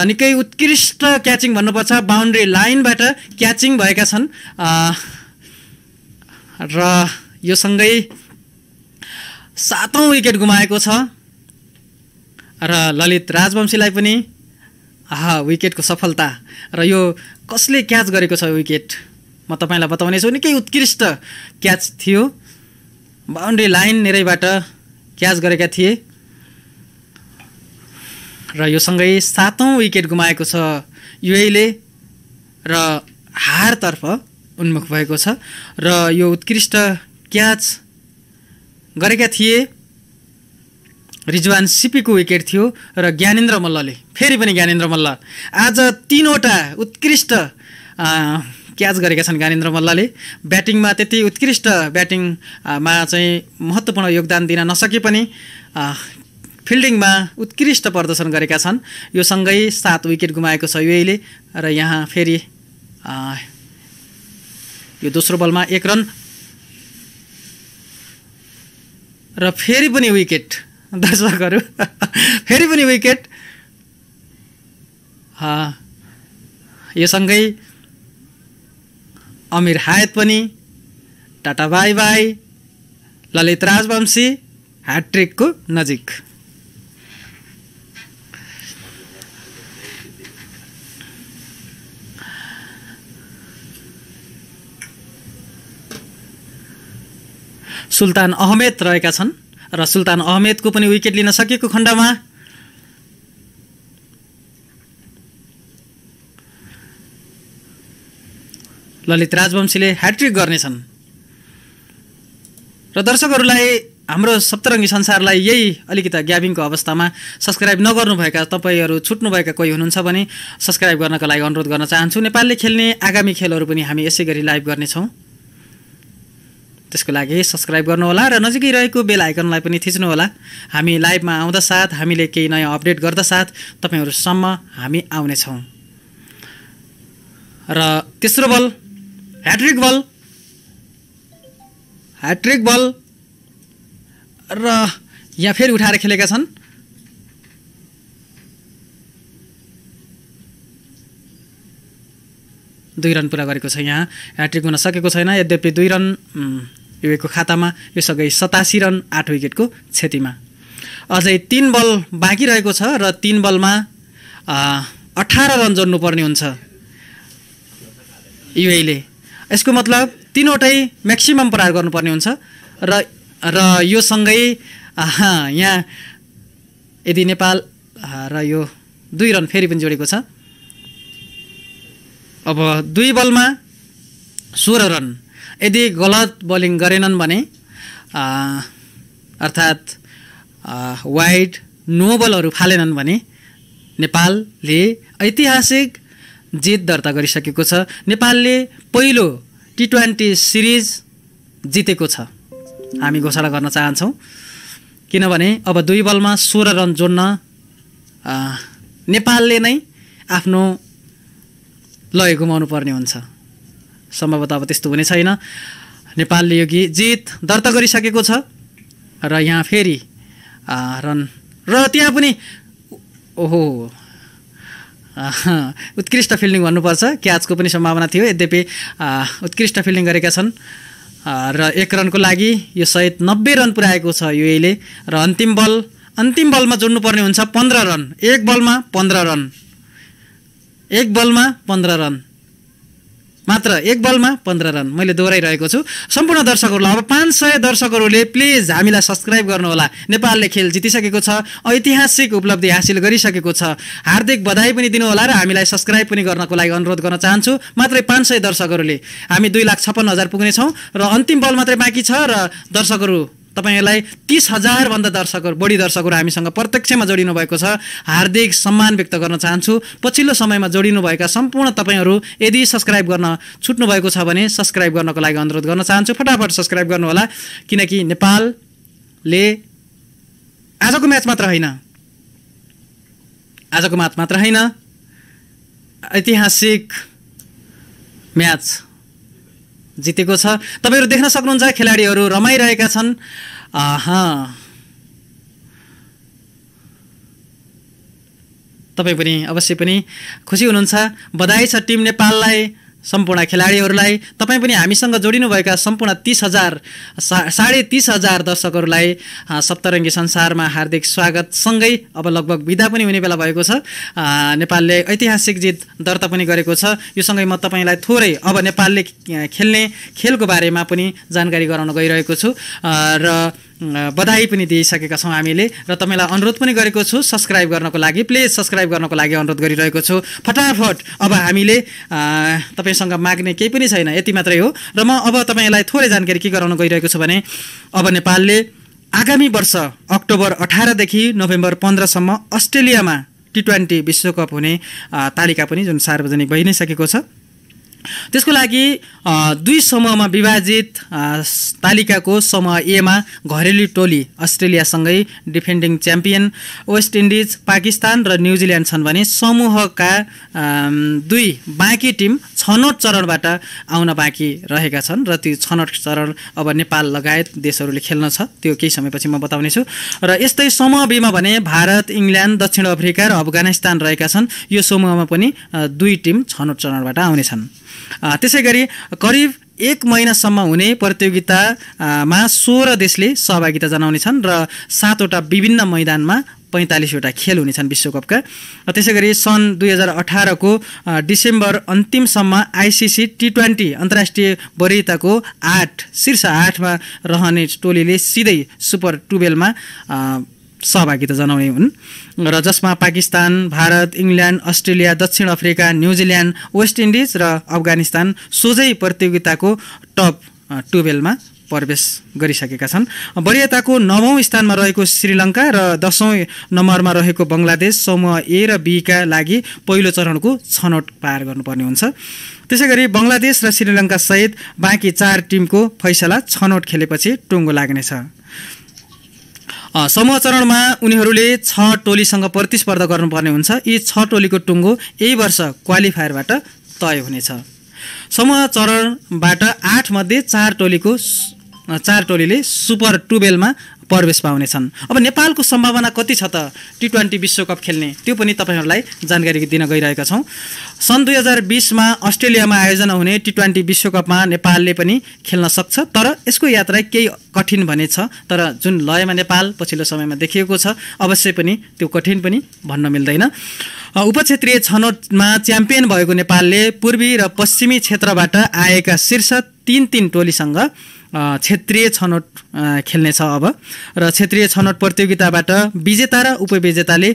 निकै उत्कृष्ट क्याचिङ भन्नुपर्छ, बााउन्ड्री लाइनबाट क्याचिङ भएका छन् र यो सँगै 7औं विकेट गुमाएको छ र ललित राजवंशीलाई पनि विकेटको सफलता। र यो कसले क्याच गरेको छ विकेट म तपाईँलाई बताउनेछु। निकै उत्कृष्ट क्याच थियो, बााउन्ड्री लाइन नेरैबाट क्याच गरेका थिए र यो सँगै 7औं विकेट गुमाएको छ युएईले र हारतर्फ उन्मुख भएको छ। र यो उत्कृष्ट क्याच गरेका थिए रिजवान सिपीको विकेट थियो र ज्ञानेन्द्र मल्लले, फेरि पनि ज्ञानेन्द्र मल्ल आज 3वटा उत्कृष्ट क्याच गरेका छन् ज्ञानेन्द्र मल्लले। ब्याटिङमा त्यति उत्कृष्ट ब्याटिङमा चाहिँ महत्त्वपूर्ण योगदान दिन नसके पनि फिल्डिङमा उत्कृष्ट प्रदर्शन गरेका छन्। यो सँगै 7 विकेट गुमाएको छ युएईले र यहाँ फेरि यो दोस्रो बलमा 1 रन र फेरि पनि विकेट। दर्शकहरू फेरि पनि विकेट। यो सँगै अमीर हायत पनि टाटा बाई बाई, ललित राजवंशी ह्याट्रिकको नजिक। सुल्तान अहमेद रहेका छन् र सुल्तान अहमेदको पनि विकेट लिन सकेको खण्डमा ललित राजवंशीले ह्याट्रिक गर्नेछन्। र दर्शकहरूलाई हाम्रो सप्तरङ्गी संसारलाई यही अलिकति ग्याबिङको अवस्थामा सब्सक्राइब नगर्नुभएका तपाईँहरू छुट्नुभएका कोही हुनुहुन्छ भने सब्सक्राइब गर्नका लागि अनुरोध गर्न चाहन्छु। नेपालले खेल्ने आगामी खेलहरू पनि हामी यसै गरी लाइभ गर्नेछौँ, त्यसको लागि सब्सक्राइब गर्नुहोला र नजिकै रहेको बेल आइकनलाई पनि थिच्नुहोला। हामी लाइभमा आउँदा साथ, हामीले केही नयाँ अपडेट गर्दा साथ तपाईँहरूसम्म हामी आउनेछौँ। र तेस्रो बल ह्याट्रिक बल र यहाँ फेरि उठाएर खेलेका छन्। दुई रन पुरा गरेको छ, यहाँ ह्याट्रिक हुन सकेको छैन। यद्यपि 2 रन युएको खातामा, यो सँगै 87 रन 8 विकेटको क्षतिमा। अझै 3 बल बाँकी रहेको छ र 3 बलमा 18 रन जोड्नुपर्ने हुन्छ युएईले। यसको मतलब 3वटै म्याक्सिमम प्रहार गर्नुपर्ने हुन्छ र यो सँगै यहाँ यदि नेपाल र यो 2 रन फेरि पनि जोडेको छ। अब 2 बलमा 16 रन। यदि गलत बलिङ गरेनन् भने अर्थात् वाइड नो बलहरू फालेनन् भने नेपालले ऐतिहासिक जित दर्ता गरिसकेको छ। नेपालले पहिलो T20 सिरिज जितेको छ हामी घोषणा गर्न चाहन्छौँ। किनभने अब 2 बलमा 16 रन जोड्न नेपालले नै आफ्नो लय गुमाउनु पर्ने हुन्छ। सम्भवतः अब त्यस्तो हुने छैन। नेपालले यो जित दर्ता गरिसकेको छ र यहाँ फेरि रन र त्यहाँ पनि उत्कृष्ट फिल्डिङ भन्नुपर्छ, क्याचको पनि सम्भावना थियो। यद्यपि उत्कृष्ट फिल्डिङ गरेका छन् र 1 रनको लागि यो सहित 90 रन पुर्याएको छ युएईले। र अन्तिम बलमा जोड्नुपर्ने हुन्छ 15 रन। 1 बलमा 15 रन, 1 बलमा 15 रन मात्र एक बलमा 15 रन। मैले दोहोऱ्याइरहेको छु। सम्पूर्ण दर्शकहरूलाई अब 500 दर्शकहरूले प्लिज हामीलाई सब्स्क्राइब गर्नुहोला। नेपालले खेल जितिसकेको छ, ऐतिहासिक उपलब्धि हासिल गरिसकेको छ। हार्दिक बधाई पनि दिनुहोला र हामीलाई सब्स्क्राइब पनि गर्नको लागि अनुरोध गर्न चाहन्छु। मात्रै 500 दर्शकहरूले हामी 2,56,000 पुग्नेछौँ र अन्तिम बल मात्रै बाँकी छ र दर्शकहरू तपाईहरूलाई 30,000 भन्दा बढी दर्शकहरू हामीसँग प्रत्यक्षमा जोडिनु भएको छ। हार्दिक सम्मान व्यक्त गर्न चाहन्छु। पछिल्लो समयमा जोडिनु भएका सम्पूर्ण तपाईहरू यदि सब्स्क्राइब गर्न छुट्नु भएको छ भने सब्स्क्राइब गर्नको लागि अनुरोध गर्न चाहन्छु। फटाफट सब्स्क्राइब गर्नुहोला किनकि नेपालले आजको म्याच मात्र होइन ऐतिहासिक म्याच जितेको छ। तपाईहरु देख्न सक्नुहुन्छ खेलाडीहरू रमाइरहेका छन्। तपाई पनि अवश्य पनि खुसी हुनुहुन्छ। बधाई छ टिम नेपाललाई, सम्पूर्ण खेलाडीहरूलाई। तपाई पनि हामीसँग जोडिनुभएका सम्पूर्ण 30,000 दर्शकहरूलाई सप्तरङ्गी संसारमा हार्दिक स्वागत सँगै अब लगभग बिदा पनि हुने बेला भएको छ। नेपालले ऐतिहासिक जित दर्ता पनि गरेको छ। यो सँगै म तपाईलाई थोरै अब नेपालले खेल्ने खेलको बारेमा पनि जानकारी गराउन गइरहेको छु र बधाई पनि दिइसकेका छौँ हामीले र तपाईलाई अनुरोध पनि गरेको छु सब्स्क्राइब गर्नको लागि। प्लिज सब्स्क्राइब गर्नको लागि अनुरोध गरिरहेको छु। फटाफट अब हामीले तपाईसँग माग्ने केही पनि छैन, यति मात्रै हो। र म अब तपाईलाई थोरै जानकारी के गराउन गइरहेको छु भने अब नेपालले आगामी वर्ष अक्टोबर 18 देखि नोभेम्बर 15 सम्म अस्ट्रेलियामा T20 विश्वकप हुने तालिका पनि जुन सार्वजनिक भइ नै सकेको छ। त्यसको लागि 2 समूहमा विभाजित तालिकाको समूह ए मा घरेलु टोली अस्ट्रेलियासँगै defending champion West Indies, Pakistan र न्युजिल्यान्ड छन् भने समूहका 2 बाँकी टिम छनौट चरणबाट आउन बाँकी रहेका छन् र त्यो छनौट चरण अब नेपाल लगायत देशहरूले खेल्न छ। त्यो केही समयपछि म बताउने छु। र यस्तै समूह बी मा भने भारत, इङ्ल्यान्ड, दक्षिण अफ्रिका र अफगानिस्तान रहेका छन्। यो समूहमा पनि 2 टिम छनौट चरणबाट आउनेछन्। त्यसैगरी करिब 1 महिनासम्म हुने प्रतियोगितामा 16 देशले सहभागिता जनाउनेछन् र 7 वटा विभिन्न मैदानमा 45 वटा खेल हुनेछन् विश्वकपका। त्यसैगरी सन् 2018 को डिसेम्बर अन्तिमसम्म ICC T20 अन्तर्राष्ट्रिय वरियताको शीर्ष 8 मा रहने टोलीले सिधै सुपर 12 मा सहभागिता जनाउने हुन् र जसमा पाकिस्तान, भारत, इङ्ल्यान्ड, अस्ट्रेलिया, दक्षिण अफ्रिका, न्युजिल्यान्ड, वेस्ट इन्डिज र अफगानिस्तान सोझै प्रतियोगिताको टप 12 मा प्रवेश गरिसकेका छन्। वरियताको 9औं स्थानमा रहेको श्रीलङ्का र 10औं नम्बरमा रहेको बङ्गलादेश समूह ए र बी का लागि पहिलो चरणको छनौट पार गर्नुपर्ने हुन्छ। त्यसैगरी बङ्गलादेश र श्रीलङ्का सहित बाँकी 4 टिमको फैसला छनौट खेलेपछि टुङ्गो लाग्नेछ। समूह चरणमा उनीहरूले 6 टोलीसँग प्रतिस्पर्धा गर्नुपर्ने हुन्छ। यी 6 टोलीको टुङ्गो यही वर्ष क्वालिफायरबाट तय हुनेछ। समूह चरणबाट 8 मध्ये 4 टोलीले सुपर 12 मा प्रवेश पाउनेछन्। अब नेपालको सम्भावना कति छ त T20 विश्वकप खेल्ने, त्यो पनि तपाईहरुलाई जानकारी दिन गइरहेका छौं। सन् 2020 मा अस्ट्रेलियामा आयोजना हुने T20 विश्वकपमा नेपालले पनि खेल्न सक्छ, तर यसको यात्रा केही कठिन भने छ। तर जुन लयमा नेपाल पछिल्लो समयमा देखिएको छ, अवश्य पनि त्यो कठिन पनि भन्न मिल्दैन। उपक्षेत्रीय छनौटमा च्याम्पियन भएको नेपालले पूर्वी र पश्चिमी क्षेत्रबाट आएका शीर्ष 3 टोलीसँग क्षेत्रीय छनौट खेल्नेछ अब। र क्षेत्रीय छनौट प्रतियोगिताबाट विजेता र उपविजेताले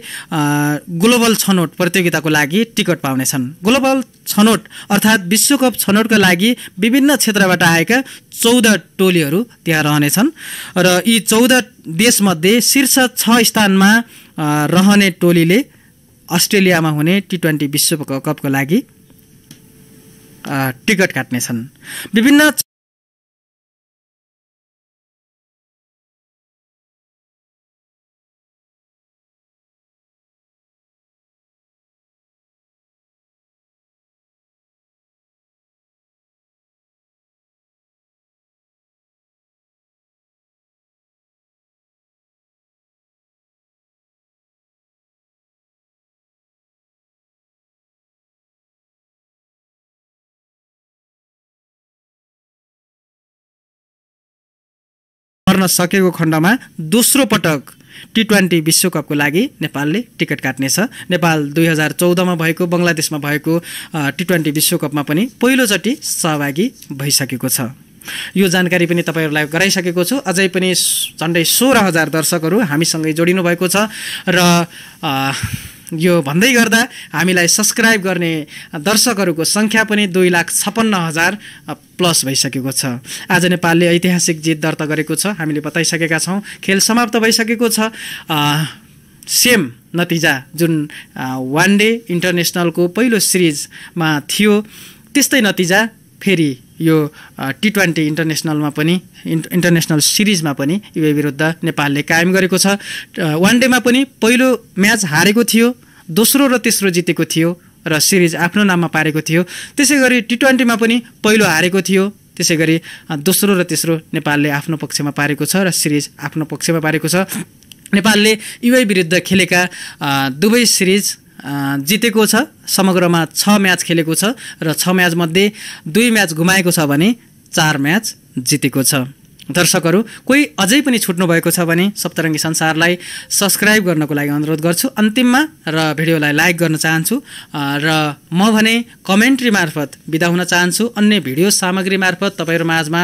ग्लोबल छनौट प्रतियोगिताको लागि टिकट पाउनेछन्। ग्लोबल छनौट अर्थात् विश्वकप छनौटका लागि विभिन्न क्षेत्रबाट आएका 14 टोलीहरू त्यहाँ रहनेछन् र यी 14 देशमध्ये शीर्ष 6 स्थानमा रहने टोलीले अस्ट्रेलियामा हुने T20 विश्वकपको लागि टिकट काट्नेछन्। विभिन्न गर्न सकेको खण्डमा दोस्रो पटक T20 विश्वकपको लागि नेपालले टिकट काट्नेछ। नेपाल 2014 मा भएको बङ्गलादेशमा भएको T20 विश्वकपमा पनि पहिलोचोटि सहभागी भइसकेको छ। यो जानकारी पनि तपाईहरुलाई गराइसकेको छु। अझै पनि झन्डै 16,000 दर्शकहरू हामीसँगै जोडिनु भएको छ र यो भन्दै गर्दा हामीलाई सब्स्क्राइब गर्ने दर्शकहरूको संख्या पनि 2,56,000 प्लस भइसकेको छ। आज नेपालले ऐतिहासिक जित दर्ता गरेको छ, हामीले बताइसकेका छौं। खेल समाप्त भइसकेको छ। सेम नतिजा जुन वान डे इन्टरनेसनलको पहिलो सिरिजमा थियो त्यस्तै नतिजा फेरि यो T20 इन्टरनेसनलमा पनि इन्टरनेसनल सिरिजमा पनि युए विरुद्ध नेपालले कायम गरेको छ। वान डेमा पनि पहिलो म्याच हारेको थियो, दोस्रो र तेस्रो जितेको थियो र सिरिज आफ्नो नाममा पारेको थियो। त्यसैगरी T20 मा पनि पहिलो हारेको थियो, त्यसैगरी दोस्रो र तेस्रो नेपालले आफ्नो पक्षमा पारेको छ र सिरिज आफ्नो पक्षमा पारेको छ। नेपालले युए विरुद्ध खेलेका दुवै सिरिज जितेको छ। समग्रमा 6 म्याच खेलेको छ र 6 म्याच मध्ये 2 म्याच गुमाएको छ भने 4 म्याच जितेको छ। दर्शकहरू कोही अझै पनि छुट्नु भएको छ भने सप्तरङ्गी संसारलाई सब्स्क्राइब गर्नको लागि अनुरोध गर्छु अन्तिममा र भिडियोलाई लाइक गर्न चाहन्छु र म भने कमेन्ट्री मार्फत बिदा हुन चाहन्छु। अन्य भिडियो सामग्री मार्फत तपाईहरु माझमा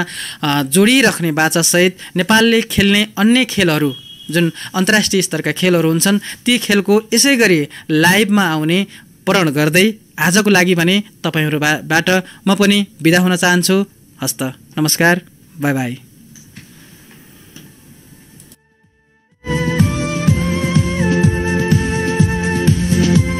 जोडिराख्ने बाचासहित नेपालले खेल्ने अन्य खेलहरू जुन अन्तर्राष्ट्रिय स्तरका खेलहरू हुन्छन् ती खेलको यसैगरी लाइभमा आउने प्रण गर्दै आजको लागि भने तपाईहरुबाट म पनि बिदा हुन चाहन्छु। हस्त नमस्कार, बाई बाई।